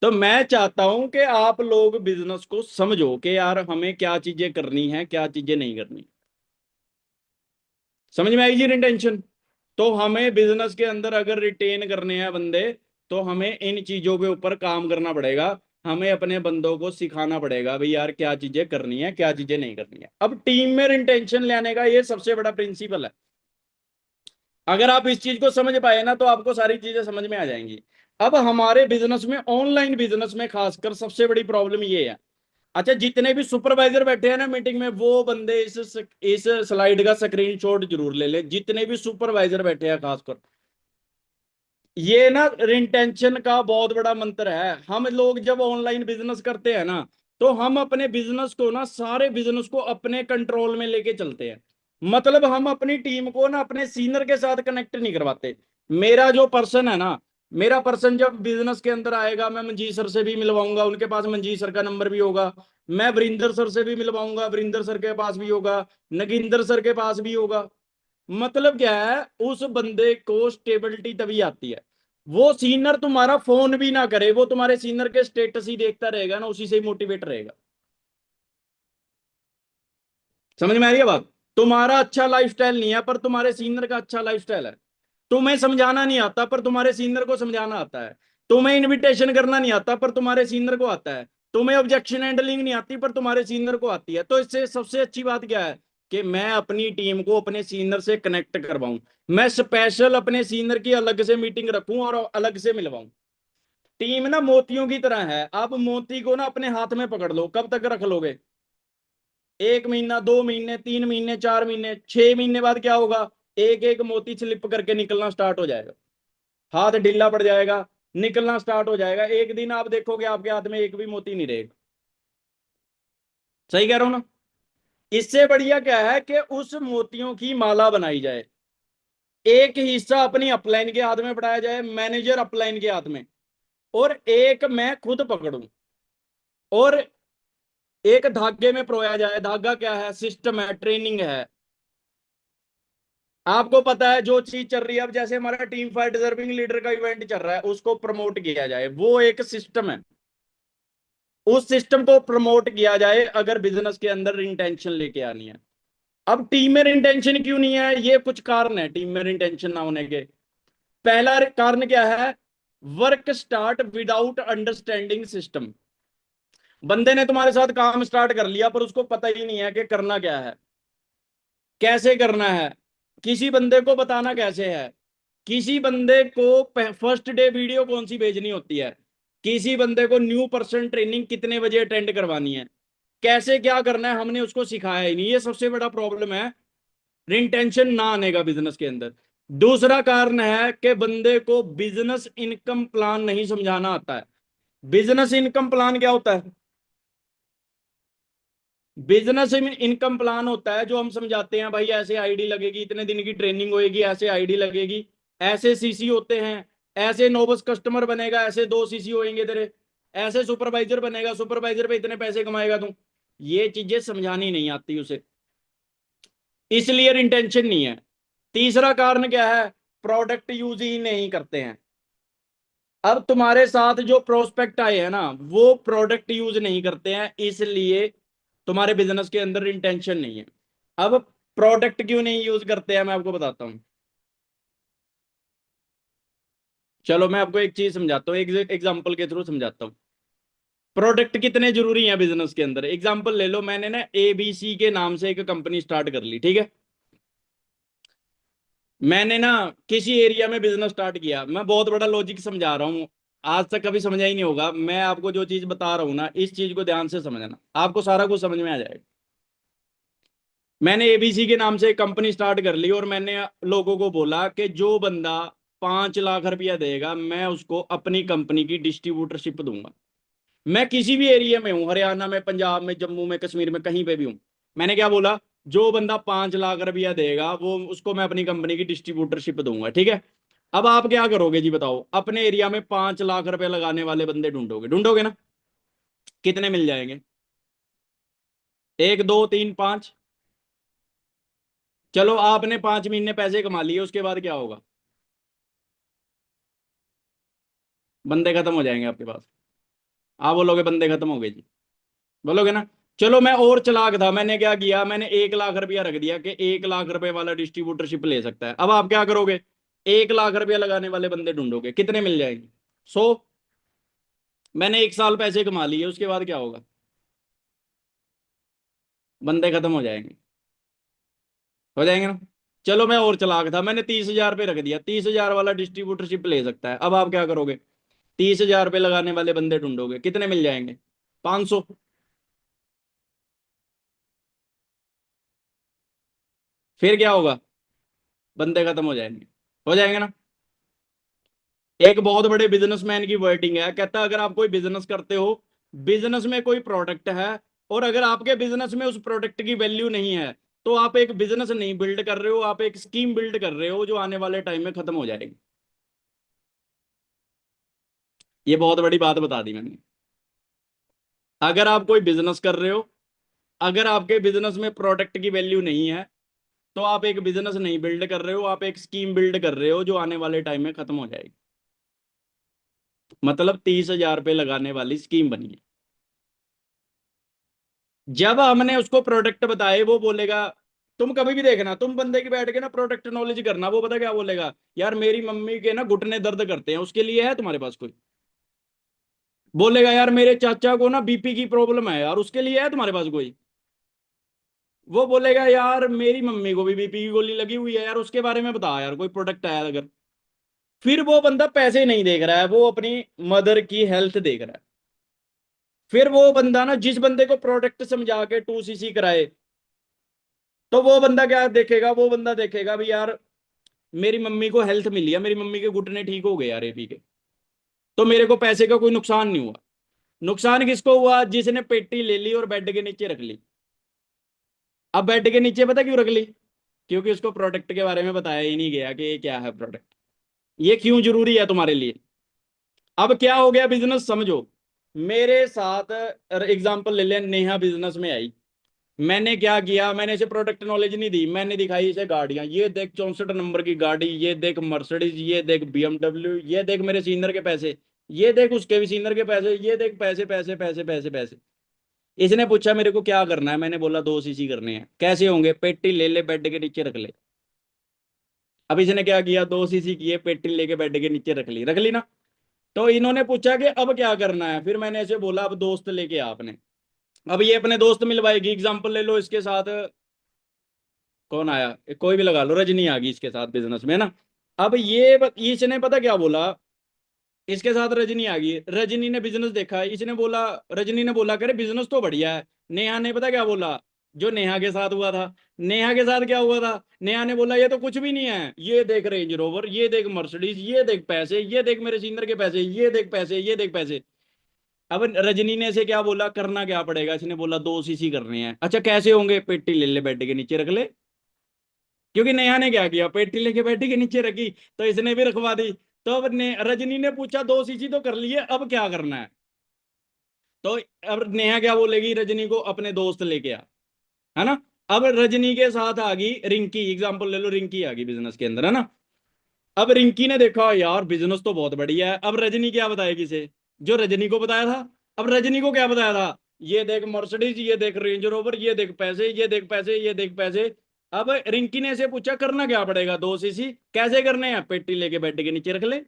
तो मैं चाहता हूं कि आप लोग बिजनेस को समझो कि यार हमें क्या चीजें करनी है, क्या चीजें नहीं करनी। समझ में आई जी इंटेंशन? तो हमें बिजनेस के अंदर अगर रिटेन करने हैं बंदे, तो हमें इन चीजों के ऊपर काम करना पड़ेगा। हमें अपने बंदों को सिखाना पड़ेगा भाई यार क्या चीजें करनी है, क्या चीजें नहीं करनी है। अब टीम में रिटेंशन लाने का ये सबसे बड़ा प्रिंसिपल है। अगर आप इस चीज को समझ पाए ना तो आपको सारी चीजें समझ में आ जाएंगी। अब हमारे बिजनेस में, ऑनलाइन बिजनेस में खासकर सबसे बड़ी प्रॉब्लम ये है। अच्छा, जितने भी सुपरवाइजर बैठे हैं ना मीटिंग में, वो बंदे इस स्लाइड का स्क्रीनशॉट जरूर ले ले। जितने भी सुपरवाइजर बैठे हैं खासकर, ये ना रिटेंशन का बहुत बड़ा मंत्र है। हम लोग जब ऑनलाइन बिजनेस करते हैं ना, तो हम अपने बिजनेस को ना, सारे बिजनेस को अपने कंट्रोल में लेके चलते हैं। मतलब हम अपनी टीम को ना अपने सीनियर के साथ कनेक्ट नहीं करवाते। मेरा जो पर्सन है ना, मेरा पर्सन जब बिजनेस के अंदर आएगा, मैं मंजीत सर से भी मिलवाऊंगा, उनके पास मंजीत सर का नंबर भी होगा। मैं वरिंदर सर से भी मिलवाऊंगा, वरिंदर सर के पास भी होगा, नगिंदर सर के पास भी होगा। मतलब क्या है, उस बंदे को स्टेबिलिटी तभी आती है। वो सीनियर तुम्हारा फोन भी ना करे, वो तुम्हारे सीनियर के स्टेटस ही देखता रहेगा ना, उसी से ही मोटिवेट रहेगा। समझ में आ रही है बात? तुम्हारा अच्छा लाइफस्टाइल नहीं है पर तुम्हारे सीनियर का अच्छा लाइफस्टाइल है। तुम्हें समझाना नहीं आता पर तुम्हारे सीनियर को समझाना आता है। तुम्हें इनविटेशन करना नहीं आता पर तुम्हारे सीनियर को आता है। तुम्हें ऑब्जेक्शन हैंडलिंग नहीं आती पर तुम्हारे सीनियर को आती है। तो इससे सबसे अच्छी बात क्या है कि मैं अपनी टीम को अपने सीनियर से कनेक्ट करवाऊं। मैं स्पेशल अपने सीनियर की अलग से मीटिंग रखूं और अलग से मिलवाऊं। टीम ना मोतियों की तरह है। आप मोती को ना अपने हाथ में पकड़ लो, कब तक रख लोगे? 1 महीना, 2 महीने, 3 महीने, 4 महीने, 6 महीने बाद क्या होगा? एक एक मोती स्लिप करके निकलना स्टार्ट हो जाएगा। हाथ ढीला पड़ जाएगा, निकलना स्टार्ट हो जाएगा। एक दिन आप देखोगे आपके हाथ में एक भी मोती नहीं रहेगा। सही कह रहा हूं ना? इससे बढ़िया क्या है कि उस मोतियों की माला बनाई जाए। एक हिस्सा अपनी अपलाइन के हाथ में पढ़ाया जाए, मैनेजर अपलाइन के हाथ में, और एक मैं खुद पकड़ूं, और एक धागे में परोया जाए। धागा क्या है? सिस्टम है, ट्रेनिंग है। आपको पता है जो चीज चल रही है, अब जैसे हमारा टीम फाइट डिजर्विंग लीडर का इवेंट चल रहा है, उसको प्रमोट किया जाए, वो एक सिस्टम है। उस सिस्टम को प्रमोट किया जाए अगर बिजनेस के अंदर इंटेंशन लेके आनी है। अब टीम में इंटेंशन क्यों नहीं है? ये कुछ कारण है टीम में इंटेंशन ना होने के। पहला कारण क्या है? Work start without understanding system. बंदे ने तुम्हारे साथ काम स्टार्ट कर लिया पर उसको पता ही नहीं है कि करना क्या है, कैसे करना है, किसी बंदे को बताना कैसे है, किसी बंदे को फर्स्ट डे वीडियो कौन सी भेजनी होती है, किसी बंदे को न्यू पर्सन ट्रेनिंग कितने बजे अटेंड करवानी है, कैसे क्या करना है, हमने उसको सिखाया ही नहीं। ये सबसे बड़ा प्रॉब्लम है रिटेंशन ना आने का बिजनेस के अंदर। दूसरा कारण है कि बंदे को बिजनेस इनकम प्लान नहीं समझाना आता है। बिजनेस इनकम प्लान क्या होता है? बिजनेस इनकम प्लान होता है जो हम समझाते हैं, भाई ऐसे आईडी लगेगी, इतने दिन की ट्रेनिंग होएगी, ऐसे आईडी लगेगी, ऐसे सीसी होते हैं, ऐसे नोबस कस्टमर बनेगा, ऐसे 2 सीसी होंगे तेरे, ऐसे सुपरवाइजर बनेगा, सुपरवाइजर पे इतने पैसे कमाएगा तू। ये चीजें समझानी नहीं आती उसे, इसलिए इंटेंशन नहीं है। तीसरा कारण क्या है? प्रोडक्ट यूज ही नहीं करते हैं। अब तुम्हारे साथ जो प्रोस्पेक्ट आए हैं ना, वो प्रोडक्ट यूज नहीं करते हैं, इसलिए तुम्हारे बिजनेस के अंदर इंटेंशन नहीं है। अब प्रोडक्ट क्यों नहीं यूज करते हैं मैं आपको बताता हूं। चलो मैं आपको एक चीज समझाता हूँ, एक एग्जांपल के थ्रू समझाता हूँ। प्रोडक्ट कितने जरूरी हैं बिजनेस के अंदर। एग्जांपल ले लो, मैंने ना ABC के नाम से एक कंपनी स्टार्ट कर ली, ठीक है। मैंने ना किसी एरिया में बिजनेस स्टार्ट किया, मैं बहुत बड़ा लॉजिक समझा रहा हूँ, आज तक कभी समझा ही नहीं होगा। मैं आपको जो चीज बता रहा हूं ना, इस चीज को ध्यान से समझना, आपको सारा कुछ समझ में आ जाएगा। मैंने एबीसी के नाम से एक कंपनी स्टार्ट कर ली और मैंने लोगों को बोला कि जो बंदा 5 लाख रुपया देगा मैं उसको अपनी कंपनी की डिस्ट्रीब्यूटरशिप दूंगा। मैं किसी भी एरिया में हूँ, हरियाणा में, पंजाब में, जम्मू में, कश्मीर में, कहीं पे भी हूँ। मैंने क्या बोला, जो बंदा 5 लाख रुपया देगा वो उसको मैं अपनी कंपनी की डिस्ट्रीब्यूटरशिप दूंगा, ठीक है। अब आप क्या करोगे जी बताओ, अपने एरिया में 5 लाख रुपए लगाने वाले बंदे ढूंढोगे, ढूंढोगे ना? कितने मिल जाएंगे? 1 2 3 5। चलो आपने 5 महीने पैसे कमा लिए, उसके बाद क्या होगा? बंदे खत्म हो जाएंगे आपके पास। आप बोलोगे बंदे खत्म हो गए जी, बोलोगे ना? चलो मैं और चालाक था, मैंने क्या किया, मैंने 1 लाख रुपया रख दिया कि 1 लाख रुपए वाला डिस्ट्रीब्यूटरशिप ले सकता है। अब आप क्या करोगे, 1 लाख रुपया लगाने वाले बंदे ढूंढोगे, कितने मिल जाएंगे? 100। मैंने 1 साल पैसे कमा लिए, उसके बाद क्या होगा? बंदे खत्म हो जाएंगे ना? चलो मैं और चालाक था, मैंने 30 हजार पे रख दिया, 30 हजार वाला डिस्ट्रीब्यूटरशिप ले सकता है। अब आप क्या करोगे, 30 हजार पे लगाने वाले बंदे ढूंढोगे, कितने मिल जाएंगे? 500। फिर क्या होगा? बंदे खत्म हो जाएंगे ना? एक बहुत बड़े बिजनेसमैन की वर्डिंग है, कहता है अगर आप कोई बिजनेस करते हो, बिजनेस में कोई प्रोडक्ट है, और अगर आपके बिजनेस में उस प्रोडक्ट की वैल्यू नहीं है, तो आप एक बिजनेस नहीं बिल्ड कर रहे हो, आप एक स्कीम बिल्ड कर रहे हो जो आने वाले टाइम में खत्म हो जाएगी। ये बहुत बड़ी बात बता दी मैंने। अगर आप कोई बिजनेस कर रहे हो, अगर आपके बिजनेस में प्रोडक्ट की वैल्यू नहीं है, तो आप एक बिजनेस नहीं बिल्ड कर रहे हो, आप एक स्कीम बिल्ड कर रहे हो जो आने वाले टाइम में खत्म हो जाएगी। मतलब 30 हजार पे लगाने वाली स्कीम बनी है। जब हमने उसको प्रोडक्ट बताए, वो बोलेगा, तुम कभी भी देखना, तुम बंदे की बैठ के ना प्रोडक्ट नॉलेज करना, वो पता क्या बोलेगा, यार मेरी मम्मी के ना घुटने दर्द करते हैं, उसके लिए है तुम्हारे पास कोई? बोलेगा यार मेरे चाचा को ना बीपी की प्रॉब्लम है यार, उसके लिए है तुम्हारे पास कोई? वो बोलेगा यार मेरी मम्मी को भी बीपी की गोली लगी हुई है यार, उसके बारे में बता यार कोई प्रोडक्ट है अगर। फिर वो बंदा पैसे नहीं देख रहा है, वो अपनी मदर की हेल्थ देख रहा है। फिर वो बंदा ना, जिस बंदे को प्रोडक्ट समझा के 2cc कराए, तो वो बंदा क्या देखेगा, वो बंदा देखेगा भी यार मेरी मम्मी को हेल्थ मिली है, मेरी मम्मी के घुटने ठीक हो गए यार एपी के, तो मेरे को पैसे का कोई नुकसान नहीं हुआ। नुकसान किसको हुआ, जिसने पेटी ले ली और बेड के नीचे रख ली। अब बेड के नीचे पता क्यों रख ली? क्योंकि उसको प्रोडक्ट के बारे में बताया ही नहीं गया कि ये क्या है प्रोडक्ट, ये क्यों जरूरी है तुम्हारे लिए। अब क्या हो गया, बिजनेस समझो। मेरे साथ एग्जांपल ले लें, नेहा बिजनेस में आई, मैंने क्या किया, मैंने इसे प्रोडक्ट नॉलेज नहीं दी, मैंने दिखाई इसे गाड़ियां, ये देख 64 नंबर की गाड़ी, ये देख मर्सिडीज, ये देख बीएमडब्ल्यू, ये देख मेरे सीनियर के पैसे, ये देख उसके भी सीनियर के पैसे, ये देख पैसे पैसे पैसे पैसे पैसे। इसने पूछा मेरे को क्या करना है, मैंने बोला 2cc करने हैं। कैसे होंगे? पेटी ले ले, बेड के नीचे रख ले। अब इसने क्या किया, 2cc किए, पेटी लेके बेड के नीचे रख ली ना। तो इन्होंने पूछा कि अब क्या करना है, फिर मैंने ऐसे बोला अब दोस्त लेके आ आपने। अब ये अपने दोस्त मिलवाएगी, एग्जाम्पल ले लो इसके साथ कौन आया, कोई भी लगा लो, रजनी आ गई इसके साथ बिजनेस में ना। अब इसने पता क्या बोला, इसके साथ रजनी आ गई, रजनी ने बिजनेस देखा, इसने बोला, रजनी ने बोला करे बिजनेस तो बढ़िया है। नेहा ने पता क्या बोला, जो नेहा के साथ हुआ था, नेहा के साथ क्या हुआ था, नेहा ने बोला ये तो कुछ भी नहीं है, ये देख रेंज रोवर, ये देख मर्सिडीज, ये देख पैसे, ये देख मेरे सीनियर के पैसे, ये देख पैसे, ये देख पैसे। अब रजनी ने से क्या बोला, करना क्या पड़ेगा, इसने बोला 2cc करने हैं। अच्छा कैसे होंगे, पेटी ले ले बेड के नीचे रख ले। क्योंकि नेहा ने क्या किया, पेटी लेके बेड के नीचे रखी, तो इसने भी रखवा दी। तो अब रजनी ने पूछा 2cc तो कर लिए, अब क्या करना है? तो अब नेहा क्या बोलेगी, रजनी को अपने दोस्त लेके आ, है ना। अब रजनी के साथ आ गई रिंकी, एग्जाम्पल ले लो, रिंकी आ गई बिजनेस के अंदर, है ना। अब रिंकी ने देखा यार बिजनेस तो बहुत बढ़िया है, अब रजनी क्या बताएगी इसे, जो रजनी को बताया था। अब रजनी को क्या बताया था, ये देख मर्सिडीज, ये देख रेंज रोवर, ये देख पैसे, ये देख पैसे, ये देख पैसे। अब रिंकी ने इसे पूछा करना क्या पड़ेगा, 2cc कैसे करने हैं, पेटी लेके बेड के नीचे रख ले।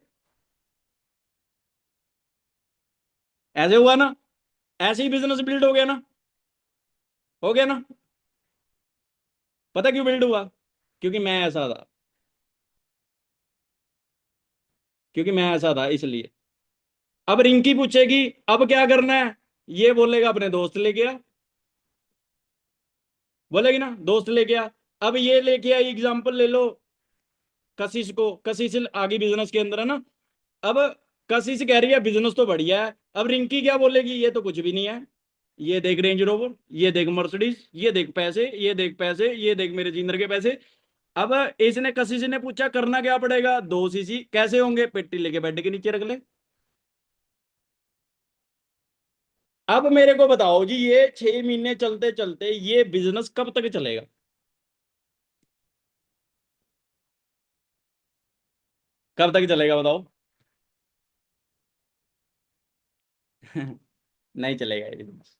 ऐसे हुआ ना, ऐसे ही बिजनेस बिल्ड हो गया ना, हो गया ना। पता क्यों बिल्ड हुआ, क्योंकि मैं ऐसा था, क्योंकि मैं ऐसा था इसलिए। अब रिंकी पूछेगी अब क्या करना है, ये बोलेगा अपने दोस्त लेके आ, बोलेगी ना दोस्त लेके आ। अब ये लेके आई, एग्जाम्पल ले लो कशिश को, कशिश आगे बिजनेस के अंदर है ना। अब कशिश कह रही है बिजनेस तो बढ़िया है, अब रिंकी क्या बोलेगी, ये तो कुछ भी नहीं है, ये देख रेंज रोवर, ये देख मर्सिडीज, ये देख पैसे, ये देख पैसे, ये देख मेरे जिंदर के पैसे। अब इसने कशिश ने पूछा करना क्या पड़ेगा, 2 सीसी कैसे होंगे, पेटी लेके बेड के नीचे रख ले। अब मेरे को बताओ जी, ये 6 महीने चलते चलते ये बिजनेस कब तक चलेगा? कब तक चलेगा बताओ? नहीं चलेगा ये बिजनेस।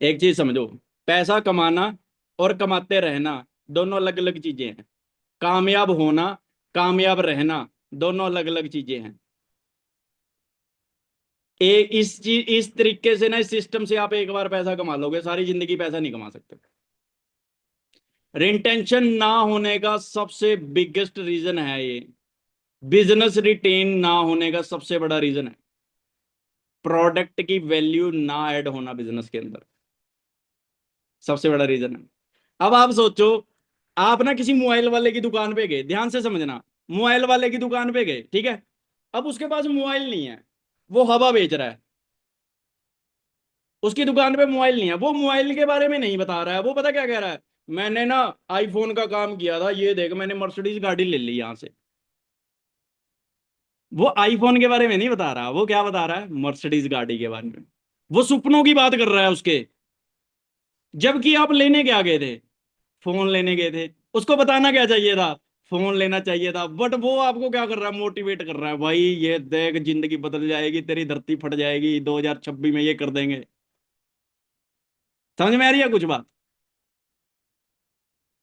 एक चीज समझो, पैसा कमाना और कमाते रहना दोनों अलग अलग चीजें हैं। कामयाब होना, कामयाब रहना दोनों अलग अलग चीजें हैं। एक इस चीज इस तरीके से ना, इस सिस्टम से आप एक बार पैसा कमा लोगे, सारी जिंदगी पैसा नहीं कमा सकते। रिटेंशन ना होने का सबसे बिगेस्ट रीजन है ये, बिजनेस रिटेन ना होने का सबसे बड़ा रीजन है प्रोडक्ट की वैल्यू ना ऐड होना बिजनेस के अंदर, सबसे बड़ा रीजन है। अब आप सोचो, आप ना किसी मोबाइल वाले की दुकान पे गए, ध्यान से समझना, मोबाइल वाले की दुकान पे गए, ठीक है। अब उसके पास मोबाइल नहीं है, वो हवा बेच रहा है, उसकी दुकान पे मोबाइल नहीं है, वो मोबाइल के बारे में नहीं बता रहा है, वो पता क्या कह रहा है, मैंने ना आईफोन का काम किया था, ये देख मैंने मर्सिडीज गाड़ी ले ली यहां से। वो आईफोन के बारे में नहीं बता रहा, वो क्या बता रहा है, मर्सिडीज गाड़ी के बारे में। वो सपनों की बात कर रहा है उसके, जबकि आप लेने क्या गए थे, फोन लेने गए थे। उसको बताना क्या चाहिए था, फोन लेना चाहिए था, बट वो आपको क्या कर रहा है, मोटिवेट कर रहा है, भाई ये देख जिंदगी बदल जाएगी तेरी, धरती फट जाएगी 2026 में, ये कर देंगे। समझ में आ रही है कुछ बात?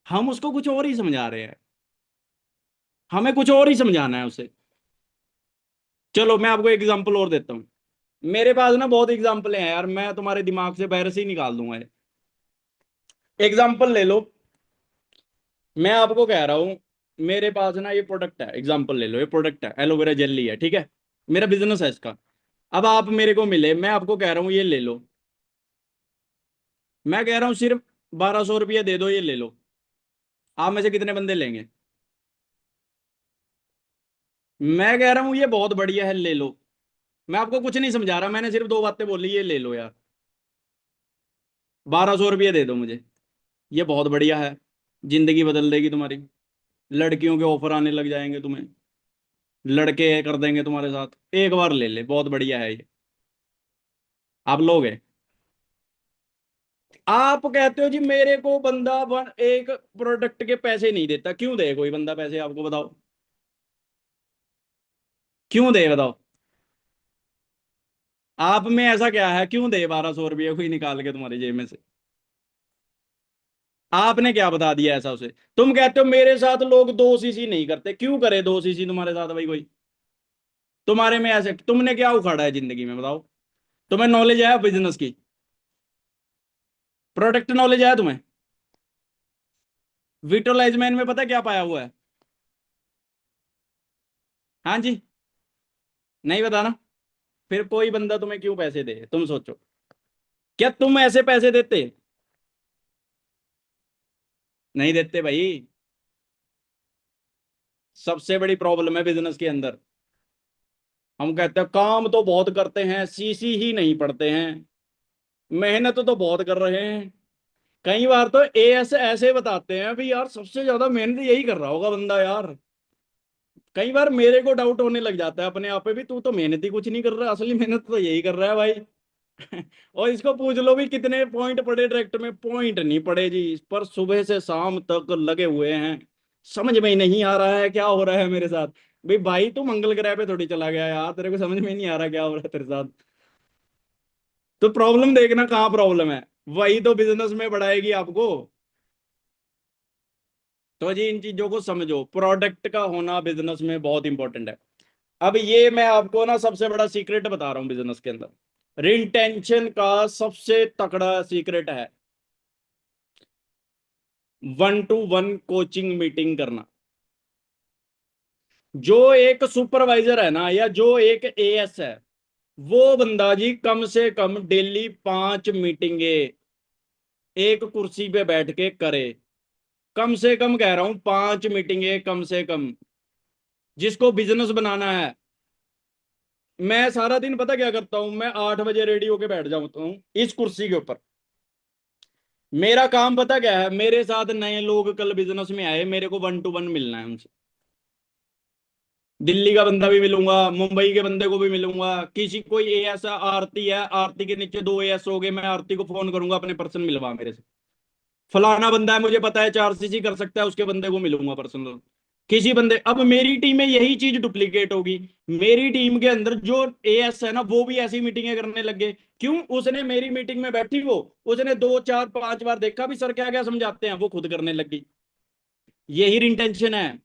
हम उसको कुछ और ही समझा रहे हैं, हमें कुछ और ही समझाना है उसे। चलो मैं आपको एग्जांपल और देता हूँ, मेरे पास ना बहुत एग्जांपल हैं यार, मैं तुम्हारे दिमाग से बाहर से ही निकाल दूंगा। एग्जांपल ले लो, मैं आपको कह रहा हूं मेरे पास ना ये प्रोडक्ट है, एग्जांपल ले लो, ये प्रोडक्ट है एलोवेरा जेली है, ठीक है, मेरा बिजनेस है इसका। अब आप मेरे को मिले, मैं आपको कह रहा हूं ये ले लो, मैं कह रहा हूं सिर्फ 1200 रुपये दे दो, ये ले लो। आप में से कितने बंदे लेंगे? मैं कह रहा हूं ये बहुत बढ़िया है, ले लो। मैं आपको कुछ नहीं समझा रहा, मैंने सिर्फ 2 बातें बोली, ये ले लो यार, 1200 रुपये दे दो मुझे, ये बहुत बढ़िया है, जिंदगी बदल देगी तुम्हारी, लड़कियों के ऑफर आने लग जाएंगे तुम्हें, लड़के कर देंगे तुम्हारे साथ, एक बार ले ले, बहुत बढ़िया है ये। आप लोगे? आप कहते हो जी मेरे को बंदा एक प्रोडक्ट के पैसे नहीं देता, क्यों दे कोई बंदा पैसे आपको, बताओ क्यों दे, बताओ आप में ऐसा क्या है, क्यों दे 1200 रुपये कोई निकाल के तुम्हारी जेब में से? आपने क्या बता दिया ऐसा उसे? तुम कहते हो मेरे साथ लोग 2 सीसी नहीं करते, क्यों करे 2 सीसी तुम्हारे साथ भाई कोई? तुम्हारे में ऐसे तुमने क्या उखाड़ा है जिंदगी में, बताओ? तुम्हें नॉलेज है बिजनेस की, प्रोडक्ट नॉलेज है तुम्हें? विटोलाइजमैन में पता क्या पाया हुआ है? हाँ जी, नहीं बताना, फिर कोई बंदा तुम्हें क्यों पैसे दे, तुम सोचो, क्या तुम ऐसे पैसे देते? नहीं देते भाई। सबसे बड़ी प्रॉब्लम है बिजनेस के अंदर, हम कहते हैं काम तो बहुत करते हैं, सीसी ही नहीं पढ़ते हैं, मेहनत तो बहुत कर रहे हैं। कई बार तो एएस ऐसे बताते हैं भी यार सबसे ज्यादा मेहनत यही कर रहा होगा बंदा यार। कई बार मेरे को डाउट होने लग जाता है अपने आप पे भी, तू तो मेहनत ही कुछ नहीं कर रहा, असली मेहनत तो यही कर रहा है भाई। और इसको पूछ लो भी कितने पॉइंट पड़े डायरेक्ट में, पॉइंट नहीं पड़े जी, इस पर सुबह से शाम तक लगे हुए हैं, समझ में ही नहीं आ रहा है क्या हो रहा है मेरे साथ। भाई भाई तू मंगल ग्रह पे थोड़ी चला गया यार, तेरे को समझ में ही नहीं आ रहा क्या हो रहा है तेरे साथ। तो प्रॉब्लम देखना कहाँ प्रॉब्लम है, वही तो बिजनेस में बढ़ाएगी आपको। तो जी इन चीजों को समझो, प्रोडक्ट का होना बिजनेस में बहुत इंपॉर्टेंट है। अब ये मैं आपको ना सबसे बड़ा सीक्रेट बता रहा हूं बिजनेस के अंदर, रिटेंशन का सबसे तगड़ा सीक्रेट है 1-to-1 कोचिंग मीटिंग करना। जो एक सुपरवाइजर है ना, या जो एक एएस है, वो बंदा जी कम से कम डेली 5 मीटिंगे एक कुर्सी पे बैठ के करे। कम से कम कह रहा हूं, 5 मीटिंगे कम से कम। जिसको बिजनेस बनाना है, मैं सारा दिन पता क्या करता हूं, मैं 8 बजे रेडी होके बैठ जाता हूं इस कुर्सी के ऊपर। मेरा काम पता क्या है, मेरे साथ नए लोग कल बिजनेस में आए, मेरे को 1 to 1 मिलना है उनसे। दिल्ली का बंदा भी मिलूंगा, मुंबई के बंदे को भी मिलूंगा, किसी कोई एएस आरती है, आरती के नीचे 2 एएस हो गए, मैं आरती को फोन करूंगा अपने पर्सन मिलवा मेरे से। फलाना बंदा है मुझे पता है 4 सीसी कर सकता है, उसके बंदे को मिलूंगा पर्सनल। किसी बंदे, अब मेरी टीम में यही चीज डुप्लीकेट होगी। मेरी टीम के अंदर जो एएस है ना, वो भी ऐसी मीटिंगें करने लग गए। क्यों? उसने मेरी मीटिंग में बैठी, वो उसने 2 4 5 बार देखा भी सर क्या क्या समझाते हैं, वो खुद करने लगी। यही इंटेंशन है।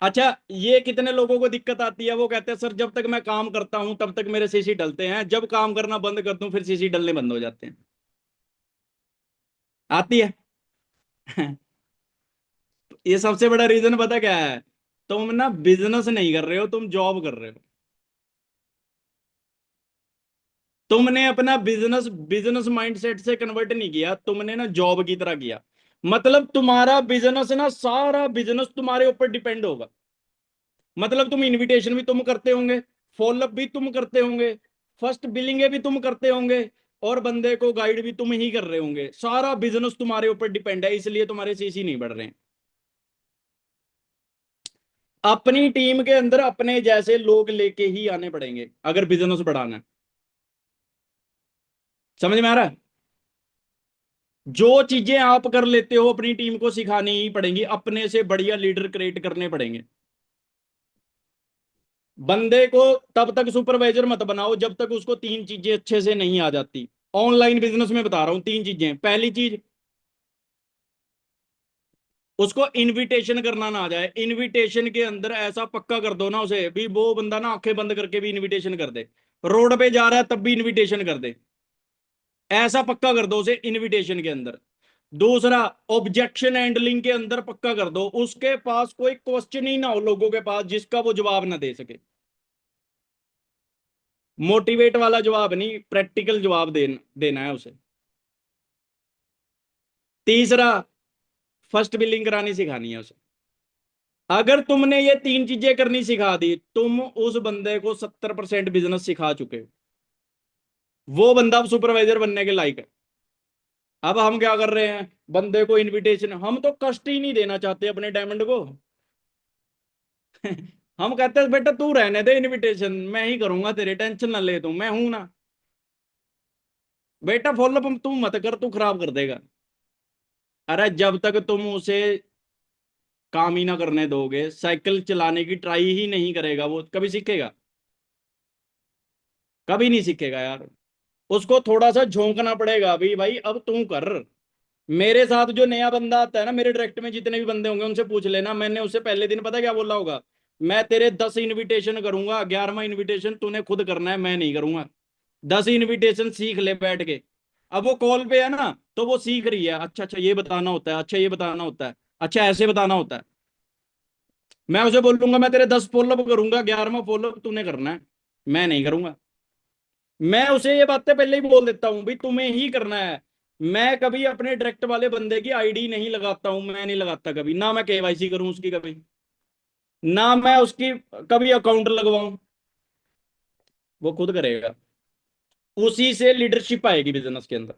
अच्छा, ये कितने लोगों को दिक्कत आती है, वो कहते हैं सर जब तक मैं काम करता हूं तब तक मेरे सीसी डलते हैं, जब काम करना बंद कर दूं फिर सीसी डलने बंद हो जाते हैं। आती है। ये सबसे बड़ा रीजन पता क्या है? तुम ना बिजनेस नहीं कर रहे हो, तुम जॉब कर रहे हो। तुमने अपना बिजनेस बिजनेस माइंडसेट से कन्वर्ट नहीं किया, तुमने ना जॉब की तरह किया। मतलब तुम्हारा बिजनेस ना, सारा बिजनेस तुम्हारे ऊपर डिपेंड होगा। मतलब तुम इनविटेशन भी तुम करते होंगे, फॉलोअप भी तुम करते होंगे, फर्स्ट बिलिंग भी तुम करते होंगे, और बंदे को गाइड भी तुम ही कर रहे होंगे। सारा बिजनेस तुम्हारे ऊपर डिपेंड है, इसलिए तुम्हारे सीसी नहीं बढ़ रहे हैं। अपनी टीम के अंदर अपने जैसे लोग लेके ही आने पड़ेंगे अगर बिजनेस बढ़ाना है। समझ में आ रहा है? जो चीजें आप कर लेते हो अपनी टीम को सिखानी ही पड़ेंगी, अपने से बढ़िया लीडर क्रिएट करने पड़ेंगे। बंदे को तब तक सुपरवाइजर मत बनाओ जब तक उसको 3 चीजें अच्छे से नहीं आ जाती। ऑनलाइन बिजनेस में बता रहा हूं 3 चीजें। पहली चीज, उसको इनविटेशन करना ना आ जाए। इनविटेशन के अंदर ऐसा पक्का कर दो ना उसे भी, वो बंदा ना आंखें बंद करके भी इनविटेशन कर दे। रोड पे जा रहा है तब भी इनविटेशन कर दे। ऐसा पक्का कर दो उसे इनविटेशन के अंदर। दूसरा, ऑब्जेक्शन हैंडलिंग के अंदर पक्का कर दो, उसके पास कोई क्वेश्चन ही ना हो लोगों के पास जिसका वो जवाब ना दे सके। मोटिवेट वाला जवाब नहीं, प्रैक्टिकल जवाब देना है उसे। तीसरा, फर्स्ट बिलिंग करानी सिखानी है उसे। अगर तुमने ये 3 चीजें करनी सिखा दी, तुम उस बंदे को 70% बिजनेस सिखा चुके हो। वो बंदा अब सुपरवाइजर बनने के लायक है। अब हम क्या कर रहे हैं, बंदे को इनविटेशन, हम तो कष्ट ही नहीं देना चाहते अपने डायमंड को। हम कहते हैं बेटा तू रहने दे, इनविटेशन मैं ही करूंगा, तेरे टेंशन ना ले, तू मैं हूं ना। बेटा फॉलोअप तू मत कर, तू खराब कर देगा। अरे जब तक तुम उसे काम ही ना करने दोगे, साइकिल चलाने की ट्राई ही नहीं करेगा, वो कभी सीखेगा? कभी नहीं सीखेगा यार। उसको थोड़ा सा झोंकना पड़ेगा भी, भाई अब तू कर। मेरे साथ जो नया बंदा आता है ना, मेरे डायरेक्ट में जितने भी बंदे होंगे उनसे पूछ लेना, मैंने उससे पहले दिन पता क्या बोला होगा, मैं तेरे 10 इनविटेशन करूंगा, 11वां इनविटेशन तूने खुद करना है, मैं नहीं करूंगा। 10 इनविटेशन सीख ले बैठ के। अब वो कॉल पे है ना, तो वो सीख रही है, अच्छा अच्छा ये बताना होता है, अच्छा ये बताना होता है, अच्छा ऐसे बताना होता है। मैं उसे बोलूंगा मैं तेरे 10 फॉलोअप करूंगा, 11वां फॉलोअप तूने करना है, मैं नहीं करूंगा। मैं उसे ये बातें पहले ही बोल देता हूं भी तुम्हें ही करना है। मैं कभी अपने डायरेक्ट वाले बंदे की आईडी नहीं लगाता हूं, मैं नहीं लगाता कभी, ना मैं केवाईसी करूं उसकी कभी, ना मैं उसकी कभी अकाउंट लगवाऊं। वो खुद करेगा। उसी से लीडरशिप आएगी बिजनेस के अंदर,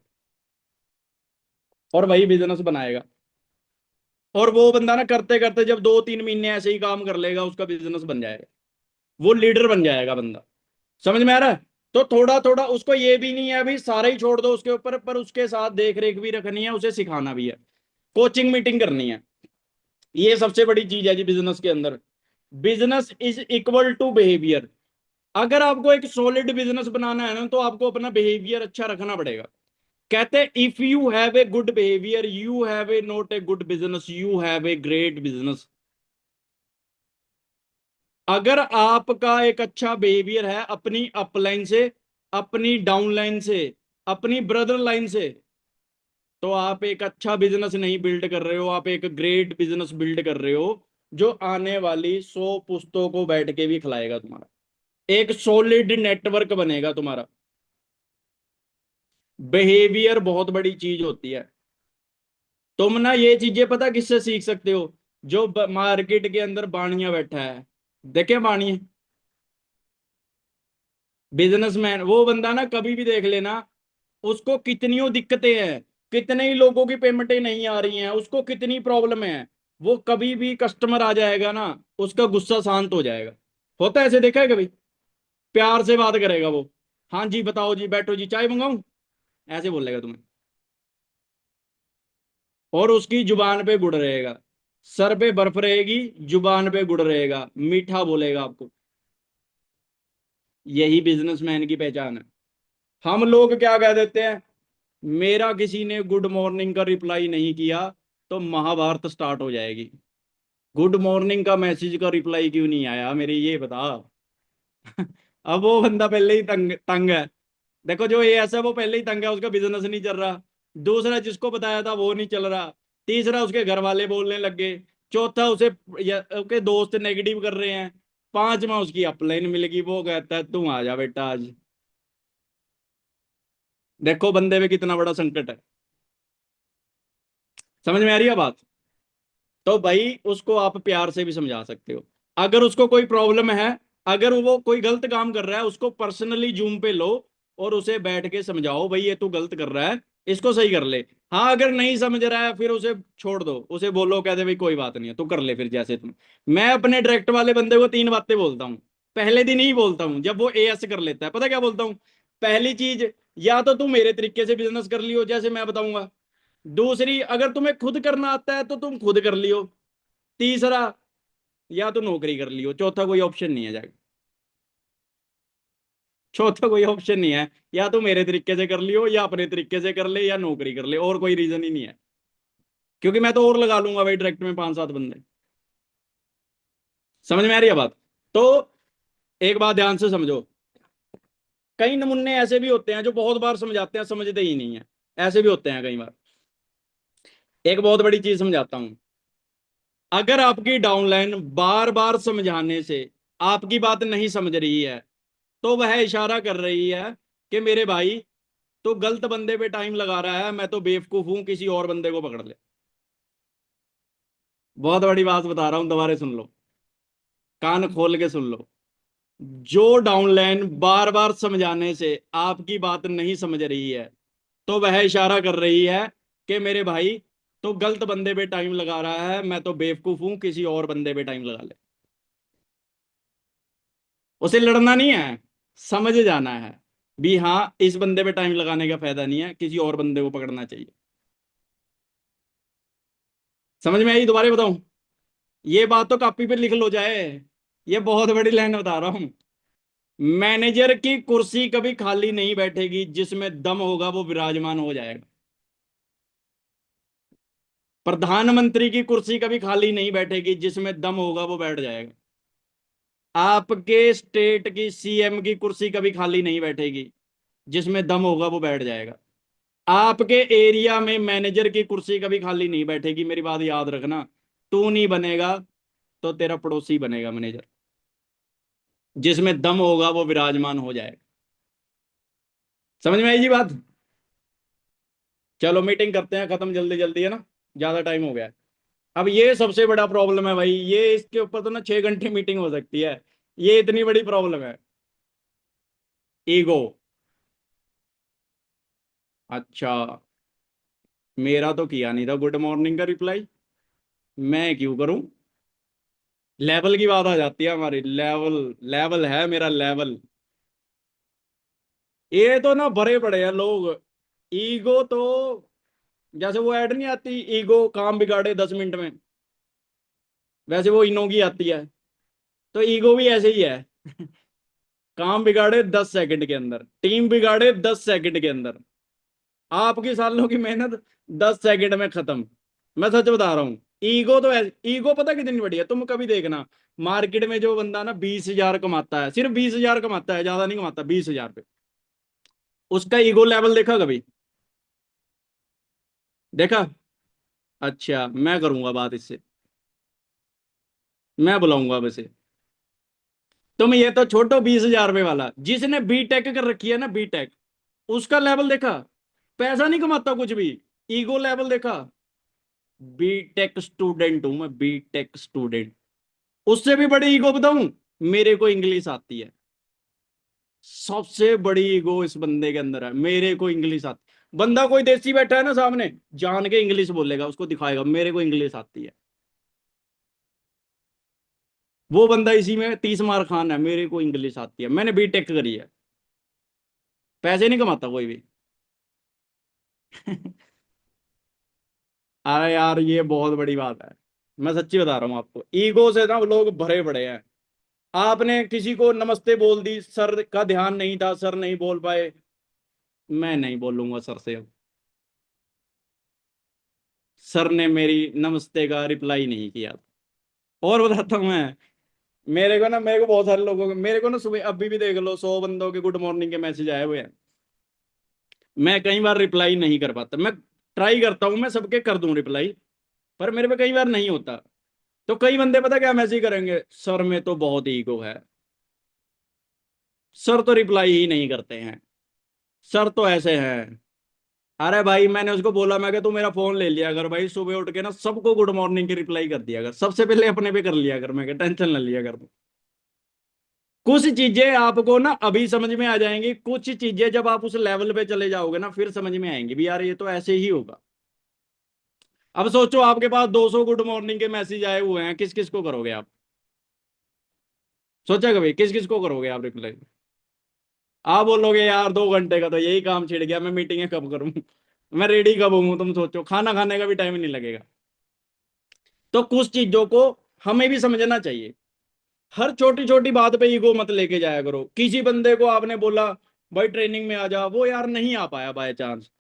और वही बिजनेस बनाएगा। और वो बंदा ना करते करते जब 2 3 महीने ऐसे ही काम कर लेगा, उसका बिजनेस बन जाएगा, वो लीडर बन जाएगा बंदा। समझ में आ रहा है? तो थोड़ा थोड़ा उसको, ये भी नहीं है अभी सारा ही छोड़ दो उसके ऊपर, पर उसके साथ देख रेख भी रखनी है, उसे सिखाना भी है, कोचिंग मीटिंग करनी है। ये सबसे बड़ी चीज है जी बिजनेस के अंदर। Business is equal to behaviour. अगर आपको एक सॉलिड बिजनेस बनाना है ना, तो आपको अपना बिहेवियर अच्छा रखना पड़ेगा। कहते हैं if you have a good behaviour you have a not a good business, you have a great business. अगर आपका एक अच्छा बिहेवियर है अपनी अपलाइन से, अपनी डाउनलाइन से, अपनी ब्रदर लाइन से, तो आप एक अच्छा बिजनेस नहीं बिल्ड कर रहे हो, आप एक ग्रेट बिजनेस बिल्ड कर रहे हो। जो आने वाली 100 पुश्तों को बैठ के भी खिलाएगा तुम्हारा। एक सॉलिड नेटवर्क बनेगा तुम्हारा। बिहेवियर बहुत बड़ी चीज होती है। तुम ना ये चीजें पता किससे सीख सकते हो? जो मार्केट के अंदर बाणिया बैठा है, देखे बाणिया, बिजनेसमैन, वो बंदा ना कभी भी देख लेना, उसको कितनी दिक्कतें हैं, कितने ही लोगों की पेमेंटें नहीं आ रही हैं, उसको कितनी प्रॉब्लम है, वो कभी भी कस्टमर आ जाएगा ना, उसका गुस्सा शांत हो जाएगा। होता है ऐसे, देखा है कभी? प्यार से बात करेगा वो, हाँ जी बताओ जी, बैठो जी, चाय मंगाऊं, ऐसे बोलेगा तुम्हें। और उसकी जुबान पे गुड़ रहेगा, सर पे बर्फ रहेगी, जुबान पे गुड़ रहेगा, मीठा बोलेगा आपको। यही बिजनेसमैन की पहचान है। हम लोग क्या कह देते हैं, मेरा किसी ने गुड मॉर्निंग का रिप्लाई नहीं किया तो महाभारत स्टार्ट हो जाएगी। गुड मॉर्निंग का मैसेज का रिप्लाई क्यों नहीं आया मेरी, ये बता। अब वो बंदा पहले ही तंग तंग है। देखो जो ये ऐसा, वो पहले ही तंग है, उसका बिजनेस नहीं चल रहा। दूसरा, जिसको बताया था वो नहीं चल रहा। तीसरा, उसके घर वाले बोलने लग गए। चौथा, उसे उसके दोस्त नेगेटिव कर रहे हैं। पांचवा, उसकी अपलाइन मिल गई, वो कहता है तू आ जा बेटा आज। देखो बंदे में कितना बड़ा संकट है। समझ में आ रही है बात? तो भाई उसको आप प्यार से भी समझा सकते हो। अगर उसको कोई प्रॉब्लम है, अगर वो कोई गलत काम कर रहा है, उसको पर्सनली जूम पे लो और उसे बैठ के समझाओ, भाई ये तू गलत कर रहा है, इसको सही कर ले। हाँ, अगर नहीं समझ रहा है फिर उसे छोड़ दो, उसे बोलो, कह दे भाई कोई बात नहीं है, तू कर ले फिर जैसे तुम। मैं अपने डायरेक्ट वाले बंदे को 3 बातें बोलता हूँ। पहले दिन ही बोलता हूँ, जब वो एएस कर लेता है, पता क्या बोलता हूँ? पहली चीज, या तो तू मेरे तरीके से बिजनेस कर लियो जैसे मैं बताऊंगा। दूसरी, अगर तुम्हें खुद करना आता है तो तुम खुद कर लियो। तीसरा, या तो नौकरी कर लियो। चौथा कोई ऑप्शन नहीं है जाएगा। चौथा कोई ऑप्शन नहीं है, या तो मेरे तरीके से कर लियो, या अपने तरीके से कर ले, या नौकरी कर ले, और कोई रीजन ही नहीं है। क्योंकि मैं तो और लगा लूंगा भाई डायरेक्ट में 5-7 बंदे। समझ में आ रही है बात? तो एक बात ध्यान से समझो, कई नमूने ऐसे भी होते हैं जो बहुत बार समझाते हैं, समझते ही नहीं है। ऐसे भी होते हैं कई बार। एक बहुत बड़ी चीज समझाता हूं। अगर आपकी डाउनलाइन बार बार समझाने से आपकी बात नहीं समझ रही है, तो वह इशारा कर रही है कि मेरे भाई तो गलत बंदे पे टाइम लगा रहा है, मैं तो बेवकूफ हूं, किसी और बंदे को पकड़ ले। बहुत बड़ी बात बता रहा हूं, दोबारा सुन लो, कान खोल के सुन लो। जो डाउनलाइन बार बार समझाने से आपकी बात नहीं समझ रही है, तो वह इशारा कर रही है कि मेरे भाई तो गलत बंदे पे टाइम लगा रहा है, मैं तो बेवकूफ हूं, किसी और बंदे पे टाइम लगा ले। उसे लड़ना नहीं है, समझ जाना है भी हाँ, इस बंदे पे टाइम लगाने का फायदा नहीं है, किसी और बंदे को पकड़ना चाहिए। समझ में आई? दोबारा बताऊं, ये बात तो कॉपी पे लिख लो जाए, ये बहुत बड़ी लाइन बता रहा हूं। मैनेजर की कुर्सी कभी खाली नहीं बैठेगी, जिसमें दम होगा वो विराजमान हो जाएगा। प्रधानमंत्री की कुर्सी कभी खाली नहीं बैठेगी, जिसमें दम होगा वो बैठ जाएगा। आपके स्टेट की सीएम की कुर्सी कभी खाली नहीं बैठेगी, जिसमें दम होगा वो बैठ जाएगा। आपके एरिया में मैनेजर की कुर्सी कभी खाली नहीं बैठेगी, मेरी बात याद रखना। तू नहीं बनेगा तो तेरा पड़ोसी बनेगा मैनेजर, जिसमें दम होगा वो विराजमान हो जाएगा। समझ में आई जी बात? चलो मीटिंग करते हैं, खत्म जल्दी जल्दी, है ना, ज्यादा टाइम हो गया है। अब ये सबसे बड़ा प्रॉब्लम है भाई, ये इसके ऊपर तो ना 6 घंटे मीटिंग हो सकती है। ये इतनी बड़ी प्रॉब्लम है, ईगो। अच्छा, मेरा तो किया नहीं था गुड मॉर्निंग का रिप्लाई, मैं क्यों करूं? लेवल की बात आ जाती है हमारी, लेवल, लेवल है मेरा लेवल। ये तो ना भरे पड़े हैं लोग, ईगो तो, जैसे वो ऐड नहीं आती, ईगो काम बिगाड़े 10 मिनट में, वैसे वो इनो की आती है। तो ईगो भी ऐसे ही है। काम बिगाड़े 10 सेकंड के अंदर, टीम बिगाड़े 10 सेकंड के अंदर, आपकी सालों की मेहनत 10 सेकंड में खत्म। मैं सच बता रहा हूँ। ईगो तो ईगो पता कितनी बड़ी है, तुम कभी देखना, मार्केट में जो बंदा ना 20,000 कमाता है, सिर्फ 20,000 कमाता है, ज्यादा नहीं कमाता, 20,000 पे, उसका ईगो लेवल देखा कभी? देखा? अच्छा, मैं करूंगा बात इससे। मैं बुलाऊंगा वैसे। तुम ये तो छोटो 20,000 रुपए वाला, जिसने बीटेक कर रखी है ना, बीटेक, उसका लेवल देखा, पैसा नहीं कमाता कुछ भी, ईगो लेवल देखा। बीटेक स्टूडेंट हूं मैं, बीटेक स्टूडेंट। उससे भी बड़ी ईगो बताऊं, मेरे को इंग्लिश आती है। सबसे बड़ी ईगो इस बंदे के अंदर है, मेरे को इंग्लिश आती। बंदा कोई देसी बैठा है ना सामने, जान के इंग्लिश बोलेगा, उसको दिखाएगा मेरे को इंग्लिश आती है। वो बंदा इसी में 30 मार खान है, मेरे को इंग्लिश आती है, मैंने बीटेक करी है। पैसे नहीं कमाता कोई भी। अरे यार ये बहुत बड़ी बात है, मैं सच्ची बता रहा हूँ आपको, ईगो से ना लोग भरे पड़े हैं। आपने किसी को नमस्ते बोल दी, सर का ध्यान नहीं था, सर नहीं बोल पाए, मैं नहीं बोलूंगा सर से अब। सर ने मेरी नमस्ते का रिप्लाई नहीं किया। और बताता हूँ मैं, मेरे को बहुत सारे लोगों के, मेरे को ना सुबह अभी भी देख लो 100 बंदों के गुड मॉर्निंग के मैसेज आए हुए हैं, मैं कई बार रिप्लाई नहीं कर पाता। मैं ट्राई करता हूँ मैं सबके कर दूं रिप्लाई, पर मेरे पे कई बार नहीं होता। तो कई बंदे पता क्या मैसेज करेंगे, सर में तो बहुत ईगो है, सर तो रिप्लाई ही नहीं करते हैं, सर तो ऐसे हैं। अरे भाई मैंने उसको बोला, मैं कि तू मेरा फोन ले लिया अगर भाई, सुबह उठ के ना सबको गुड मॉर्निंग की रिप्लाई कर दिया अगर, सबसे पहले अपने पे कर लिया अगर, मैं टेंशन न लिया कर। कुछ चीजें आपको ना अभी समझ में आ जाएंगी, कुछ चीजें जब आप उस लेवल पे चले जाओगे ना फिर समझ में आएंगी भी, यार ये तो ऐसे ही होगा। अब सोचो आपके पास 200 गुड मॉर्निंग के मैसेज आए हुए हैं, किस किस को करोगे आप? सोचा कभी किस किस को करोगे आप रिप्लाई? आप बोलोगे यार 2 घंटे का तो यही काम छिड़ गया, मैं मीटिंगें कब करूं, मैं रेडी कब हूं, तुम सोचो खाना खाने का भी टाइम नहीं लगेगा। तो कुछ चीजों को हमें भी समझना चाहिए। हर छोटी छोटी बात पे ईगो मत लेके जाया करो। किसी बंदे को आपने बोला भाई ट्रेनिंग में आ जा, वो यार नहीं आ पाया बाय चांस,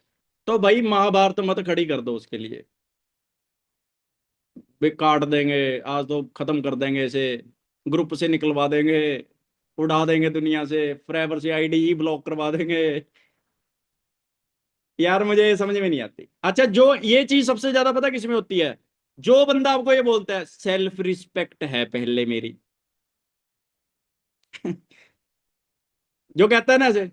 तो भाई महाभारत मत खड़ी कर दो उसके लिए, भी काट देंगे, आज तो खत्म कर देंगे इसे, ग्रुप से निकलवा देंगे, उड़ा देंगे दुनिया से, फॉरएवर से आईडी ही ब्लॉक करवा देंगे। यार मुझे ये समझ में नहीं आती। अच्छा जो ये चीज सबसे ज्यादा पता किस में होती है, जो बंदा आपको ये बोलता है सेल्फ रिस्पेक्ट है पहले मेरी, जो कहता है ना ऐसे,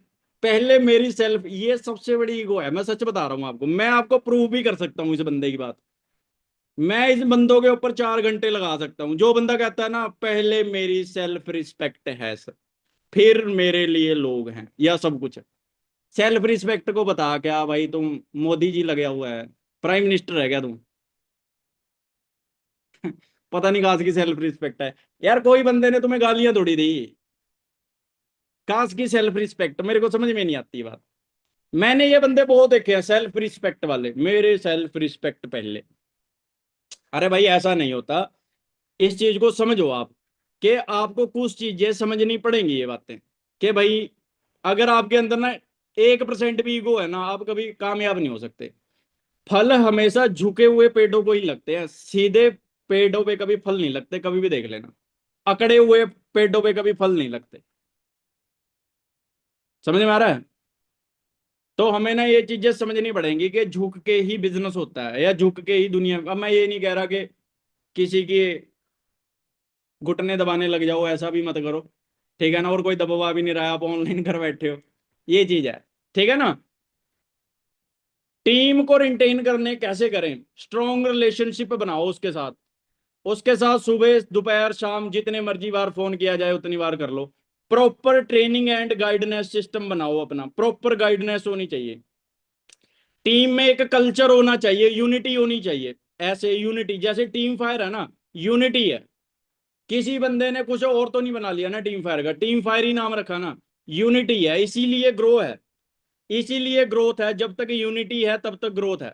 पहले मेरी सेल्फ, ये सबसे बड़ी ईगो है। मैं सच बता रहा हूं आपको, मैं आपको प्रूव भी कर सकता हूं इस बंदे की बात। मैं इस बंदों के ऊपर 4 घंटे लगा सकता हूं। जो बंदा कहता है ना पहले मेरी सेल्फ रिस्पेक्ट है सर, फिर मेरे लिए लोग हैं या सब कुछ है। सेल्फ रिस्पेक्ट को बता क्या भाई, तुम मोदी जी लगे हुआ है, प्राइम मिनिस्टर है क्या तुम? पता नहीं कहाँ की सेल्फ रिस्पेक्ट है यार, कोई बंदे ने तुम्हें गालियां थोड़ी दी, कहाँ की सेल्फ रिस्पेक्ट, मेरे को समझ में नहीं आती बात। मैंने ये बंदे बहुत देखे हैं सेल्फ रिस्पेक्ट वाले, मेरे सेल्फ रिस्पेक्ट पहले। अरे भाई ऐसा नहीं होता, इस चीज को समझो आप, कि आपको कुछ चीजें समझनी पड़ेंगी ये बातें, कि भाई अगर आपके अंदर ना 1% भी ईगो है ना, आप कभी कामयाब नहीं हो सकते। फल हमेशा झुके हुए पेड़ों को ही लगते हैं, सीधे पेड़ों पे कभी फल नहीं लगते, कभी भी देख लेना, अकड़े हुए पेड़ों पे कभी फल नहीं लगते। समझ में आ रहा है? तो हमें ना ये चीजें समझनी पड़ेंगी कि झुक के ही बिजनेस होता है, या झुक के ही दुनिया। अब मैं ये नहीं कह रहा कि किसी की घुटने दबाने लग जाओ, ऐसा भी मत करो, ठीक है ना, और कोई दबवा भी नहीं रहा है, आप ऑनलाइन कर बैठे हो, ये चीज है, ठीक है ना। टीम को रिटेन करने कैसे करें, स्ट्रॉन्ग रिलेशनशिप बनाओ उसके साथ, उसके साथ सुबह दोपहर शाम जितने मर्जी बार फोन किया जाए उतनी बार कर लो। Proper training and guidance system बनाओ अपना, प्रॉपर गाइडेंस होनी चाहिए। टीम में एक कल्चर होना चाहिए, यूनिटी होनी चाहिए। ऐसे यूनिटी जैसे टीम फायर है ना, यूनिटी है। किसी बंदे ने कुछ और तो नहीं बना लिया ना टीम फायर का, टीम फायर ही नाम रखा ना, यूनिटी है, इसीलिए ग्रो है, इसीलिए ग्रोथ है। जब तक यूनिटी है तब तक ग्रोथ है।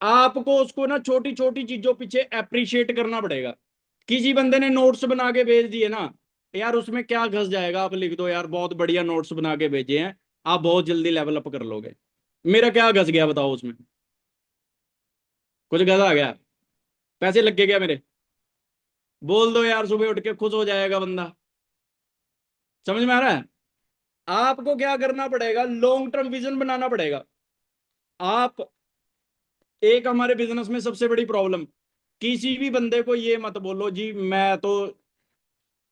आपको उसको ना छोटी छोटी चीजों पीछे अप्रिशिएट करना पड़ेगा। किसी बंदे ने नोट्स बना के भेज दिए ना, यार उसमें क्या घस जाएगा, आप लिख दो यार बहुत बढ़िया नोट्स बना के भेजे हैं, आप बहुत जल्दी लेवल अप कर लोगे। मेरा क्या घस गया बताओ उसमें? कुछ घस आ गया? पैसे लग गए क्या मेरे? बोल दो यार, सुबह उठ के खुश हो जाएगा बंदा। समझ में आ रहा है? आपको क्या करना पड़ेगा, लॉन्ग टर्म विजन बनाना पड़ेगा। आप, एक हमारे बिजनेस में सबसे बड़ी प्रॉब्लम, किसी भी बंदे को ये मत बोलो जी मैं तो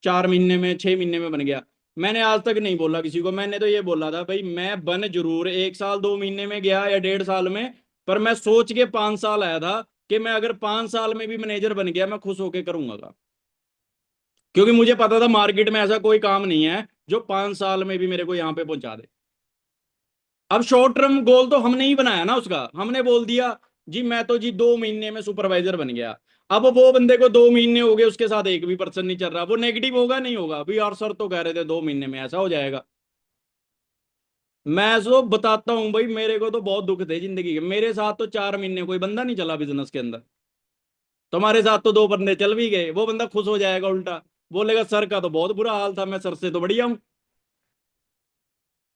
4 महीने में 6 महीने में बन गया। मैंने आज तक नहीं बोला किसी को, मैंने तो ये बोला था भाई मैं बन जरूर 1 साल 2 महीने में गया या 1.5 साल में, पर मैं सोच के 5 साल आया था कि मैं अगर 5 साल में भी मैनेजर बन गया मैं खुश होके करूंगा का। क्योंकि मुझे पता था मार्केट में ऐसा कोई काम नहीं है जो 5 साल में भी मेरे को यहाँ पे पहुंचा दे। अब शॉर्ट टर्म गोल तो हमने ही बनाया ना उसका, हमने बोल दिया जी मैं तो जी 2 महीने में सुपरवाइजर बन गया। अब वो बंदे को 2 महीने हो गए, उसके साथ एक भी पर्सन नहीं चल रहा, वो नेगेटिव होगा नहीं होगा अभी यार सर तो कह रहे थे 2 महीने में ऐसा हो जाएगा। मैं तो बताता हूं भाई, मेरे को तो बहुत दुख थे जिंदगी के, मेरे साथ तो 4 महीने कोई बंदा नहीं चला बिजनेस के अंदर, तुम्हारे साथ तो 2 बंदे चल भी गए। वो बंदा खुश हो जाएगा, उल्टा बोलेगा सर का तो बहुत बुरा हाल था, मैं सर से तो बढ़िया हूं,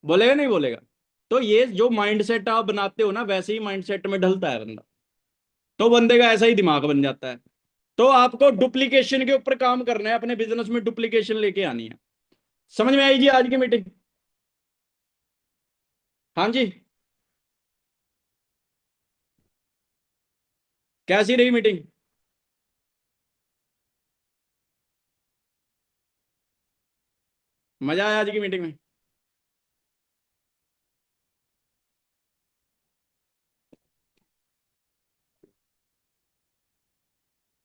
बोलेगा नहीं बोलेगा। तो ये जो माइंडसेट आप बनाते हो ना वैसे ही माइंडसेट में ढलता है बंदा, तो बंदे का ऐसा ही दिमाग बन जाता है। तो आपको डुप्लीकेशन के ऊपर काम करना है, अपने बिजनेस में डुप्लीकेशन लेके आनी है। समझ में आई जी आज की मीटिंग? हाँ जी, कैसी रही मीटिंग? मजा आया आज की मीटिंग में?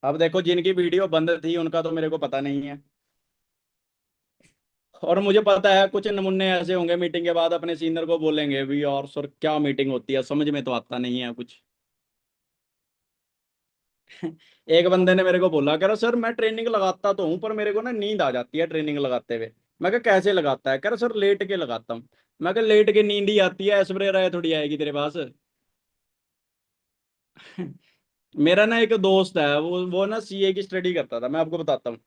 अब देखो जिनकी वीडियो बंद थी उनका तो मेरे को पता नहीं है, और मुझे पता है कुछ नमूने ऐसे होंगे मीटिंग के बाद अपने सीनियर को बोलेंगे भी और सर क्या मीटिंग होती है, समझ में तो आता नहीं है कुछ। एक बंदे ने मेरे को बोला, कह रहा सर मैं ट्रेनिंग लगाता तो हूँ पर मेरे को ना नींद आ जाती है ट्रेनिंग लगाते हुए। मैं कहा कैसे लगाता है? कह रहा सर लेट के लगाता हूँ। मैं कहा लेट के नींद ही आती है, ऐश्वर्या राय थोड़ी आएगी तेरे पास। मेरा ना एक दोस्त है, वो ना सीए की स्टडी करता था, मैं आपको बताता हूँ।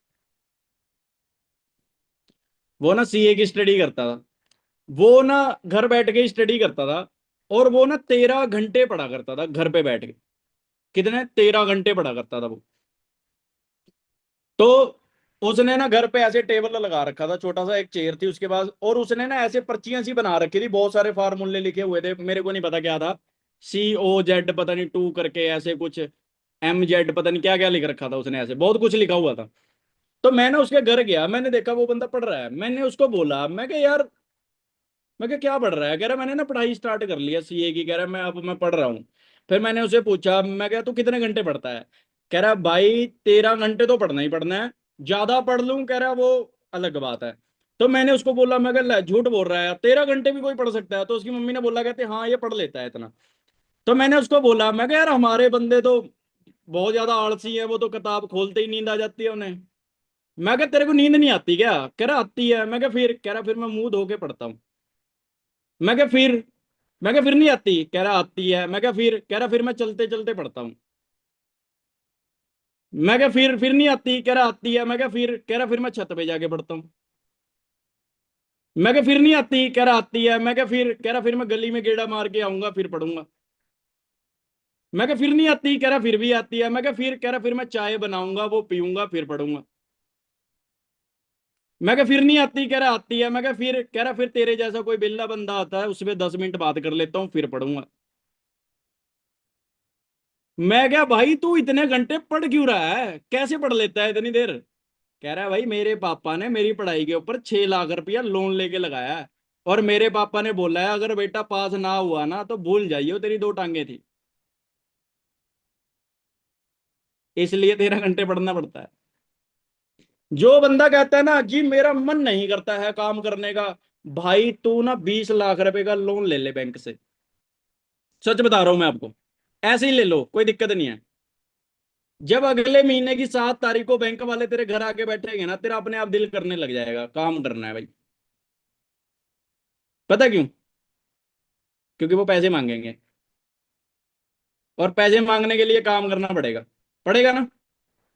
वो ना सीए की स्टडी करता था, वो ना घर बैठ के स्टडी करता था, और वो ना 13 घंटे पढ़ा करता था घर पे बैठ के। कितने? 13 घंटे पढ़ा करता था वो। तो उसने ना घर पे ऐसे टेबल लगा रखा था, छोटा सा एक चेयर थी उसके पास, और उसने ना ऐसे पर्चियां सी बना रखी थी, बहुत सारे फार्मूले लिखे हुए थे, मेरे को नहीं पता क्या था, COZ पता नहीं 2 करके ऐसे कुछ, MZ पता नहीं क्या क्या लिख रखा था उसने, ऐसे बहुत कुछ लिखा हुआ था। तो मैंने उसके घर गया, मैंने देखा वो बंदा पढ़ रहा है, मैंने उसको बोला, मैं क्या यार, मैं क्या पढ़ रहा है? कह रहा मैंने ना पढ़ाई स्टार्ट कर लिया सीए की, कह रहा मैं पढ़ रहा हूँ। फिर मैंने उसे पूछा, मैं क्या तू कितने घंटे पढ़ता है? कह रहा भाई 13 घंटे तो पढ़ना ही पढ़ना है, ज्यादा पढ़ लूं कह रहा वो अलग बात है। तो मैंने उसको बोला, मैं कह झूठ बोल रहा है, 13 घंटे भी कोई पढ़ सकता है? तो उसकी मम्मी ने बोला, कहते हाँ ये पढ़ लेता है इतना। तो मैंने उसको बोला, मैं कह यार हमारे बंदे तो बहुत ज्यादा आलसी है, वो तो किताब खोलते ही नींद आ जाती है उन्हें। मैं कह तेरे को नींद नहीं आती क्या? कह रहा आती है। मैं कह फिर? कह रहा फिर मैं मुंह धो के पढ़ता हूँ। मैं क्या फिर? मैं क्या फिर नहीं आती? कह रहा आती है। मैं क्या फिर? कह रहा फिर मैं चलते चलते पढ़ता हूँ। मैं क्या फिर नहीं आती? कह रहा आती है। मैं क्या फिर? कह रहा फिर मैं छत पे जाके पढ़ता हूँ। मैं क्या फिर नहीं आती? कह रहा आती है। मैं क्या फिर? कह रहा फिर मैं गली में गेड़ा मार के आऊंगा फिर पढ़ूंगा। मैं क्या फिर नहीं आती? कह रहा फिर भी आती है। मैं क्या फिर? कह रहा फिर मैं चाय बनाऊंगा वो पीऊंगा फिर पढ़ूंगा। मैं क्या फिर नहीं आती? कह रहा आती है। मैं क्या फिर? कह रहा फिर तेरे जैसा कोई बिल्ला बंदा आता है उसमें 10 मिनट बात कर लेता हूँ फिर पढ़ूंगा। मैं क्या भाई तू इतने घंटे पढ़ क्यों रहा है, कैसे पढ़ लेता है इतनी देर? कह रहा है भाई मेरे पापा ने मेरी पढ़ाई के ऊपर 6 लाख रुपया लोन लेके लगाया है, और मेरे पापा ने बोला है अगर बेटा पास ना हुआ ना तो भूल जाइए तेरी 2 टांगे थी, इसलिए 13 घंटे पढ़ना पड़ता है। जो बंदा कहता है ना जी मेरा मन नहीं करता है काम करने का, भाई तू ना 20 लाख रुपए का लोन ले ले बैंक से, सच बता रहा हूं मैं आपको, ऐसे ही ले लो कोई दिक्कत नहीं है। जब अगले महीने की 7 तारीख को बैंक वाले तेरे घर आके बैठेंगे ना, तेरा अपने आप दिल करने लग जाएगा काम करना है भाई। पता क्यों? क्योंकि वो पैसे मांगेंगे, और पैसे मांगने के लिए काम करना पड़ेगा, पड़ेगा ना।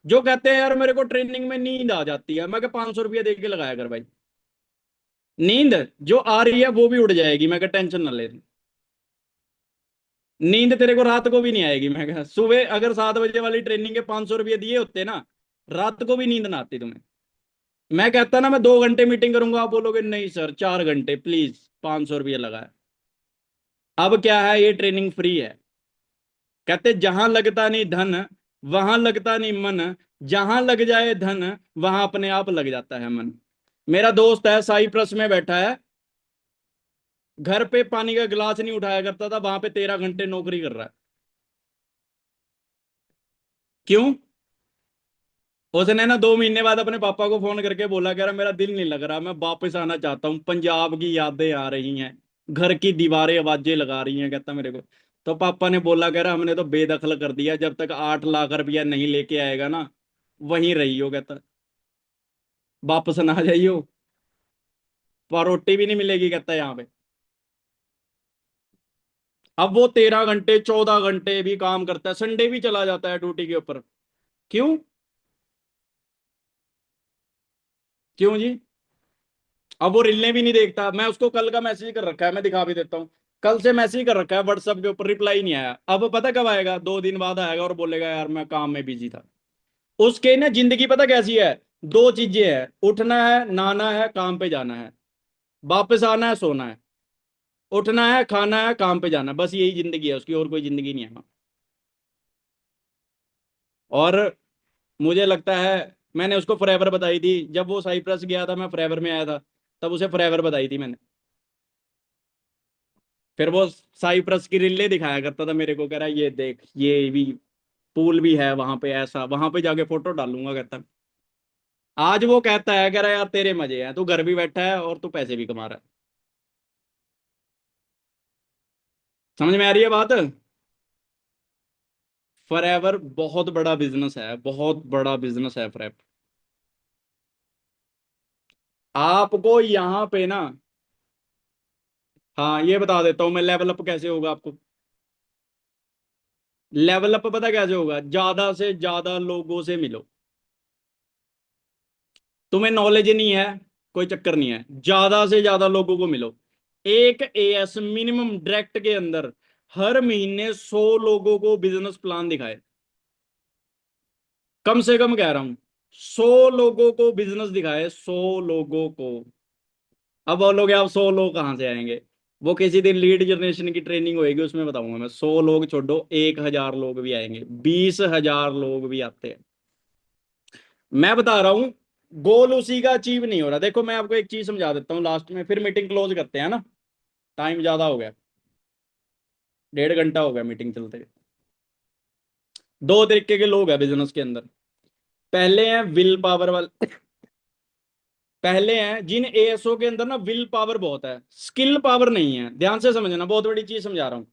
जो कहते हैं यार मेरे को ट्रेनिंग में नींद आ जाती है, मैं क्या 500 रुपया दे के लगाया कर भाई, नींद जो आ रही है वो भी उड़ जाएगी, मैं क्या टेंशन ना ले। नींद तेरे को रात को भी नहीं आएगी, मैं क्या सुबह अगर 7 बजे वाली ट्रेनिंग के 500 रुपये दिए होते ना, रात को भी नींद ना आती तुम्हें। मैं कहता ना मैं 2 घंटे मीटिंग करूंगा, आप बोलोगे नहीं सर 4 घंटे प्लीज 500 रुपये लगाए। अब क्या है, ये ट्रेनिंग फ्री है। कहते जहां लगता नहीं धन वहां लगता नहीं मन, जहां लग जाए धन वहां अपने आप लग जाता है मन। मेरा दोस्त है साइप्रस में बैठा है, घर पे पानी का गिलास नहीं उठाया करता था, वहां पे 13 घंटे नौकरी कर रहा है। क्यों? उसने ना 2 महीने बाद अपने पापा को फोन करके बोला, कह रहा मेरा दिल नहीं लग रहा, मैं वापस आना चाहता हूँ, पंजाब की यादें आ रही हैं, घर की दीवारें आवाजें लगा रही हैं, कहता मेरे को। तो पापा ने बोला, कह रहा हमने तो बेदखल कर दिया, जब तक 8 लाख रुपया नहीं लेके आएगा ना वहीं रहियो, कहता वापस ना आ जाइयो, पर रोटी भी नहीं मिलेगी कहता यहाँ पे। अब वो 13 घंटे 14 घंटे भी काम करता है, संडे भी चला जाता है ड्यूटी के ऊपर। क्यों? क्यों जी? अब वो रीलें भी नहीं देखता। मैं उसको कल का मैसेज कर रखा है, मैं दिखा भी देता हूँ। कल से मैसेज कर रखा है व्हाट्सएप के ऊपर, रिप्लाई नहीं आया। अब पता कब आएगा? 2 दिन बाद आएगा और बोलेगा यार मैं काम में बिजी था। उसके ना जिंदगी पता कैसी है? 2 चीजें है, उठना है, नहाना है, काम पे जाना है, वापस आना है, सोना है, उठना है, खाना है, काम पे जाना है, बस यही जिंदगी है उसकी, और कोई जिंदगी नहीं है। और मुझे लगता है मैंने उसको फॉरएवर बताई थी, जब वो साइप्रस गया था मैं फॉरएवर में आया था, तब उसे फॉरएवर बताई थी मैंने। फिर वो साइप्रस की रीलें दिखाया करता था मेरे को, कह रहा ये देख ये भी पूल भी है वहां पे, ऐसा वहां पे जाके फोटो डालूंगा कहता। आज वो कहता है, कह रहा यार तेरे मजे हैं, तू घर भी बैठा है और तू पैसे भी कमा रहा है। समझ में आ रही है बात? फॉरएवर बहुत बड़ा बिजनेस है, बहुत बड़ा बिजनेस है फॉरएवर। आपको यहाँ पे ना, हाँ ये बता देता हूँ मैं, लेवल अप कैसे होगा आपको। लेवल अप पता कैसे होगा? ज्यादा से ज्यादा लोगों से मिलो। तुम्हें नॉलेज नहीं है, कोई चक्कर नहीं है, ज्यादा से ज्यादा लोगों को मिलो। एक एएस मिनिमम डायरेक्ट के अंदर हर महीने 100 लोगों को बिजनेस प्लान दिखाए, कम से कम कह रहा हूं, 100 लोगों को बिजनेस दिखाए, 100 लोगों को। अब बोलोगे आप 100 लोग कहाँ से आएंगे? वो किसी दिन लीड जनरेशन की ट्रेनिंग होएगी, उसमें बताऊंगा मैं। 100 लोग छोड़ो, 1000 लोग भी आएंगे, 20,000 लोग भी आते हैं। मैं बता रहा हूं, गोल उसी का अचीव नहीं हो रहा। देखो मैं आपको एक चीज समझा देता हूँ लास्ट में, फिर मीटिंग क्लोज करते हैं ना, टाइम ज्यादा हो गया, 1.5 घंटा हो गया मीटिंग चलते। 2 तरीके के लोग हैं बिजनेस के अंदर। पहले हैं विल पावर वाले, पहले हैं जिन एएसओ के अंदर ना विल पावर बहुत है, स्किल पावर नहीं है। ध्यान से समझना, बहुत बड़ी चीज समझा रहा हूं।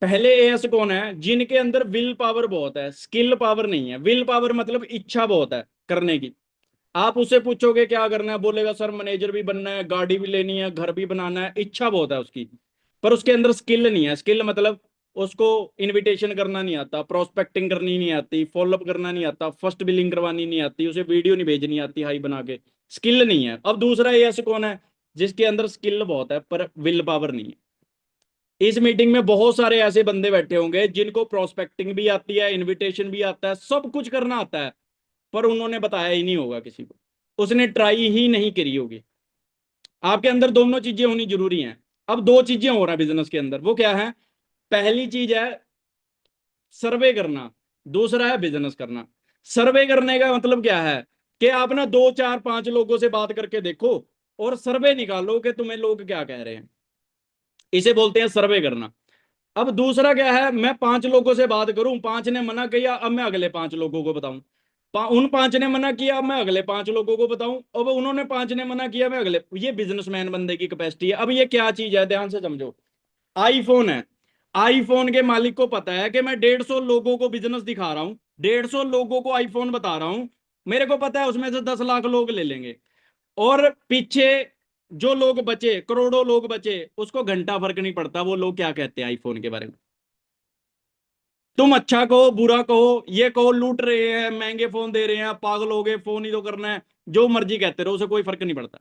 पहले एएस कौन है? जिनके अंदर विल पावर बहुत है, स्किल पावर नहीं है। विल पावर मतलब इच्छा बहुत है करने की। आप उससे पूछोगे क्या करना है, बोलेगा सर मैनेजर भी बनना है, गाड़ी भी लेनी है, घर भी बनाना है। इच्छा बहुत है उसकी, पर उसके अंदर स्किल नहीं है। स्किल मतलब उसको इनविटेशन करना नहीं आता, प्रोस्पेक्टिंग करनी नहीं आती, फॉलोअप करना नहीं आता, फर्स्ट बिलिंग करवानी नहीं आती, उसे वीडियो नहीं भेजनी आती हाई बना के। स्किल नहीं है। अब दूसरा ये ऐसे कौन है? जिसके अंदर स्किल बहुत है पर विल पावर नहीं है। इस मीटिंग में बहुत सारे ऐसे बंदे बैठे होंगे जिनको प्रोस्पेक्टिंग भी आती है, इनविटेशन भी आता है, सब कुछ करना आता है, पर उन्होंने बताया ही नहीं होगा किसी को, उसने ट्राई ही नहीं करी होगी। आपके अंदर दोनों चीजें होनी जरूरी हैं। अब 2 चीजें हो रहा है बिजनेस के अंदर, वो क्या है? पहली चीज है सर्वे करना, दूसरा है बिजनेस करना। सर्वे करने का मतलब क्या है? कि आप ना 2 4 5 लोगों से बात करके देखो और सर्वे निकालो कि तुम्हें लोग क्या कह रहे हैं। इसे बोलते हैं सर्वे करना। अब दूसरा क्या है? मैं 5 लोगों से बात करूं, 5 ने मना किया, अब मैं अगले 5 लोगों को बताऊं। उन 5 ने मना किया, अब मैं अगले 5 लोगों को बताऊं। अब उन्होंने 5 ने मना किया, मैं अगले। ये बिजनेसमैन बंदे की कैपेसिटी है। अब ये क्या चीज है, ध्यान से समझो। आईफोन है, आईफोन के मालिक को पता है कि मैं 150 लोगों को बिजनेस दिखा रहा हूं, 150 लोगों को आईफोन बता रहा हूं, मेरे को पता है उसमें से 10 लाख लोग ले लेंगे, और पीछे जो लोग बचे, करोड़ों लोग बचे, उसको घंटा फर्क नहीं पड़ता वो लोग क्या कहते हैं आईफोन के बारे में। तुम अच्छा कहो बुरा कहो, ये कहो लूट रहे हैं, महंगे फोन दे रहे हैं, पागल हो गए, फोन ही तो करना है, जो मर्जी कहते रहो, उसे कोई फर्क नहीं पड़ता,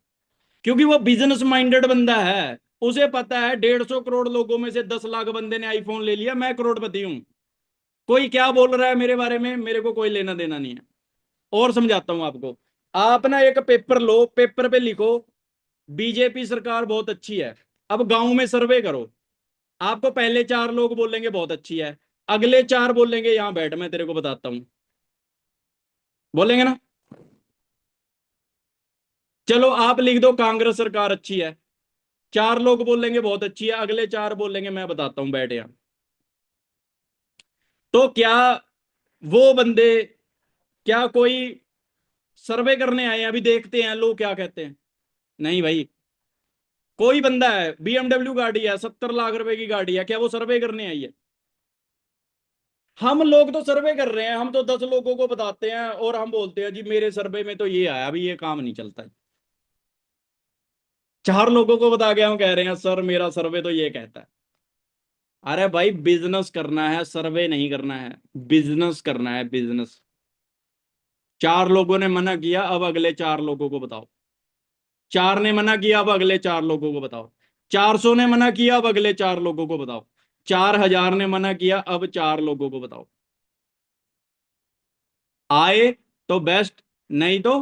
क्योंकि वो बिजनेस माइंडेड बंदा है। उसे पता है 150 करोड़ लोगों में से 10 लाख बंदे ने आईफोन ले लिया, मैं करोड़पति हूं, कोई क्या बोल रहा है मेरे बारे में मेरे को कोई लेना देना नहीं है। और समझाता हूं आपको। आप ना एक पेपर लो, पेपर पे लिखो बीजेपी सरकार बहुत अच्छी है। अब गांव में सर्वे करो, आपको पहले 4 लोग बोलेंगे बहुत अच्छी है, अगले 4 बोलेंगे यहां बैठ, मैं तेरे को बताता हूं, बोलेंगे ना। चलो आप लिख दो कांग्रेस सरकार अच्छी है, 4 लोग बोलेंगे बहुत अच्छी है, अगले 4 बोलेंगे मैं बताता हूं, बैठ यहां। तो क्या वो बंदे, क्या कोई सर्वे करने आए हैं, अभी देखते हैं लोग क्या कहते हैं? नहीं भाई, कोई बंदा है, BMW गाड़ी है, 70 लाख रुपए की गाड़ी है, क्या वो सर्वे करने आई है? हम लोग तो सर्वे कर रहे हैं, हम तो 10 लोगों को बताते हैं और हम बोलते हैं जी मेरे सर्वे में तो ये आया, अभी ये काम नहीं चलता है। 4 लोगों को बता के हम कह रहे हैं सर मेरा सर्वे तो ये कहता है। अरे भाई बिजनेस करना है, सर्वे नहीं करना है, बिजनेस करना है, बिजनेस। 4 लोगों ने मना किया, अब अगले 4 लोगों को बताओ। 4 ने मना किया, अब अगले 4 लोगों को बताओ। 400 ने मना किया, अब अगले 4 लोगों को बताओ। 4000 ने मना किया, अब 4 लोगों को बताओ। आए तो बेस्ट, नहीं तो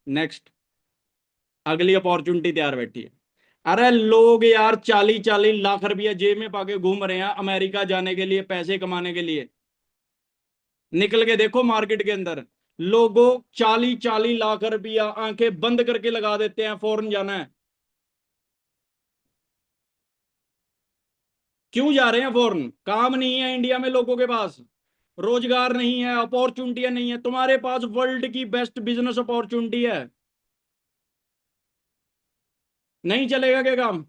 नेक्स्ट, अगली अपॉर्चुनिटी तैयार बैठी है। अरे लोग यार 40-40 लाख रुपया जेब में पाके घूम रहे हैं अमेरिका जाने के लिए, पैसे कमाने के लिए। निकल के देखो मार्केट के अंदर, लोगों 40-40 लाख रुपया आंखें बंद करके लगा देते हैं फॉरेन जाना है। क्यों जा रहे हैं फॉरेन? काम नहीं है इंडिया में लोगों के पास, रोजगार नहीं है, अपॉर्चुनिटियां नहीं है। तुम्हारे पास वर्ल्ड की बेस्ट बिजनेस अपॉर्चुनिटी है, नहीं चलेगा क्या काम?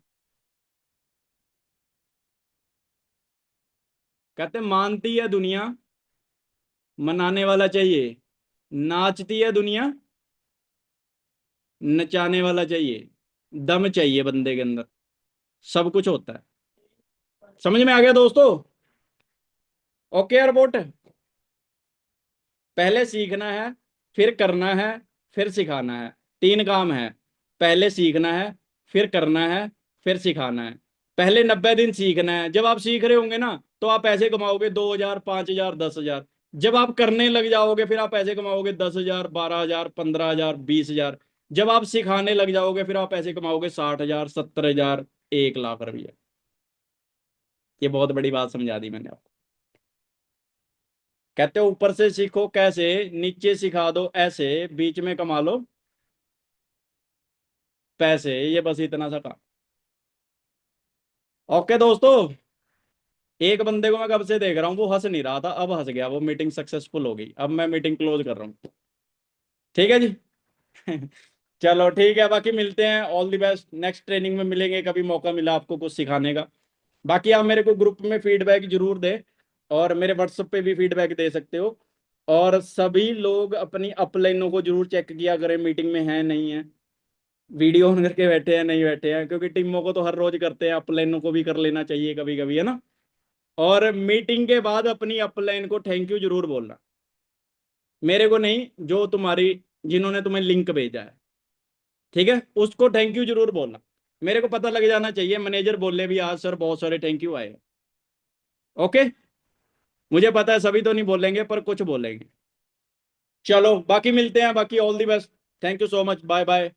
कहते मानती है दुनिया, मनाने वाला चाहिए। नाचती है दुनिया, नचाने वाला चाहिए। दम चाहिए बंदे के अंदर, सब कुछ होता है। समझ में आ गया दोस्तों? ओके एयरपोर्ट, पहले सीखना है, फिर करना है, फिर सिखाना है। 3 काम है, पहले सीखना है, फिर करना है, फिर सिखाना है। पहले 90 दिन सीखना है, जब आप सीख रहे होंगे ना तो आप पैसे कमाओगे 2000, 5000, 10,000। जब आप करने लग जाओगे फिर आप पैसे कमाओगे 10,000, 12,000, 15,000, 20,000। जब आप सिखाने लग जाओगे फिर आप पैसे कमाओगे 60,000, 70,000, 1 लाख रुपया। ये बहुत बड़ी बात समझा दी मैंने आपको। कहते हो ऊपर से सीखो कैसे, नीचे सिखा दो ऐसे, बीच में कमा लो पैसे, ये बस इतना सा काम। ओके दोस्तों, एक बंदे को मैं कब से देख रहा हूँ, वो हंस नहीं रहा था, अब हंस गया, वो मीटिंग सक्सेसफुल हो गई। अब मैं मीटिंग क्लोज कर रहा हूँ, ठीक है जी। चलो ठीक है, बाकी मिलते हैं, all the best, next training में मिलेंगे, कभी मौका मिला आपको कुछ सिखाने का। बाकी आप मेरे को ग्रुप में फीडबैक जरूर दें और मेरे व्हाट्सएप पे भी फीडबैक दे सकते हो। और सभी लोग अपनी अपलाइनों को जरूर चेक किया करें, मीटिंग में है नहीं है, वीडियो ऑन करके बैठे हैं नहीं बैठे हैं, क्योंकि टीमों को तो हर रोज करते हैं, अपलाइनों को भी कर लेना चाहिए कभी कभी, है ना। और मीटिंग के बाद अपनी अपलाइन को थैंक यू जरूर बोलना, मेरे को नहीं, जो तुम्हारी, जिन्होंने तुम्हें लिंक भेजा है, ठीक है, उसको थैंक यू जरूर बोलना। मेरे को पता लग जाना चाहिए, मैनेजर बोले भी आज सर बहुत सारे थैंक यू आए। ओके, मुझे पता है सभी तो नहीं बोलेंगे पर कुछ बोलेंगे। चलो बाकी मिलते हैं, बाकी all the best, thank you so much, bye bye.